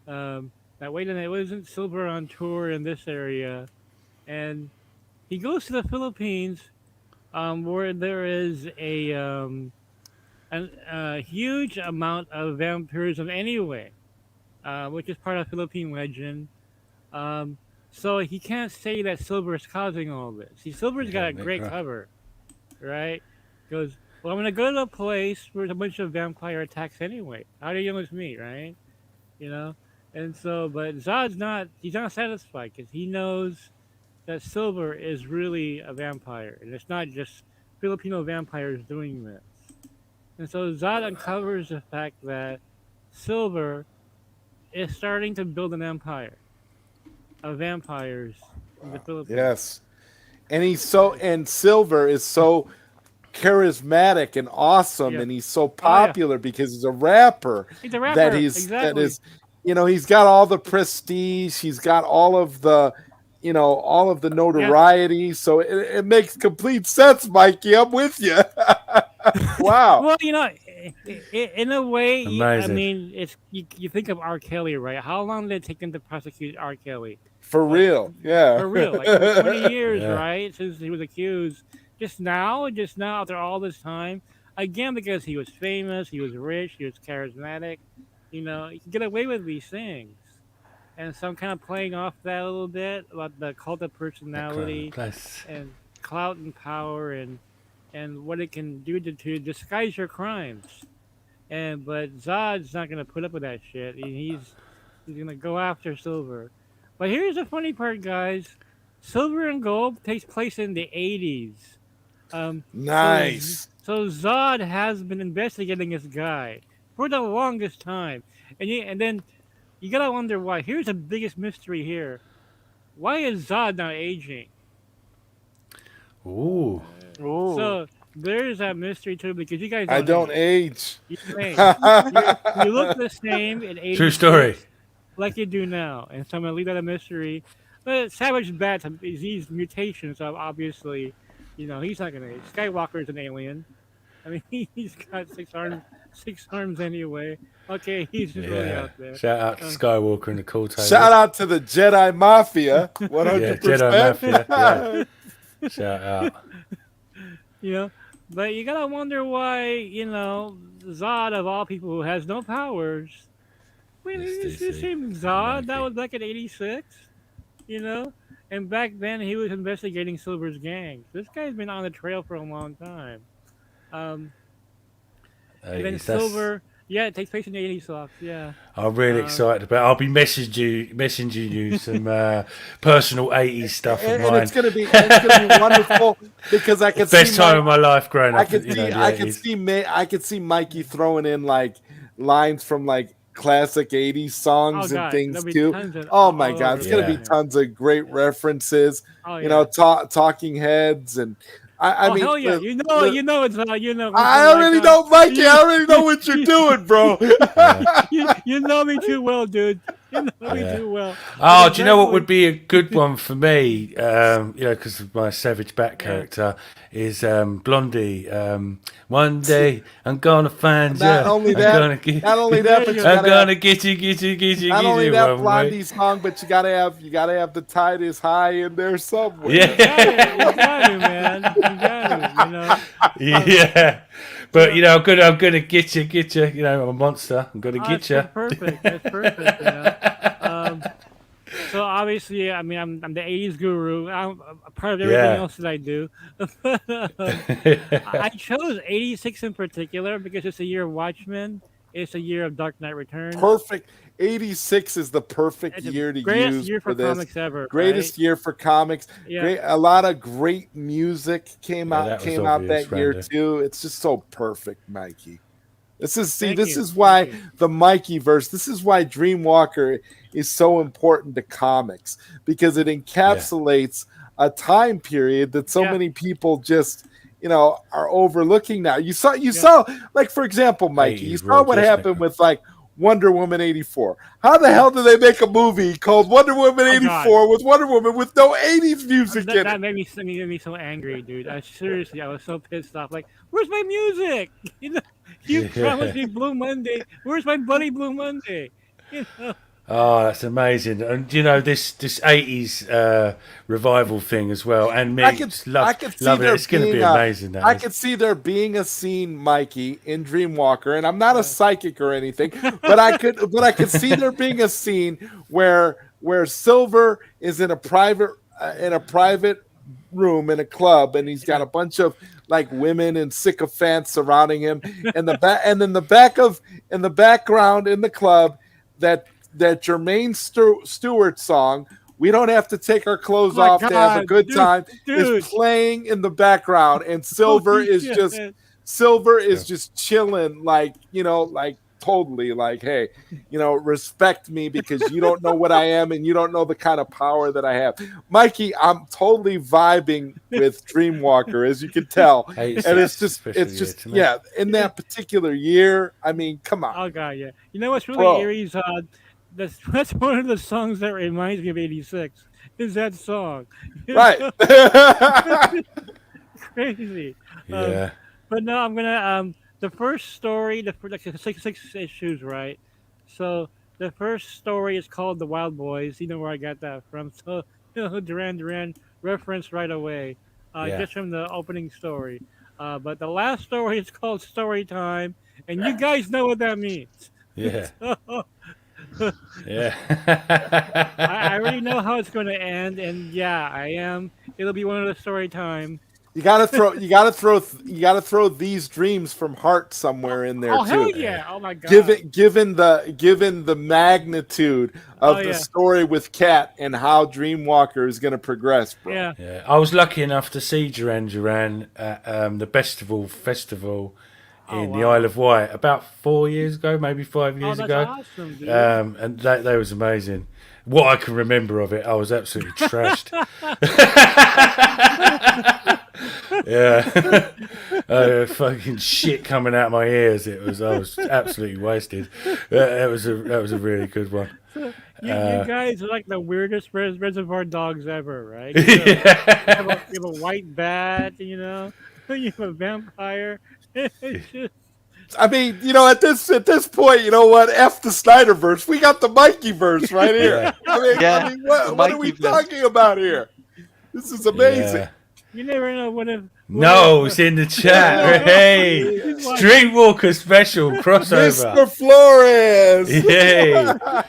That wait a minute, wasn't Silver on tour in this area? And he goes to the Philippines, where there is a huge amount of vampirism anyway, which is part of Philippine legend. Um, so he can't say that Silver is causing all this. See, Silver's got a great cover, right? Goes, well, I'm gonna go to a place where there's a bunch of vampire attacks anyway. How are you dealing with me, right? You know, and so, but Zod's not. He's not satisfied because he knows that Silver is really a vampire, and it's not just Filipino vampires doing this. And so Zod uncovers the fact that Silver is starting to build an empire of vampires in the Philippines. Yes. And Silver is so charismatic and awesome, and he's so popular because he's a rapper. He's a rapper. That is, he's got all the prestige, he's got all of the notoriety. Yeah. So it makes complete sense, Mikey. I'm with you. Wow. Well, in a way, I mean, it's you think of R. Kelly, right? How long did it take him to prosecute R. Kelly? For real, yeah. For real, like 20 years, right? Since he was accused. Just now, after all this time, again, because he was famous, he was rich, he was charismatic, he could get away with these things. And so I'm kind of playing off that a little bit about the cult of personality and clout and power and what it can do to disguise your crimes. But Zod's not gonna put up with that shit. He's gonna go after Silver. But here's the funny part, guys. Silver and Gold takes place in the 80s. Nice. So Zod has been investigating this guy for the longest time, and then you gotta wonder why. Here's the biggest mystery here: why is Zod not aging? Ooh. So there's that mystery too, because you guys. I don't age. You look the same in 80s. True story. Like you do now, and so I'm gonna leave that a mystery. But Savage Bat, these mutations, obviously. He's not gonna age. Skywalker is an alien. I mean, he's got six arms anyway. Okay, he's just really out there. Shout out to Skywalker and the cool table. Shout out to the Jedi Mafia. 100%. Jedi Mafia. Yeah. Shout out. But you gotta wonder why, Zod of all people who has no powers. Wait, this same Zod that was back in '86, And back then, he was investigating Silver's gang. This guy's been on the trail for a long time. And then Silver, it takes place in the 80s, Sox. Yeah. I'm really excited about it. I'll be messaging you some personal 80s stuff of mine. And it's gonna be wonderful because I can see best time of my life growing up. I could see Mikey throwing in like lines from like classic 80s songs and things too. Oh my God, it's gonna be tons of great references. Talking Heads and I mean, hell yeah. It's I already know, Mikey. I already know what you're doing, bro. You know me too well, dude. You know me too well. Oh, do you know what would be a good one for me? Because of my Savage Bat character is Blondie. One day I'm gonna find you. Not only that, but I'm gonna get you. Not only that Blondie song, but you gotta have the Titus High in there somewhere. Yeah, you got it, man. You got it. Yeah. But I'm gonna get you. I'm a monster. I'm gonna get you. That's perfect. So obviously, I mean, I'm the '80s guru. I'm a part of everything else that I do. I chose '86 in particular because it's a year of Watchmen. It's a year of Dark Knight Returns. Perfect. 86 is the perfect year to use greatest year for this. Comics ever. Greatest year for comics. Yeah. A lot of great music came out that year too. It's just so perfect, Mikey. This is why the Mikey verse. This is why Dreamwalker is so important to comics, because it encapsulates a time period that so many people just are overlooking now. You saw, like, for example, Mikey, you saw what happened with like Wonder Woman 84. How the hell did they make a movie called Wonder Woman 84 with Wonder Woman with no 80s music in it? That made me so angry, dude. I was so pissed off. Like, where's my music? You promised me Blue Monday. Where's my buddy Blue Monday? Oh, that's amazing. And this 80s revival thing as well. And me, I could see there it's going to be amazing. I could see there being a scene, Mikey, in Dreamwalker, and I'm not a psychic or anything, but I could see there being a scene where Silver is in a private room in a club, and he's got a bunch of like women and sycophants surrounding him, and in the background in the club, that Jermaine Stewart song, "We Don't Have to Take Our Clothes Off to Have a Good Time," is playing in the background, and Silver is just chilling, like totally like, hey, respect me because you don't know what I am and you don't know the kind of power that I have. Mikey, I'm totally vibing with Dreamwalker, as you can tell. And it's just in that particular year, I mean, come on. Oh god, yeah. You know what's really eerie is that's one of the songs that reminds me of 86. Is that song. Right. Crazy. Yeah. But no, I'm gonna the first story, the six issues, right? So the first story is called The Wild Boys. You know where I got that from. So Duran reference right away. Just from the opening story. But the last story is called Story Time, and you guys know what that means. Yeah. Yeah. I already know how it's going to end, and I am. It'll be one of the Story Time. You gotta throw These Dreams from Heart somewhere in there too. Hell yeah! Oh my god! Given the magnitude of the story with Cat and how Dreamwalker is gonna progress, bro. Yeah. I was lucky enough to see Duran at the Festival in the Isle of Wight about 4 years ago, maybe 5 years ago. Awesome, dude. And that was amazing. What I can remember of it, I was absolutely trashed. Fucking shit coming out of my ears. I was absolutely wasted. That was a really good one. You guys are like the weirdest Reservoir Dogs ever, right? You have a white bat, you have a vampire. It's just... I mean, at this point, you know what? F the Snyderverse. We got the Mikey verse right here. I mean, what are we talking about here? This is amazing. Yeah. You never know what if. It's in the chat. Hey, Streetwalker special crossover. Mr. Flores. Yeah.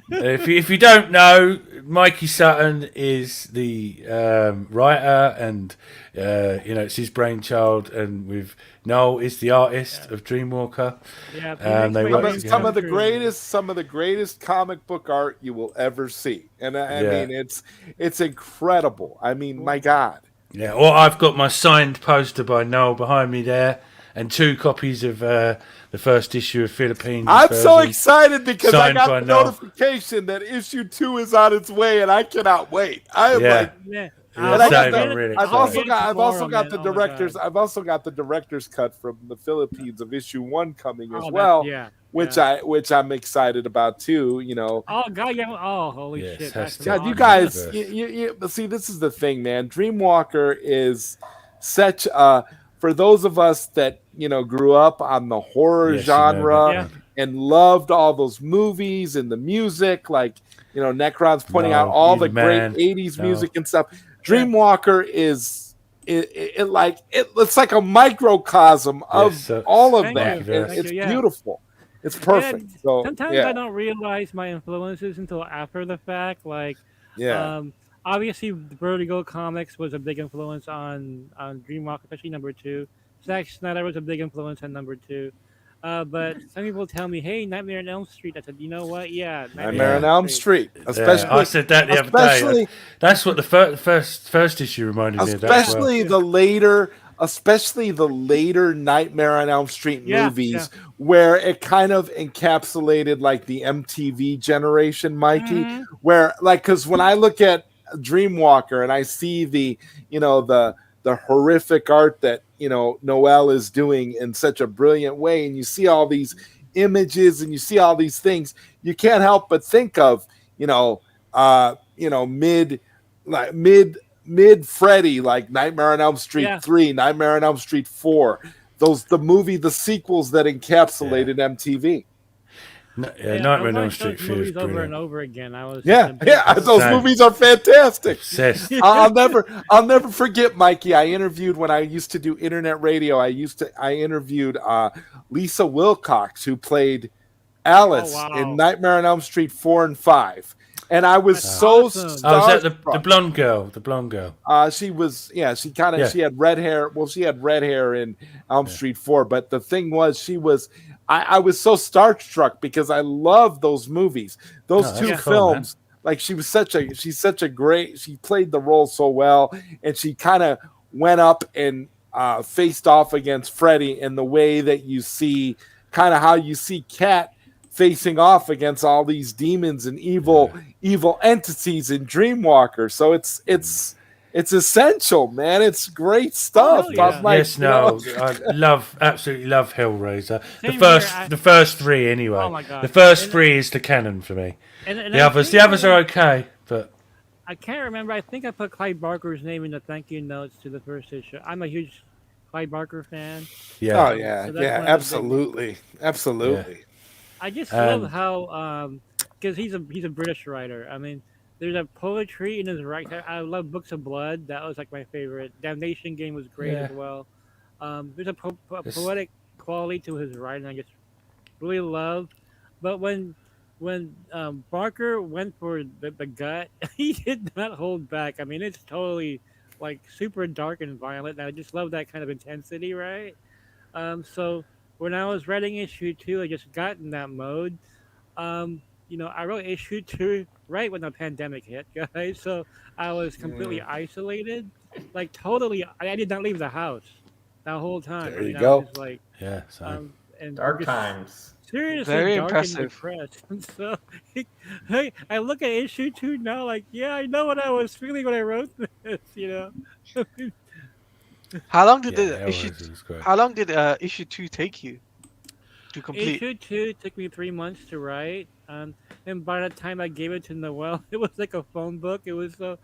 If you don't know, Mikey Sutton is the writer, and it's his brainchild, and with Noel is the artist of Dreamwalker. Yeah, they work some of the greatest comic book art you will ever see, and I mean it's incredible. I mean, my God. Yeah, well, I've got my signed poster by Noel behind me there, and 2 copies of the first issue of Philippines. I'm so excited because I got the notification that issue 2 is on its way, and I cannot wait. I am I've also got the director's cut from the Philippines of issue 1 coming as well. Which I'm excited about too. Oh god, yeah! Oh, holy shit! God, you guys, you see, this is the thing, man. Dreamwalker is such for those of us that grew up on the horror genre and loved all those movies and the music, like Necron's pointing out all the great 80s music and stuff. Dreamwalker is it's like a microcosm of all of that. It's beautiful. It's perfect. So sometimes I don't realize my influences until after the fact. Like, obviously, Vertigo Comics was a big influence on Dreamwalker, especially number 2. Zack Snyder was a big influence on number 2. But some people tell me, "Hey, Nightmare on Elm Street." I said, "You know what? Yeah, Nightmare on Elm Street." Especially, I said that the other day. That's what the first issue reminded me of. Especially the later especially the later Nightmare on Elm Street movies, where it kind of encapsulated like the MTV generation, Mikey, where like, because when I look at Dreamwalker and I see the horrific art that Noel is doing in such a brilliant way, and you see all these images and you see all these things, you can't help but think of mid Freddy, like Nightmare on Elm Street 3, Nightmare on Elm Street 4, the sequels that encapsulated MTV. Nightmare on Elm Street 4 is over and over again. Those movies are fantastic. I'll never forget, Mikey. When I used to do internet radio, I interviewed Lisa Wilcox, who played Alice in Nightmare on Elm Street 4 and 5. And I was awesome. Is that the blonde girl? The blonde girl. She was, she had red hair. Well, she had red hair in Elm Street 4, but the thing was, I was so starstruck because I love those movies. Those two films, like she played the role so well, and she kind of went up and faced off against Freddy in the way that you see, kind of how you see Kat facing off against all these demons and evil entities in Dreamwalker. So it's essential, man. It's great stuff. I absolutely love Hellraiser. The first three, anyway. Oh my God. The first three is the canon for me. And the others are okay, but I can't remember. I think I put Clive Barker's name in the thank you notes to the first issue. I'm a huge Clive Barker fan. Yeah. Oh yeah, so absolutely. Yeah. I just love how, because he's a British writer. I mean, there's a poetry in his writing. I love Books of Blood. That was like my favorite. Damnation Game was great as well. There's a poetic quality to his writing I just really love. But when Barker went for the gut, he did not hold back. I mean, it's totally like super dark and violent. And I just love that kind of intensity, right? So when I was writing issue 2, I just got in that mode. I wrote issue 2 right when the pandemic hit, guys. So I was completely isolated, like totally. I did not leave the house that whole time. There you go. Like, and dark times. Seriously, very dark impressive. And depressed. And so, I look at issue 2 now, like, I know what I was feeling when I wrote this. How long did issue 2 take you to complete? Issue 2 took me 3 months to write, and by the time I gave it to Noel, it was like a phone book. It was too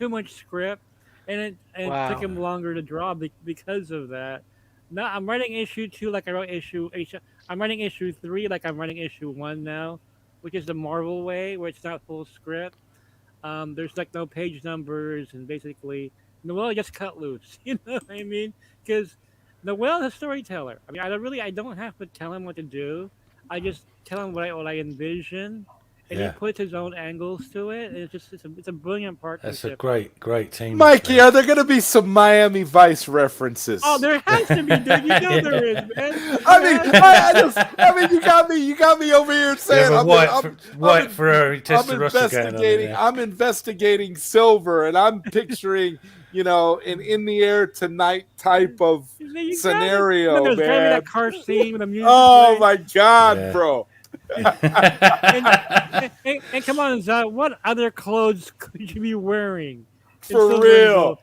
much script, and it took him longer to draw because of that. Now I'm writing issue 2 like I wrote I'm writing issue 3 like I'm writing issue 1 now, which is the Marvel way, where it's not full script. There's like no page numbers, and basically Noel just cut loose. You know what I mean? Because Noel's a storyteller. I mean, I don't have to tell him what to do. I just tell him what I envision, and he puts his own angles to it. And it's a brilliant partnership. That's a great team. Mikey, are there going to be some Miami Vice references? Oh, there has to be, dude. You know there is, man. I mean, you got me over here saying White Ferrari I'm investigating Silver, and I'm picturing an in the air tonight type of scenario, man. That car scene with the music. Oh my God, bro. and come on, Zod, what other clothes could you be wearing? For real.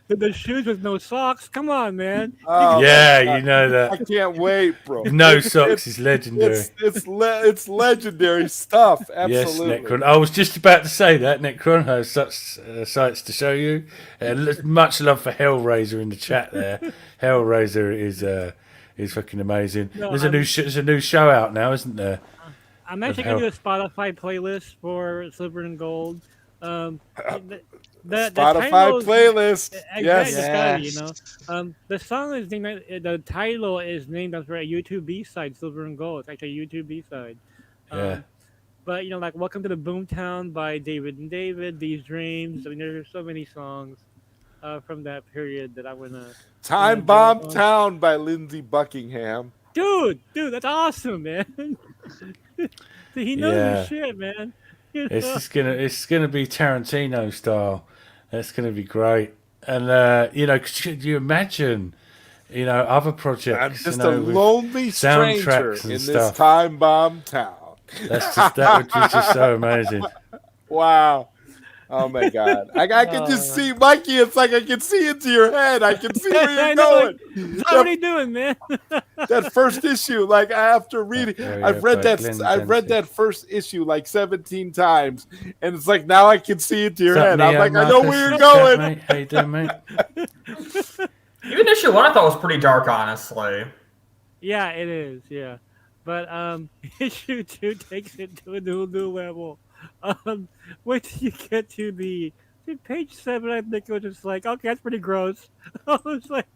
The shoes with no socks. Come on, man. You know that. I can't wait, bro. No socks is legendary. It's legendary stuff. Absolutely. Yes, Necron. I was just about to say that. Necron has such sights to show you. Much love for Hellraiser in the chat there. Hellraiser is fucking amazing. No, there's a new show out now, isn't there? I'm actually going to do a Spotify playlist for Silver and Gold. The Spotify playlist. Yes. The song is named. The title is named after a YouTube B-side, Silver and Gold. It's actually a YouTube B-side. But like "Welcome to the Boomtown" by David and David, "These Dreams." I mean, there's so many songs from that period that I wanna. "Time Bomb Town" by Lindsey Buckingham. Dude, that's awesome, man. He knows his shit, man. It's gonna be Tarantino style. That's going to be great. And could you imagine, other projects? I'm just a lonely stranger in this time bomb town. That would be just so amazing. Wow. Oh my God! I can just see Mikey. It's like I can see into your head. I can see where you're going. What are you doing, man? That first issue, like after reading, I've read that first issue like 17 times, and it's like now I can see into your head. I'm like, I know where you're going. Mate? How you doing, mate? Even issue 1, I thought was pretty dark, honestly. Yeah, it is. Yeah, but issue 2 takes it to a new level. Once you get to page 7, I think it was just like, okay, that's pretty gross. I was like,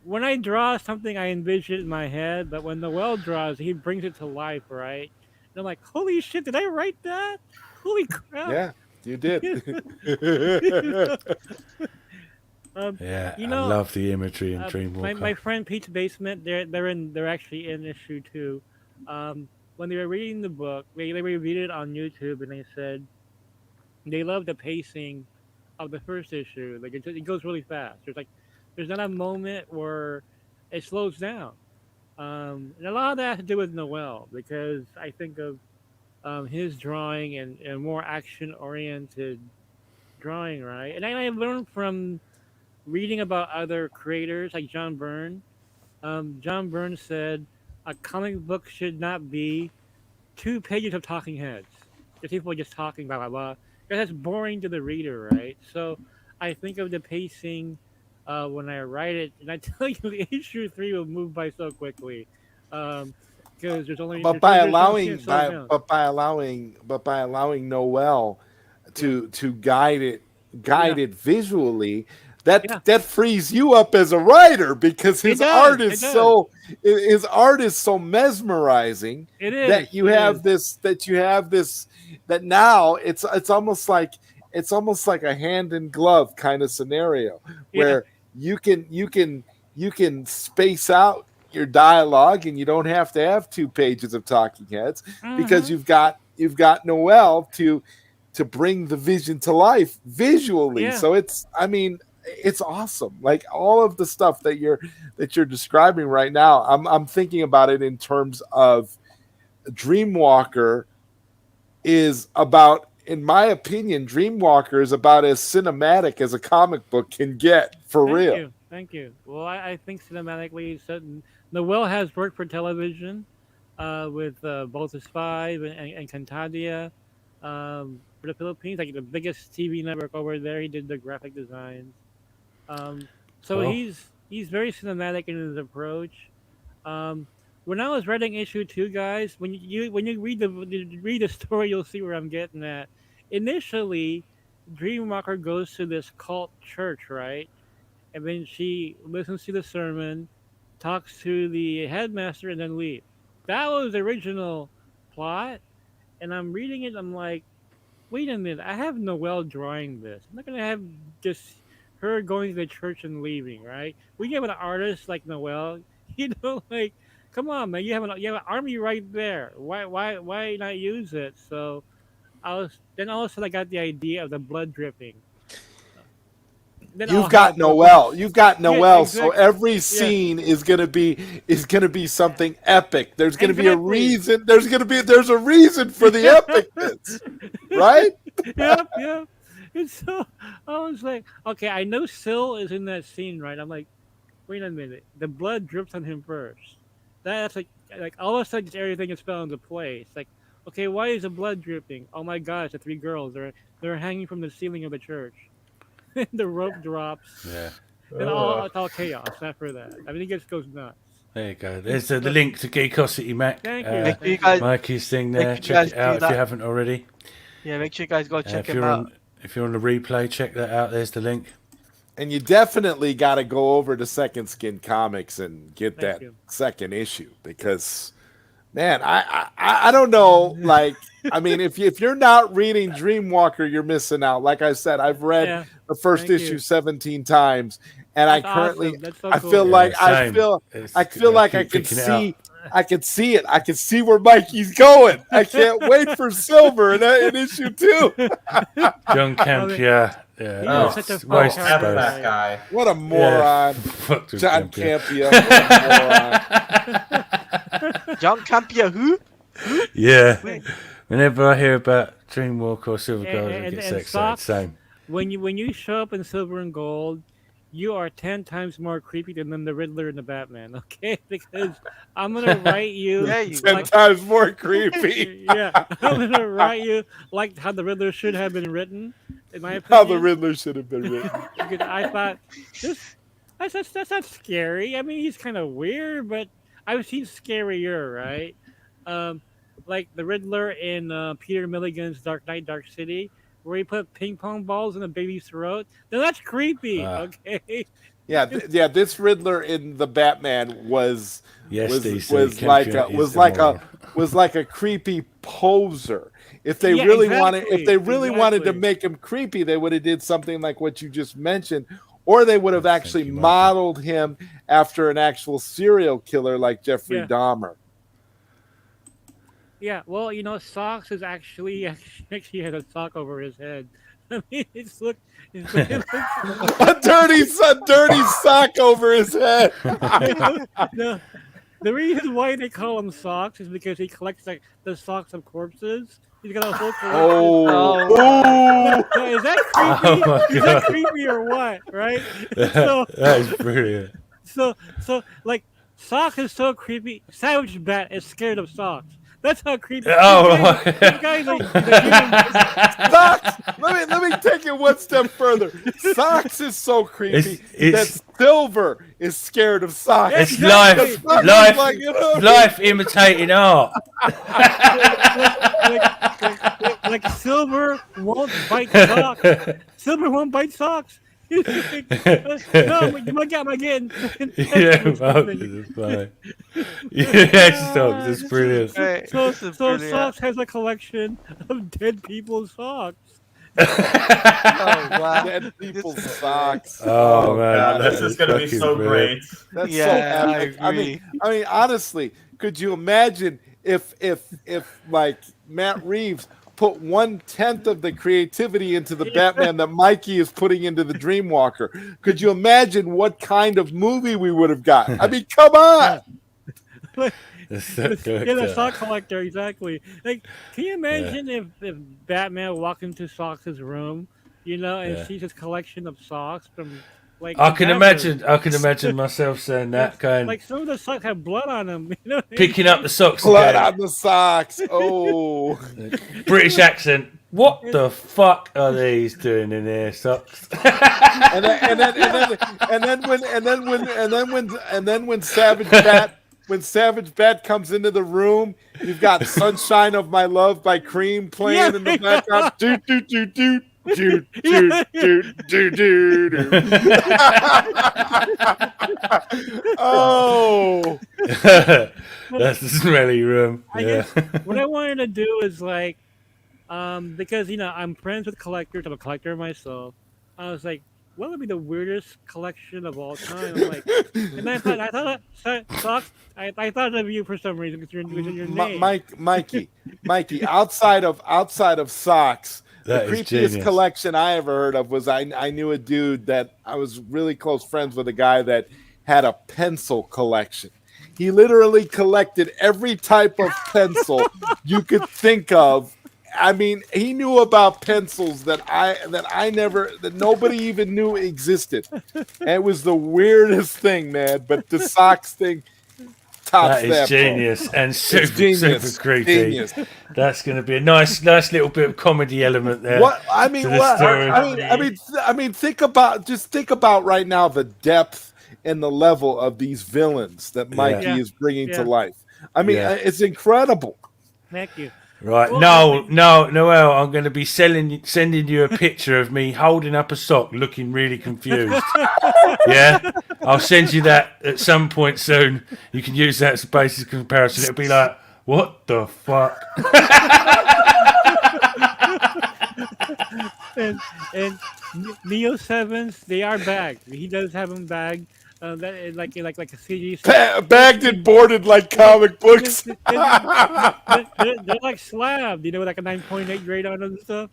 when I draw something, I envision it in my head, but when Noel draws, he brings it to life, right? And I'm like, holy shit, did I write that? Holy crap! Yeah, you did. I love the imagery in Dreamwalker. My friend Pete's Basement, they're actually in issue 2. When they were reading the book, they reviewed it on YouTube, and they said they love the pacing of the first issue. Like it goes really fast. There's not a moment where it slows down. And a lot of that has to do with Noel, because I think of his drawing and more action-oriented drawing, right? And I learned from reading about other creators like John Byrne. John Byrne said a comic book should not be 2 pages of talking heads. Just people just talking blah blah blah. Because that's boring to the reader, right? So I think of the pacing when I write it, and I tell you, the issue 3 will move by so quickly. Because there's only. But by allowing Noel to guide it visually. That frees you up as a writer, because his art is so mesmerizing that you have this that now it's almost like a hand in glove kind of scenario where you can space out your dialogue, and you don't have to have 2 pages of talking heads, because you've got Noel to bring the vision to life visually. So it's awesome. Like all of the stuff that you're describing right now, I'm thinking about it in terms of Dreamwalker is about, in my opinion, Dreamwalker is about as cinematic as a comic book can get, for real. Thank you. Well, I think cinematically, Noel has worked for television with both The Spy and Cantadia for the Philippines, like the biggest TV network over there. He did the graphic designs. So he's very cinematic in his approach. When I was writing issue 2, guys, when you read the story, you'll see where I'm getting at. Initially, Dreamwalker goes to this cult church, right? And then she listens to the sermon, talks to the headmaster, and then leaves. That was the original plot. And I'm reading it, I'm like, wait a minute, I have Noel drawing this. I'm not gonna have just her going to the church and leaving, right? We have an artist like Noel, like, come on, man, you have an army right there. Why not use it? So all of a sudden I got the idea of the blood dripping. You've got Noel. Yeah, exactly. So every scene is gonna be something epic. There's gonna be a reason. There's a reason for the epicness, right? Yep. And so I was like, okay, I know Syl is in that scene, right? I'm like, wait a minute, the blood drips on him first. That's like all of a sudden everything is fell into place. Like, okay, why is the blood dripping? Oh my gosh, the 3 girls they're hanging from the ceiling of the church. The rope drops. Yeah. And it's all chaos after that. I mean, it just goes nuts. There you go. There's the link to Geekosity, Mac. Thank you. Guys, Mikey's thing there. Check it out if you haven't already. Yeah, make sure you guys go check him out. If you're on the replay, check that out. There's the link. And you definitely got to go over to Second Skin Comics and get that second issue, because, man, I don't know. Like, I mean, if you're not reading Dreamwalker, you're missing out. Like I said, I've read the first issue 17 times, and That's I currently awesome. That's so I cool. feel like Same. I feel like I can see. I can see it. I can see where Mikey's going. I can't wait for Silver in issue 2. John Campion Yeah, such a well, fun F character. that guy. What a moron. Fuck with John Campia. Campia. What a moron. John Campia, who? Yeah. Wait. Whenever I hear about Dreamwalker or Silver Gold, I get so excited. Socks, Same. when you show up in Silver and Gold, you are 10 times more creepy than the Riddler and the Batman, okay? Because I'm gonna write you. There you 10 times more creepy. Yeah, I'm gonna write you like how the Riddler should have been written, in my opinion. How the Riddler should have been written. Because I thought that's not scary. I mean, he's kind of weird, but I've seen scarier, right? Like the Riddler in Peter Milligan's Dark Knight, Dark City, where he put ping pong balls in a baby's throat. Now that's creepy. Okay. Yeah, this Riddler in the Batman was DC, like a creepy poser. If they Yeah, really exactly. wanted to make him creepy, they would have did something like what you just mentioned, or they would have actually modeled him after an actual serial killer like Jeffrey Dahmer. Yeah, well, Socks is actually has a sock over his head. I mean, it looks a dirty sock over his head. No, the reason why they call him Socks is because he collects like the socks of corpses. He's got a whole collection. Is that creepy? Is that creepy or what? Right? So that is brilliant. So like Socks is so creepy. Savage Bat is scared of Socks. That's how creepy. This guy's like Socks. Let me take it one step further. Socks is so creepy that Silver is scared of Socks. It's life imitating art. like Silver won't bite Socks. Silver won't bite Socks. No, my getting. It's funny. Yeah, Socks is brilliant. So Socks has a collection of dead people's socks. Dead people's socks. Oh man, God, this is gonna be so great. That's so epic. I mean, honestly, could you imagine if like Matt Reeves put 1/10 of the creativity into the Batman that Mikey is putting into the Dreamwalker? Could you imagine what kind of movie we would have gotten? I mean, come on. The sock collector, exactly. Like, can you imagine if Batman walked into Socks' room, and sees his collection of socks from like I can imagine myself saying that, going like some of the socks have blood on them, picking up the socks, blood on the socks. Oh, British accent. What the fuck are these doing in their socks? and then when Savage Bat comes into the room, you've got "Sunshine of My Love" by Cream playing in the background. Do do do do. Do, do, do, do, do, do. Oh, that's the smelly room. I guess what I wanted to do is like, because I'm friends with collectors. I'm a collector myself. I was like, what would be the weirdest collection of all time? I'm like, and I thought socks. I thought of you for some reason because your name. Mikey. Outside of socks. That the creepiest collection I ever heard of was I knew a dude that I was really close friends with, a guy that had a pencil collection. He literally collected every type of pencil you could think of. I mean, he knew about pencils that nobody even knew existed. And it was the weirdest thing, man. But the socks thing tops that is genius and super creepy. Genius. That's going to be a nice little bit of comedy element there. Think about right now the depth and the level of these villains that Mikey is bringing to life. I mean, it's incredible. Thank you. Right. No, Noel, I'm going to be sending you a picture of me holding up a sock looking really confused. Yeah? I'll send you that at some point soon. You can use that as a basis of comparison. It'll be like, what the fuck? and Neo 7s, they are bagged. He does have them bagged. that is like a CG. Bagged and boarded like comic books. They're like slabbed, like a 9.8 grade on them and stuff.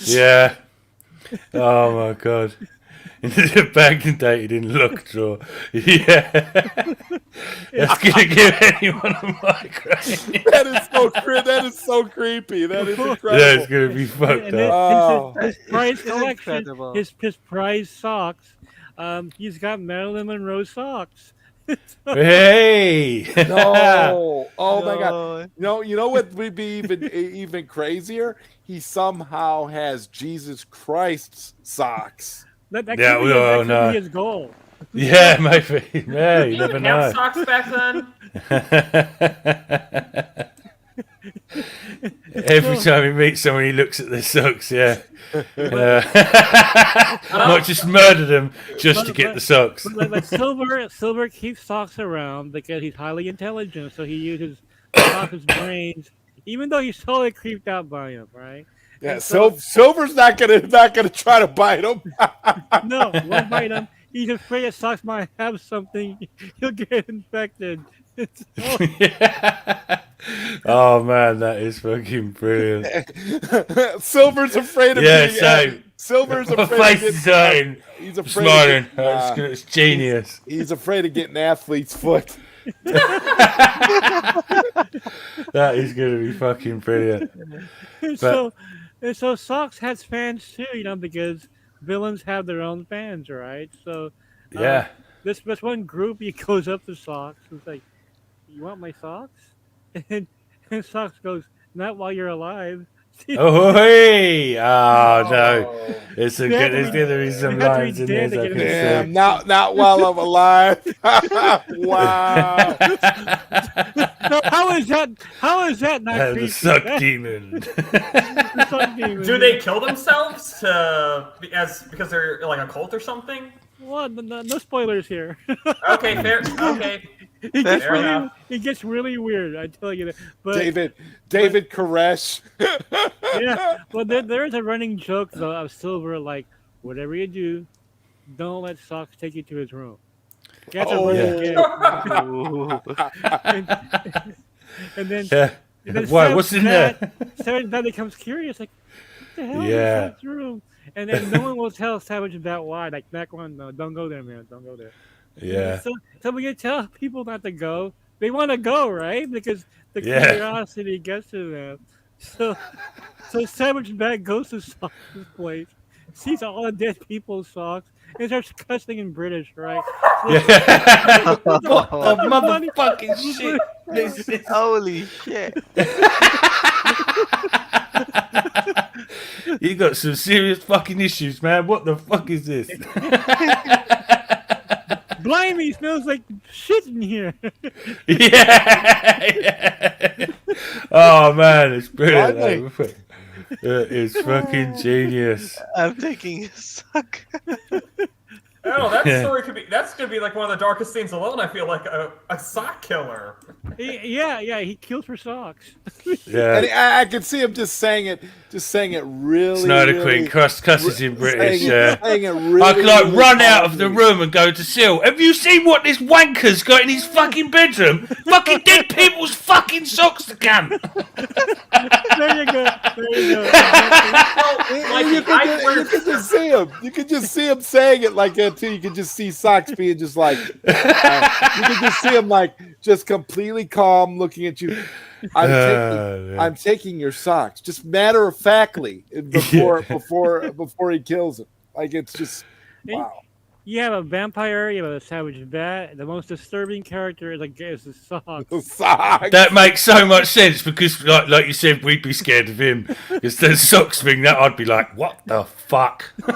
Yeah. Oh my god. Bagged and dated in look drawer. Yeah. That's gonna give anyone a migraine. That is so creepy. That is incredible. That's gonna be fucked up. His prize collection, his prize socks. He's got Marilyn Monroe socks. Hey! No! Oh my god! You know what would be even crazier? He somehow has Jesus Christ's socks. That could be his goal. Yeah, maybe. Yeah, you never know. Have socks back then. Every time he meets someone, he looks at their socks. Yeah, not just murder them just to get the socks. But Silver keeps socks around because he's highly intelligent, so he uses his brains, even though he's totally creeped out by him, right? Yeah, Silver's not gonna try to bite him. No, won't bite him. He's afraid that socks might have something. He'll get infected. Oh man, that is fucking brilliant. Silver's afraid of being. Silver's afraid of getting. He's afraid. Smiling. It's genius. He's afraid of getting athlete's foot. That is gonna be fucking brilliant. So Socks has fans too, because villains have their own fans, right? So yeah, this one group, he goes up to Socks and is like, "You want my socks?" And Socks goes, "Not while you're alive." Oh hey! Oh no! There's gonna be some lines in there. Damn, not while I'm alive. Wow. How is that not creepy? The suck demon. Do they kill themselves because they're like a cult or something? What? No spoilers here. Okay, fair. Okay. It gets really weird, I tell you that. But David Koresh. Yeah, well, there's a running joke though of Silver, like, whatever you do, don't let Socks take you to his room. That's a running joke. And then why? What's in there? Savage becomes curious, like, what the hell is that room? And then no one will tell Savage about why. Like, back one, no, don't go there, man. Don't go there. Yeah. So we can tell people not to go. They want to go, right? Because the curiosity gets to them. So Savage Bat goes to Socks' place, sees all the dead people's socks, and starts cussing in British, right? What the motherfucking shit? Holy shit. You got some serious fucking issues, man. What the fuck is this? Blimey, smells like shit in here. Yeah. Oh man, it's brilliant. It's fucking genius. I'm taking a suck. Oh, that story that's gonna be like one of the darkest scenes alone. I feel like a sock killer. Yeah, he kills for socks. Yeah, and I can see him just saying it really. Snyder Queen cusses in British. Saying it really, I could like run out of the room and go to Sil. Have you seen what this wanker's got in his fucking bedroom? Fucking dead people's fucking socks, the cunt. There you go. You can just see him. You can just see him saying it like that too. You can just see Socks being just like. You can just see him like just completely calm, looking at you. I'm taking your socks, just matter of factly before he kills him. Like, it's just wow. You have a vampire, you have a savage bat. The most disturbing character is the socks. The socks. That makes so much sense because, like you said, we'd be scared of him. Because the socks thing, that I'd be like, what the fuck? Good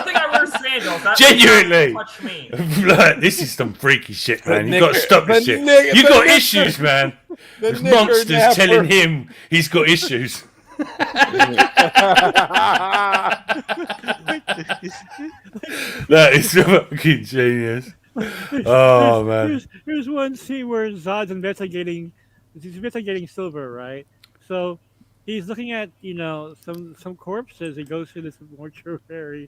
thing I wear sandals. That Genuinely, touch me. Like, this is some freaky shit, man. You got to stop this shit. You got issues, man. There's monsters telling him he's got issues. That is fucking genius. Oh man. Here's one scene where Zod's investigating Silver, right? So he's looking at some corpses. He goes through this mortuary,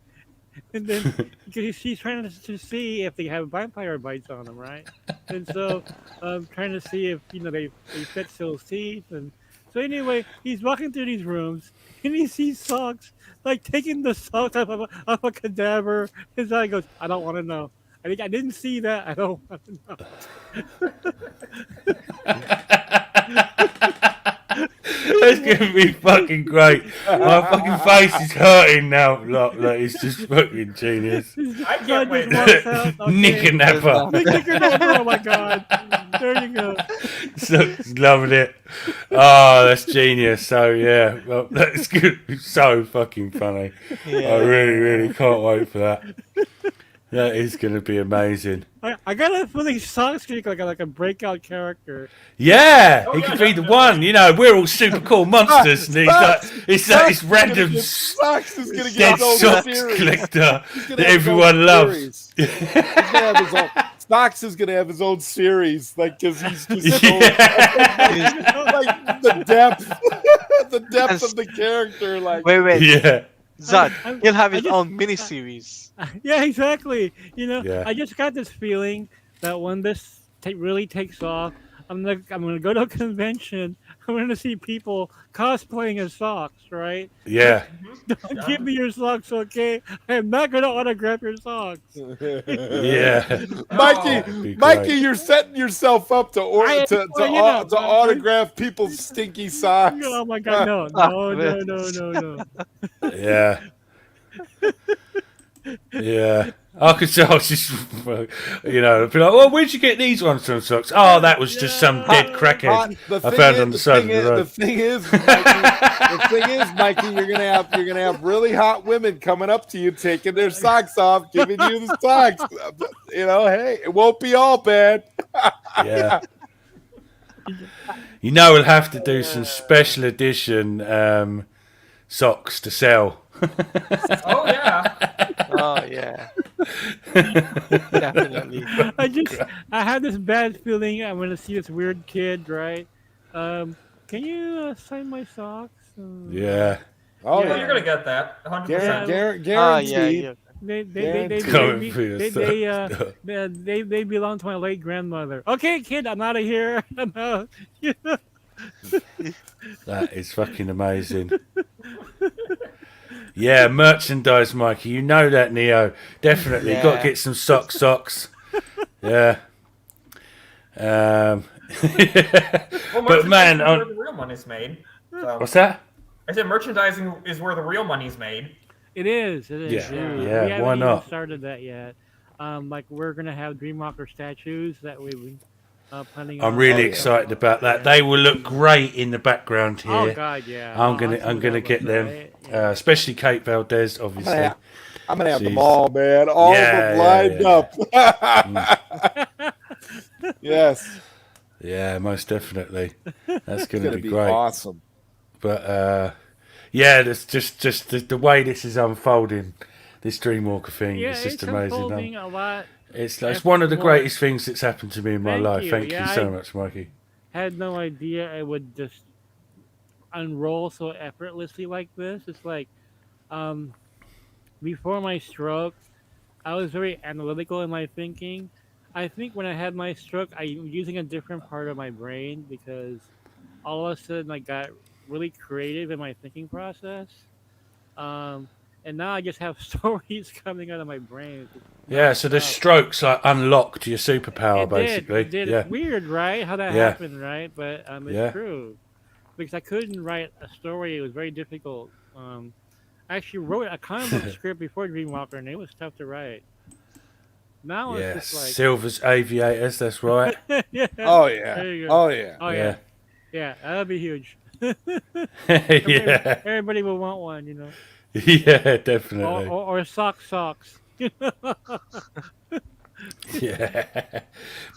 and then he's trying to see if they have vampire bites on them, right? And so trying to see if they fix those teeth. And so anyway, he's walking through these rooms, and he sees socks, like taking the socks off a cadaver. His eye goes, I don't want to know. I didn't see that. I don't want to know. That's gonna be fucking great. My fucking face is hurting now. Like it's just fucking genius. I can't wait. Knicker-napper. Knicker-napper, oh my god. There you go. So, loving it. Oh, that's genius. So yeah, well, that's good. So fucking funny. Yeah. I really can't wait for that. That is going to be amazing. I got a feeling Sonic's going to be like a breakout character. Yeah, he could be the one. We're all super cool monsters, and he's like this random dead socks collector that everyone loves. Socks is gonna have his own series, like because he's just so, like the depth of the character. Like wait, yeah. Zud, he'll have his own miniseries. Yeah, exactly. Yeah. I just got this feeling that when this really takes off, I'm gonna go to a convention. I'm gonna see people cosplaying as socks, right? Yeah. Don't give me your socks, okay? I'm not gonna autograph your socks. Yeah. Mikey, you're setting yourself up to autograph people's stinky socks. Oh my god, no. Yeah. Yeah. I could say I was just, be like, well, where'd you get these ones from, socks? Oh, that was just some dead crackhead I found on the side of the road. The thing is, Mikey, you're gonna have really hot women coming up to you, taking their socks off, giving you the socks. Hey, it won't be all bad. Yeah. We'll have to do some special edition socks to sell. Oh yeah. Oh yeah. Definitely. I had this bad feeling I'm gonna see this weird kid, right? Can you sign my socks? Yeah. Oh, yeah. You're gonna get that 100%. Guaranteed. They belong to my late grandmother. Okay, kid, I'm out of here. I'm out. That is fucking amazing. Yeah, merchandise, Mikey. You know that, Neo. Definitely. Yeah. Got to get some socks. Yeah. Well, but man, where the real money's made. So. What's that? I said merchandising is where the real money's made. It is. Yeah. We Why haven't not? even started that yet. Like we're gonna have Dreamwalker statues that we've been planning. I'm really excited about that. They will look great in the background here. Oh God, yeah. I'm gonna get them, right? Yeah. especially Kate Valdez, obviously. I'm gonna have them all, man. All of them lined up. Yes. Yeah, most definitely. That's gonna be great. Awesome. But yeah, that's just the way this is unfolding. This Dreamwalker thing is just amazing. Unfolding a lot. It's one of the greatest things that's happened to me in my life. Thank you so much, Mikey. Had no idea it would just unroll so effortlessly like this. It's like before my stroke, I was very analytical in my thinking. I think when I had my stroke, I'm using a different part of my brain because all of a sudden I got really creative in my thinking process. And now I just have stories coming out of my brain. Yeah, so the strokes like unlocked your superpower, basically. It did. Yeah. It's weird, right? How that happened, right? But it's true. Because I couldn't write a story. It was very difficult. I actually wrote a comic book script before Dreamwalker, and it was tough to write. Now it's just like... Silver's Aviators, that's right. Yeah. Oh, yeah. There you go. Oh, yeah. Oh, yeah. Yeah, that'll be huge. Yeah. Everybody will want one, Yeah, definitely. Or socks. Yeah.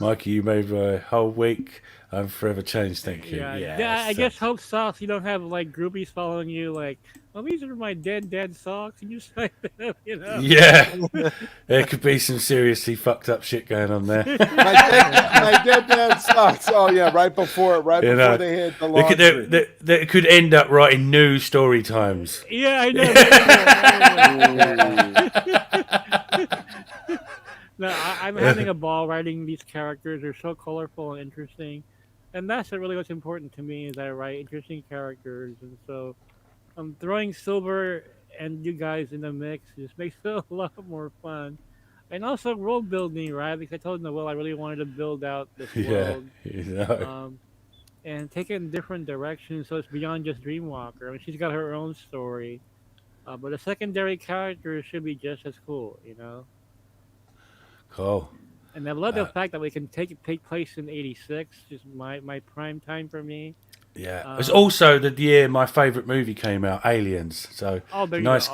Mikey, you made my whole week. I'm forever changed, thank you. Yeah. I guess Hope socks. You don't have like groupies following you. Like, well, these are my dead socks. And you just like them, you know. Yeah. There could be some seriously fucked up shit going on there. my dead socks. Oh yeah, right before they hit the laundry. They could end up writing new story times. Yeah, I know. No, I'm having a ball writing these characters. They're so colorful and interesting, and that's really what's important to me is I write interesting characters, and so throwing Silver and you guys in the mix just makes it a lot more fun, and also world building, right? Because I told Noel I really wanted to build out this world, and take it in different directions, so it's beyond just Dreamwalker. I mean, she's got her own story, but the secondary characters should be just as cool, you know. Cool. And I love the fact that we can take place in '86, just my prime time for me. Yeah, it's also the year my favourite movie came out, Aliens. So nice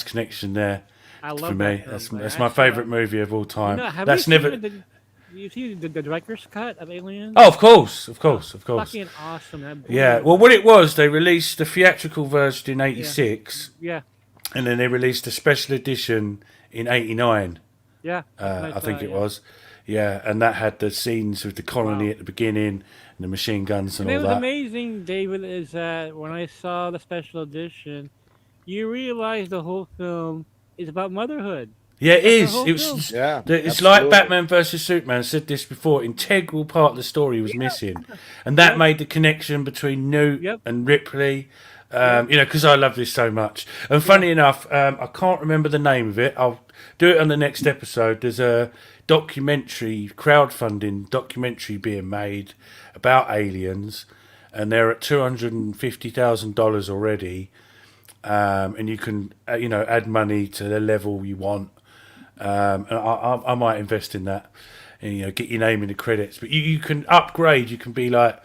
connection there. I love for me. That's my favourite movie of all time. You see the director's cut of Aliens? Oh, of course. Fucking awesome. Yeah. Well, what it was, they released the theatrical version in '86. Yeah. And then they released a special edition in '89. Yeah, I think it was. Yeah, and that had the scenes with the colony at the beginning and the machine guns and all that. It was amazing, David, is that when I saw the special edition, you realize the whole film is about motherhood. Yeah, it is. It's like Batman versus Superman. I said this before. Integral part of the story was missing, and that made the connection between Newt and Ripley. Because I love this so much. And funny enough, I can't remember the name of it. I'll do it on the next episode. There's a crowdfunding documentary being made about aliens, and they're at $250,000 already. And you can, add money to the level you want. And I might invest in that, and get your name in the credits. But you can upgrade. You can be like.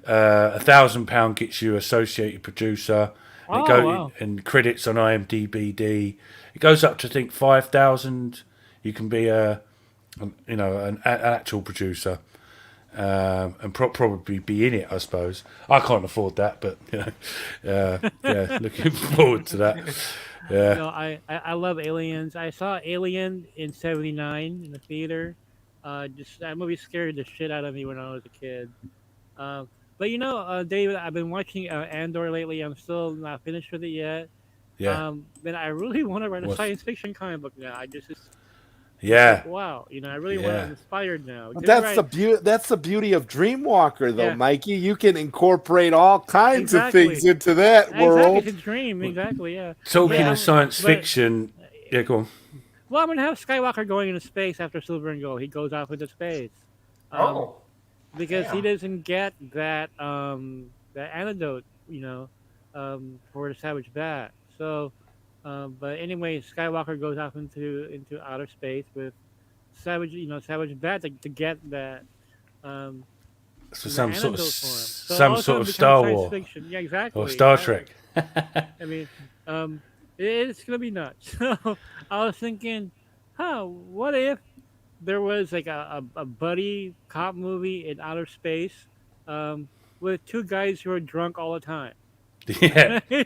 £1,000 gets you associated producer, and credits on IMDb. It goes up to I think 5,000. You can be an actual producer, and probably be in it. I suppose I can't afford that, but looking forward to that. Yeah, no, I love Aliens. I saw Alien in '79 in the theater. That movie scared the shit out of me when I was a kid. But David, I've been watching Andor lately. I'm still not finished with it yet. Yeah. But I really want to write a science fiction comic book now. Wow. I really want to. I'm inspired now. That's the beauty of Dreamwalker, though, Mikey. You can incorporate all kinds of things into that world. It's a dream. Exactly. Yeah. Talking of science fiction. Yeah, go on. Well, I'm gonna have Skywalker going into space after Silver and Gold. He goes off into space. Because he doesn't get that antidote, for the Savage Bat. So, but anyway, Skywalker goes off into outer space with Savage Bat to get that. So some sort of Star Wars. Fiction. Yeah, exactly. Or Star Trek. I mean, it's gonna be nuts. So I was thinking, what if there was like a buddy cop movie in outer space, with two guys who are drunk all the time. Yeah. How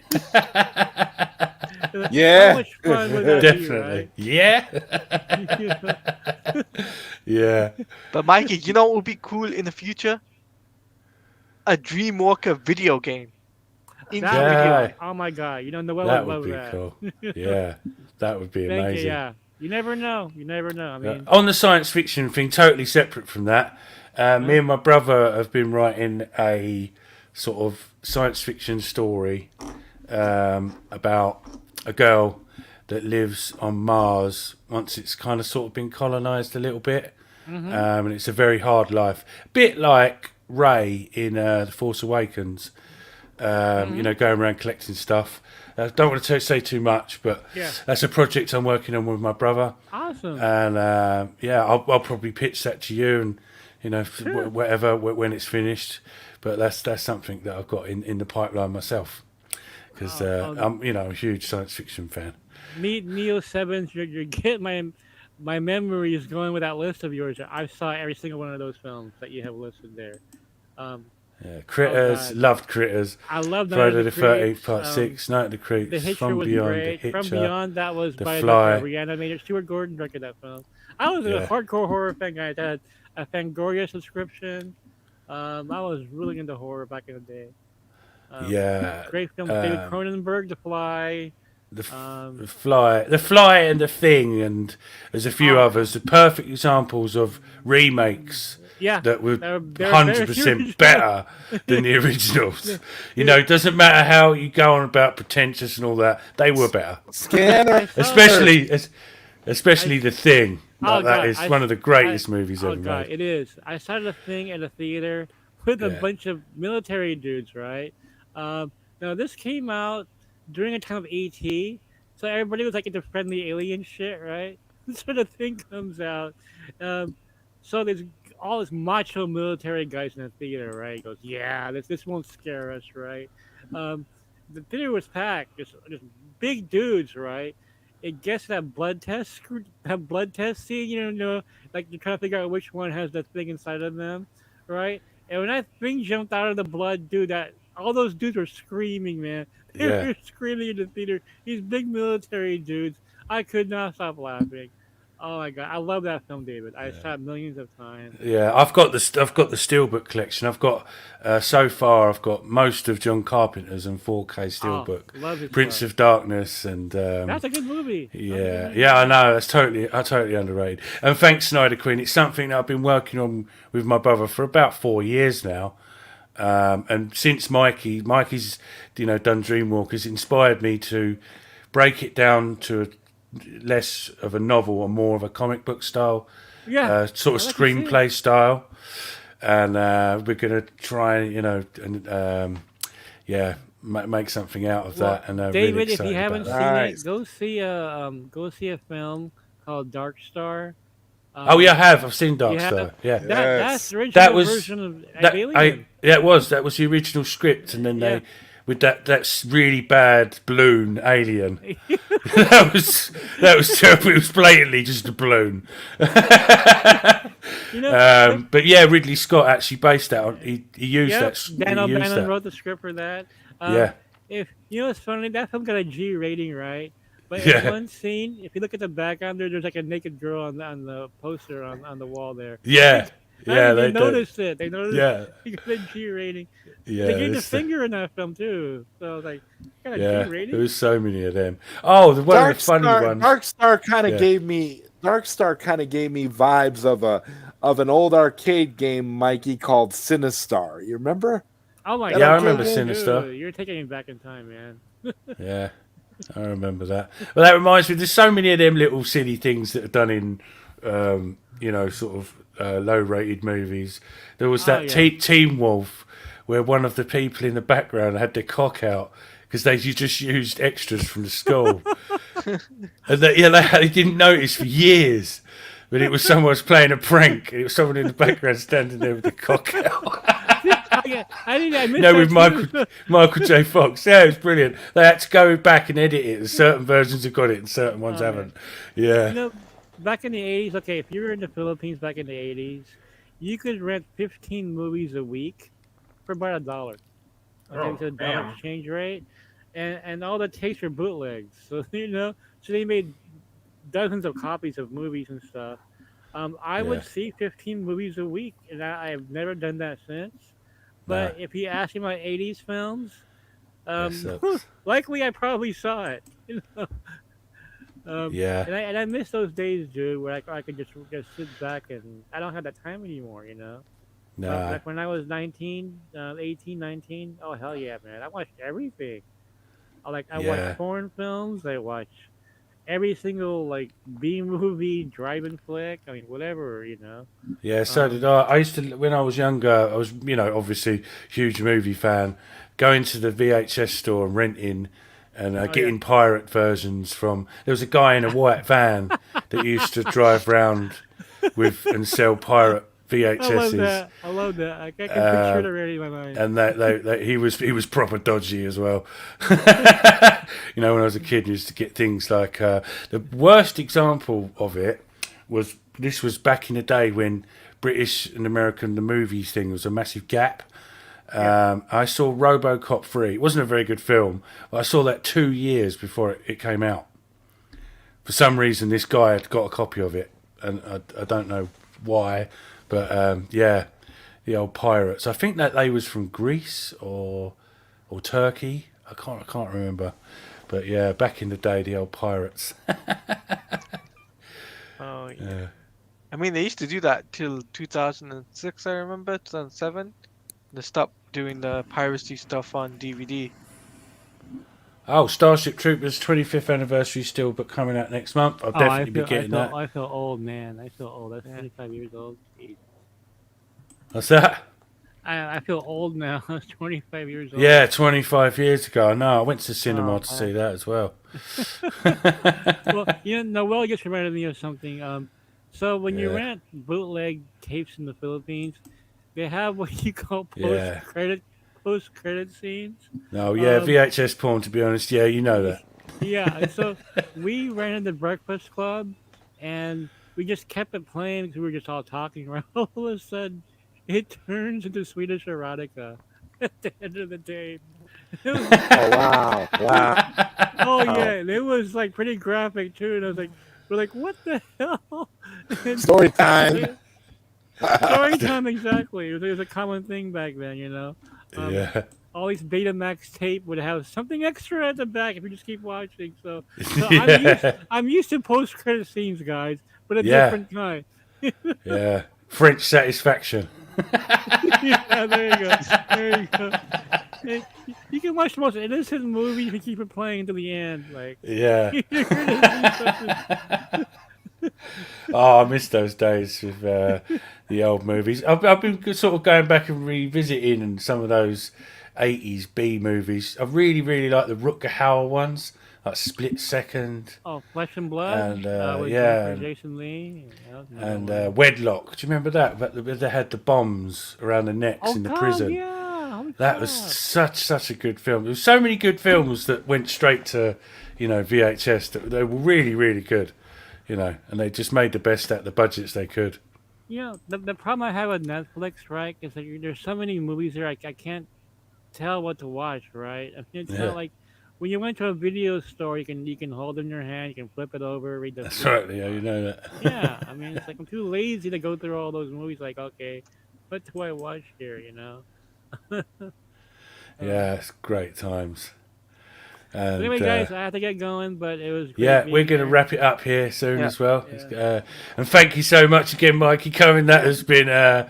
much fun would that Definitely. Be, right? Yeah. Yeah. But Mikey, what would be cool in the future? A Dreamwalker video game. Oh my god! Noel that would love be that. Cool. Yeah, that would be amazing. You never know. I mean, on the science fiction thing, totally separate from that, me and my brother have been writing a sort of science fiction story about a girl that lives on Mars once it's kind of sort of been colonized a little bit, and it's a very hard life, a bit like Rey in The Force Awakens. Going around collecting stuff. I don't want to say too much, but that's a project I'm working on with my brother. Awesome. And I'll probably pitch that to you, and whatever when it's finished. But that's something that I've got in the pipeline myself, because I'm a huge science fiction fan. Meet Neo 7s. You're getting my memory is going with that list of yours. I saw every single one of those films that you have listed there. Um, Yeah, oh Critters, God, loved Critters. I love Night of Friday the the 13th, Creeps. Part 6, Night of the The Creeps, Hitcher From was Beyond, The great. From Hitcher, Beyond, that was The by Fly. reanimator. Stuart Gordon directed that film. I was a Yeah, hardcore horror fan, guys. I had a Fangoria subscription. I was really into horror back in the day. yeah. Great film. David Um, Cronenberg, The Fly. the Fly, and The Thing, and there's a few Oh, others. The perfect examples of remakes yeah. that were They're 100% better than the originals. You know, it doesn't matter how you go on about pretentious and all that; they were better. Scanner. Especially The Thing. Oh Like, that God, is one of the greatest movies oh ever God, made. it is. I saw the thing at a theater with a Yeah, bunch of military dudes, right? Now this came out during a time of ET, so everybody was like into friendly alien shit, right? So the thing comes out, um, so there's all this macho military guys in the theater, right? He goes, yeah, this won't scare us, right? Um, the theater was packed, just big dudes, right? It gets that blood test scene, like you're trying to figure out which one has the thing inside of them, right? And when that thing jumped out of the blood, dude, that all those dudes were screaming, man. They yeah. were screaming in the theater. These big military dudes. I could not stop laughing. Oh my god, I love that film, David. I saw it millions of times. Yeah, I've got the Steelbook collection. I've got so far. I've got most of John Carpenter's and 4K Oh, Steelbook, love his Prince stuff. of Darkness, and That's a good movie. That's a good yeah, movie. yeah. I know that's totally underrated. And thanks, Snyder Queen. It's something that I've been working on with my brother for about 4 years now. And since Mikey's done Dreamwalkers, inspired me to break it down to less of a novel and more of a comic book style, Yeah, sort I of like to see it. screenplay style. And we're gonna try, and make something out of Well, that. And really David, if you excited haven't about seen that. Nice. it, go see a film called Dark Star. Oh yeah, I Um, have. I've seen Dark you Star. have Yeah, that's Yes. the that original was version of that. Alien. That was the original script, and then Yeah. they with that really bad balloon alien. that was terrible. It was blatantly just a balloon. Like, But yeah, Ridley Scott actually based that on. He used yep, that. Dan He used O'Bannon that. wrote the script for that. Yeah, If it's funny, that film got a G rating, right? But in yeah, one scene, if you look at the background there's like a naked girl on the poster on the wall there. yeah, yeah. They They do. noticed it. They noticed Yeah, it got a G rating. yeah. They gave the it's- finger in that film too. So I was like, got a G Yeah, there rating? was so many of them. Oh, one of the funny ones. Dark Star kind of Yeah. gave me vibes of an old arcade game, Mikey, called Sinistar. You remember? Oh my Yeah, god. I remember dude, Sinister. You're taking me back in time, man. Yeah, I remember that. Well, that reminds me. There's so many of them little silly things that are done in, sort of low-rated movies. There was Oh that yeah. Teen Wolf, where one of the people in the background had their cock out because you just used extras from the school, and they didn't notice for years. But it was someone was playing a prank. And it was someone in the background standing there with the cock out. I missed No, that with too. Michael J. Fox. Yeah, it was brilliant. They had to go back and edit it. Certain versions have got it, and certain ones Oh, man. haven't. Yeah, Back in the 80s, okay, if you were in the Philippines back in the 80s, you could rent 15 movies a week for about $1. Okay, Oh, so dollar damn. exchange rate, and all the tapes were bootlegs. So so they made dozens of copies of movies and stuff. I Yeah. would see 15 movies a week, and I've never done that since. Nah. But if you ask me about 80s films, that sucks. likely I probably saw it. Yeah, And I miss those days, dude, where I could just sit back and I don't have that time anymore. nah. Like when I was 19, 18, 19, oh hell yeah, man. I watched everything. I Yeah. watched foreign films, I watched every single like B movie, drive-in flick, I mean whatever. Yeah, so did I. I used to, when I was younger, I was, obviously huge movie fan, going to the VHS store and renting and getting pirate versions from. There was a guy in a white van that used to drive round with and sell pirate VHSs. I love that. I can picture it already in my mind. And that he was proper dodgy as well. When I was a kid, I used to get things like the worst example of it this was back in the day when British and American the movies thing was a massive gap. I saw RoboCop 3. It wasn't a very good film, but I saw that 2 years before it came out. For some reason, this guy had got a copy of it, and I don't know why, but the old pirates. I think that they was from Greece or Turkey. I can't remember, but yeah, back in the day, the old pirates. Oh yeah. I mean, they used to do that till 2006. I remember 2007. They stopped doing the piracy stuff on DVD. Oh, Starship Troopers 25th anniversary still, but coming out next month. I'll definitely be getting that. I feel old, man. I feel old. That's 25 years old. Jeez. What's that? I feel old now. I was 25 years old. Yeah, 25 years ago. I know. I went to cinema to see that as well. Well, Noel just reminded me of something. So when you rent bootleg tapes in the Philippines, they have what you call post-credit scenes. No, VHS porn, to be honest. Yeah, you know that. Yeah, and so we rented the Breakfast Club, and we just kept it playing because we were just all talking. Right, all of a sudden, it turns into Swedish erotica at the end of the tape. Wow! Oh yeah, and it was like pretty graphic too. And I was like, we're like, what the hell? Story time. Story time, exactly. It was a common thing back then, All these Betamax tape would have something extra at the back if you just keep watching. So I'm used to post-credit scenes, guys, but a different kind. Yeah, French Satisfaction. Yeah, there you go. You can watch the most innocent movie if you keep it playing until the end. Like, Oh, I miss those days with the old movies. I've been sort of going back and revisiting some of those 80s B movies. I really, really like the Rutger Hauer ones, like Split Second. Oh, Flesh and Blood. And with Jason Lee. And Wedlock. Do you remember that? But they had the bombs around the necks in the prison. Yeah. That was such a good film. There were so many good films that went straight to, VHS. That they were really, really good. And they just made the best out of the budgets they could. The problem I have with Netflix, right, is that there's so many movies there I can't tell what to watch, right? I mean, it's not like when you went to a video store, you can hold it in your hand, you can flip it over, read the. That's right, Leo. You know that. Yeah, I mean, it's like I'm too lazy to go through all those movies. Like, okay, what do I watch here? Yeah, it's great times. And, anyway, guys, I have to get going, but it was great. Yeah, we're going to wrap it up here soon as well. Yeah. And thank you so much again, Mikey, coming. That has been so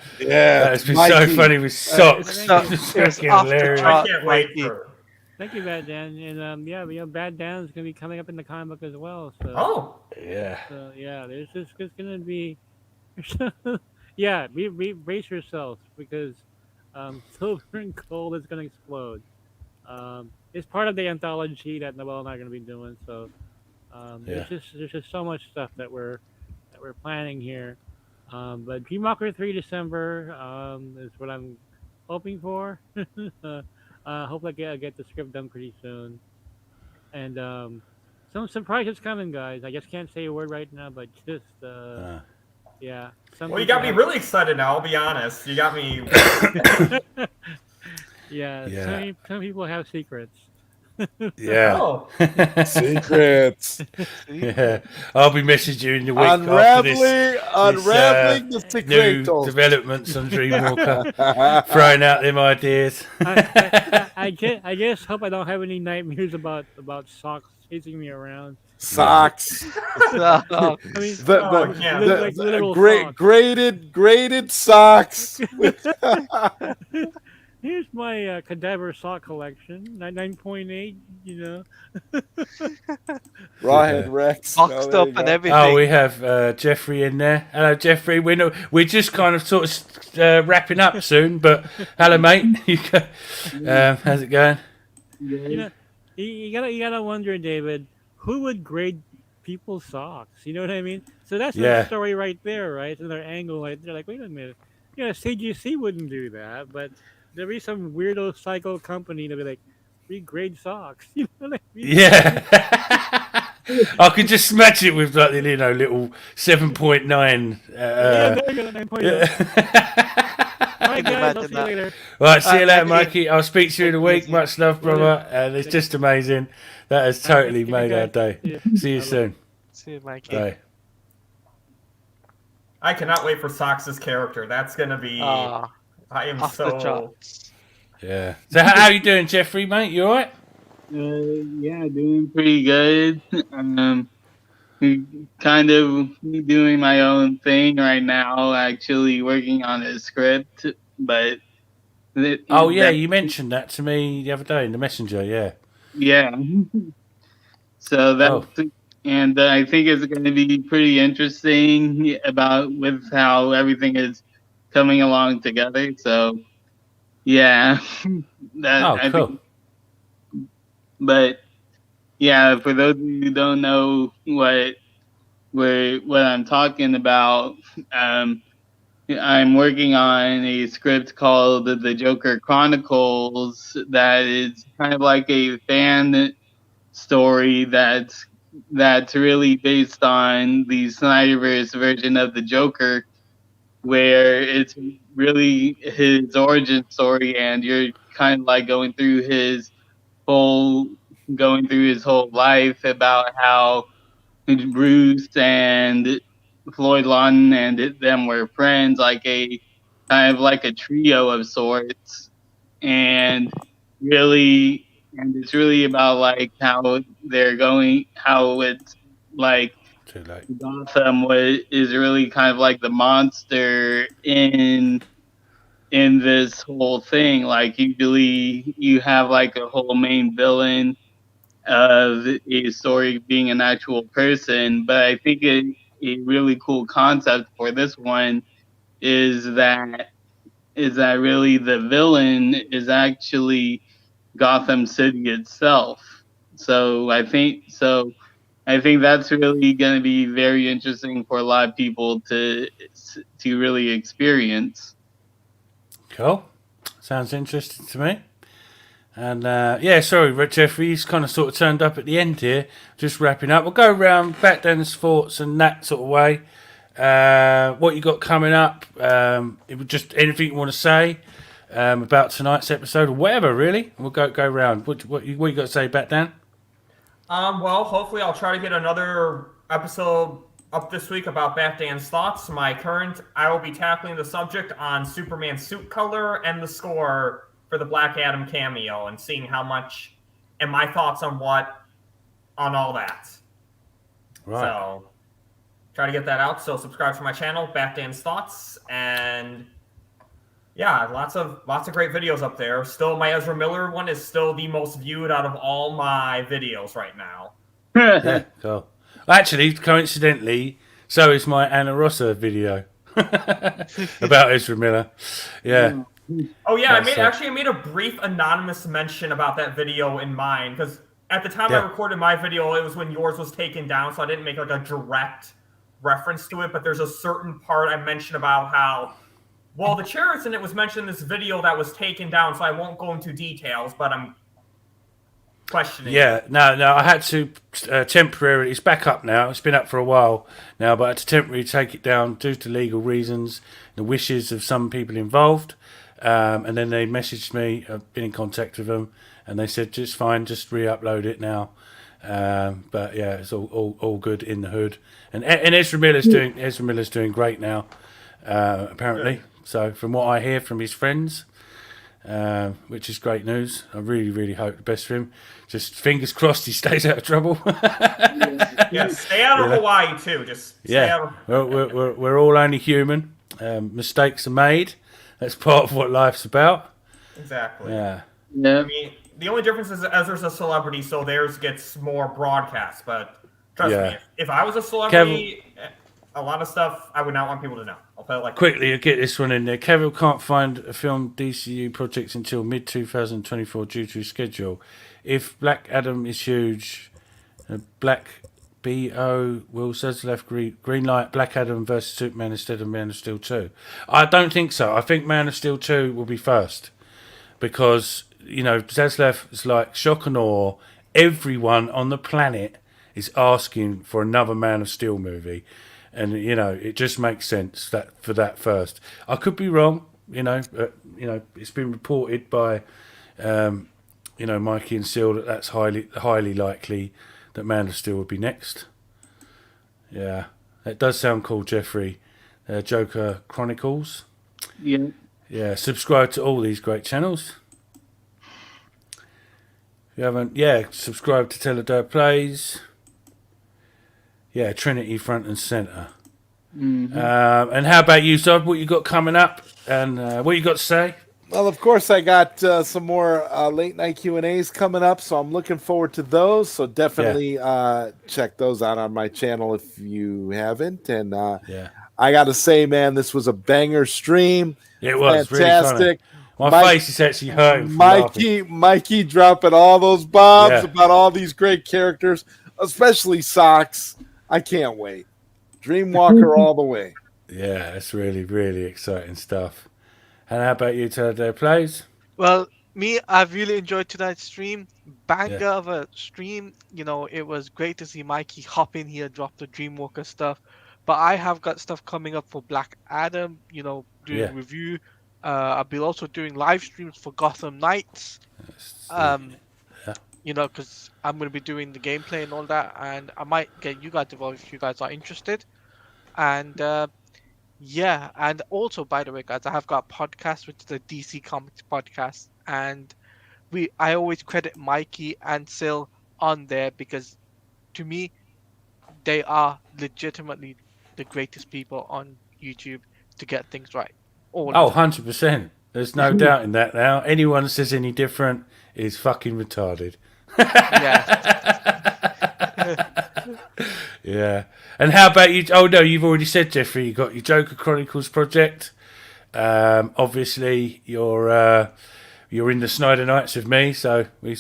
funny with socks. It's hilarious. I can't wait for. Thank you, Bad Dan. And Bad Dan is going to be coming up in the comic book as well. So. Oh. Yeah. So there's just going to be. Brace yourselves because Silver and Gold is going to explode. It's part of the anthology that Noel and I are going to be doing. So there's just so much stuff that we're planning here. But Dreamwalker 3 December is what I'm hoping for. Hopefully I'll get the script done pretty soon. And some surprises coming, guys. I just can't say a word right now, but just yeah. Well, you got me really excited now. I'll be honest. You got me. Yeah. Some people have secrets. Yeah. Oh. Secrets. Yeah. I'll be messaging you in the week unraveling the secret new developments on Dreamwalker. Throwing out them ideas. I just hope I don't have any nightmares about socks chasing me around. Socks. I mean, graded socks. Here's my cadaver sock collection, 9.8. Rawhead Rex, boxed up and everything. Oh, we have Jeffrey in there. Hello, Jeffrey. We're just kind of sort of wrapping up soon, but hello, mate. How's it going? You gotta wonder, David, who would grade people's socks? You know what I mean? So that's the story right there, right? It's another angle. Like they're like, wait a minute, CGC wouldn't do that, but there'd be some weirdo psycho company to be like, we grade socks. You know what I mean? Yeah. I could just smash it with like little 7.9. Yeah, there you go, 9.0. All right, guys, I'll see you later. Right, see you later, Mikey. I'll speak to you in a week. Much love, brother. And it's just amazing. That has totally made our day. See you soon. See you, Mikey. Bye. I cannot wait for Sox's character. That's gonna be. I am so. Yeah. So how are you doing, Jeffrey, mate? You alright? Yeah, doing pretty good. Kind of doing my own thing right now. Actually, working on a script, but. You mentioned that to me the other day in the messenger. Yeah. Yeah. So that's. And I think it's going to be pretty interesting with how everything is coming along together. So, yeah, cool. But yeah, for those of you who don't know what I'm talking about, I'm working on a script called The Joker Chronicles that is kind of like a fan story that's really based on the Snyderverse version of the Joker, where it's really his origin story, and you're kind of like going through his whole life about how Bruce and Floyd Lawton and them were friends, like a kind of like a trio of sorts, and it's really about like how it's like Gotham is really kind of like the monster in this whole thing. Like usually you have like a whole main villain of a story being an actual person, but I think a really cool concept for this one is that really the villain is actually Gotham City itself. So I think that's really going to be very interesting for a lot of people to really experience. Cool. Sounds interesting to me. And sorry, Jeffrey, he's kind of sort of turned up at the end here. Just wrapping up. We'll go around back down the thoughts and that sort of way. What you got coming up? Just anything you want to say about tonight's episode or whatever, really. We'll go around. What you got to say, Batman? Well, hopefully I'll try to get another episode up this week about Batman's thoughts. I will be tackling the subject on Superman's suit color and the score for the Black Adam cameo and seeing how much and my thoughts on all that. Right. So try to get that out. So subscribe to my channel, Batman's Thoughts, and yeah, lots of great videos up there. Still, my Ezra Miller one is still the most viewed out of all my videos right now. Yeah, cool. Actually, coincidentally, so is my Anna Rossa video about Ezra Miller. Yeah. Oh yeah, I made a brief anonymous mention about that video in mine because at the time I recorded my video, it was when yours was taken down, so I didn't make like a direct reference to it. But there's a certain part I mentioned about how. Well, the chair in it was mentioned in this video that was taken down, so I won't go into details, but I'm questioning. Yeah, no, I had to temporarily. It's back up now. It's been up for a while now, but I had to temporarily take it down due to legal reasons, the wishes of some people involved. And then they messaged me. I've been in contact with them, and they said just fine, just re-upload it now. But yeah, it's all good in the hood. And Ezra Miller's doing great now, apparently. So from what I hear from his friends, which is great news. I really, really hope the best for him. Just fingers crossed he stays out of trouble. Yeah, stay out of Hawaii too. Just stay out of... We're all only human. Mistakes are made. That's part of what life's about. Exactly. Yeah. I mean, the only difference is Ezra's a celebrity, so theirs gets more broadcast. But trust me, if I was a celebrity, a lot of stuff I would not want people to know. I'll tell it like quickly, I'll get this one in there. Cavill can't find a film DCU projects until mid-2024 due to schedule. If Black Adam is huge, Black B.O. will Zaslav greenlight Black Adam versus Superman instead of Man of Steel 2. I don't think so. I think Man of Steel 2 will be first. Because, Zaslav is like shock and awe. Everyone on the planet is asking for another Man of Steel movie, and it just makes sense that for that first. I could be wrong, it's been reported by, Mikey and Seal that's highly likely that Man of Steel would be next. Yeah, it does sound cool, Jeffrey. Joker Chronicles. Yeah. Yeah, subscribe to all these great channels. If you haven't, subscribe to Teledare Plays. Yeah, Trinity front and centre. Mm-hmm. And how about you, Zod? What you got coming up? And what you got to say? Well, of course, I got some more late night Q&As coming up, so I'm looking forward to those. So definitely check those out on my channel if you haven't. And I got to say, man, this was a banger stream. It was fantastic. Really My face is actually hurting. Mikey dropping all those bombs about all these great characters, especially Socks. I can't wait. Dreamwalker all the way. Yeah, it's really, really exciting stuff. And how about you, Teledare Plays? Well, I've really enjoyed tonight's stream. Banger of a stream. It was great to see Mikey hop in here, drop the Dreamwalker stuff. But I have got stuff coming up for Black Adam, doing review. I'll be also doing live streams for Gotham Knights. Because I'm going to be doing the gameplay and all that. And I might get you guys involved if you guys are interested. And and also, by the way, guys, I have got a podcast, which is a DC Comics podcast. And I always credit Mikey and Sil on there because, to me, they are legitimately the greatest people on YouTube to get things right. 100%. There's no doubt in that now. Anyone that says any different is fucking retarded. Yeah. And how about you? Oh, no, you've already said, Jeffrey, you got your Joker Chronicles project. Obviously, you're in the Snyder Nights with me, so we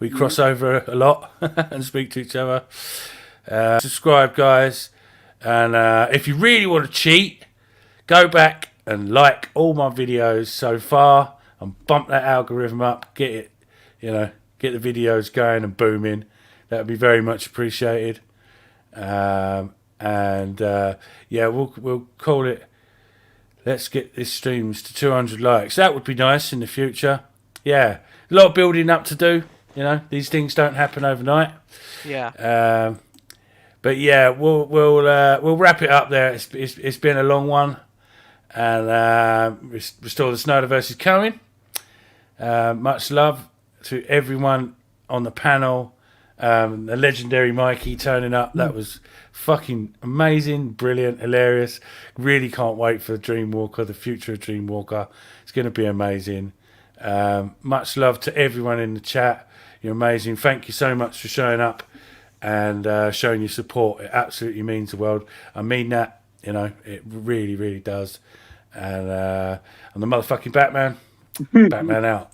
cross over a lot and speak to each other. Subscribe, guys. And if you really want to cheat, go back and like all my videos so far and bump that algorithm up. Get the videos going and booming. That would be very much appreciated. We'll call it. Let's get this streams to 200 likes. That would be nice in the future. Yeah, a lot of building up to do. These things don't happen overnight. Yeah. But yeah, we'll wrap it up there. It's been a long one, and Restore the Snyderverse is coming. Much love to everyone on the panel. The legendary Mikey turning up. That was fucking amazing, brilliant, hilarious. Really can't wait for Dreamwalker, the future of Dreamwalker. It's going to be amazing. Much love to everyone in the chat. You're amazing. Thank you so much for showing up and showing your support. It absolutely means the world. I mean that, it really, really does. And I'm the motherfucking Batman. Batman out.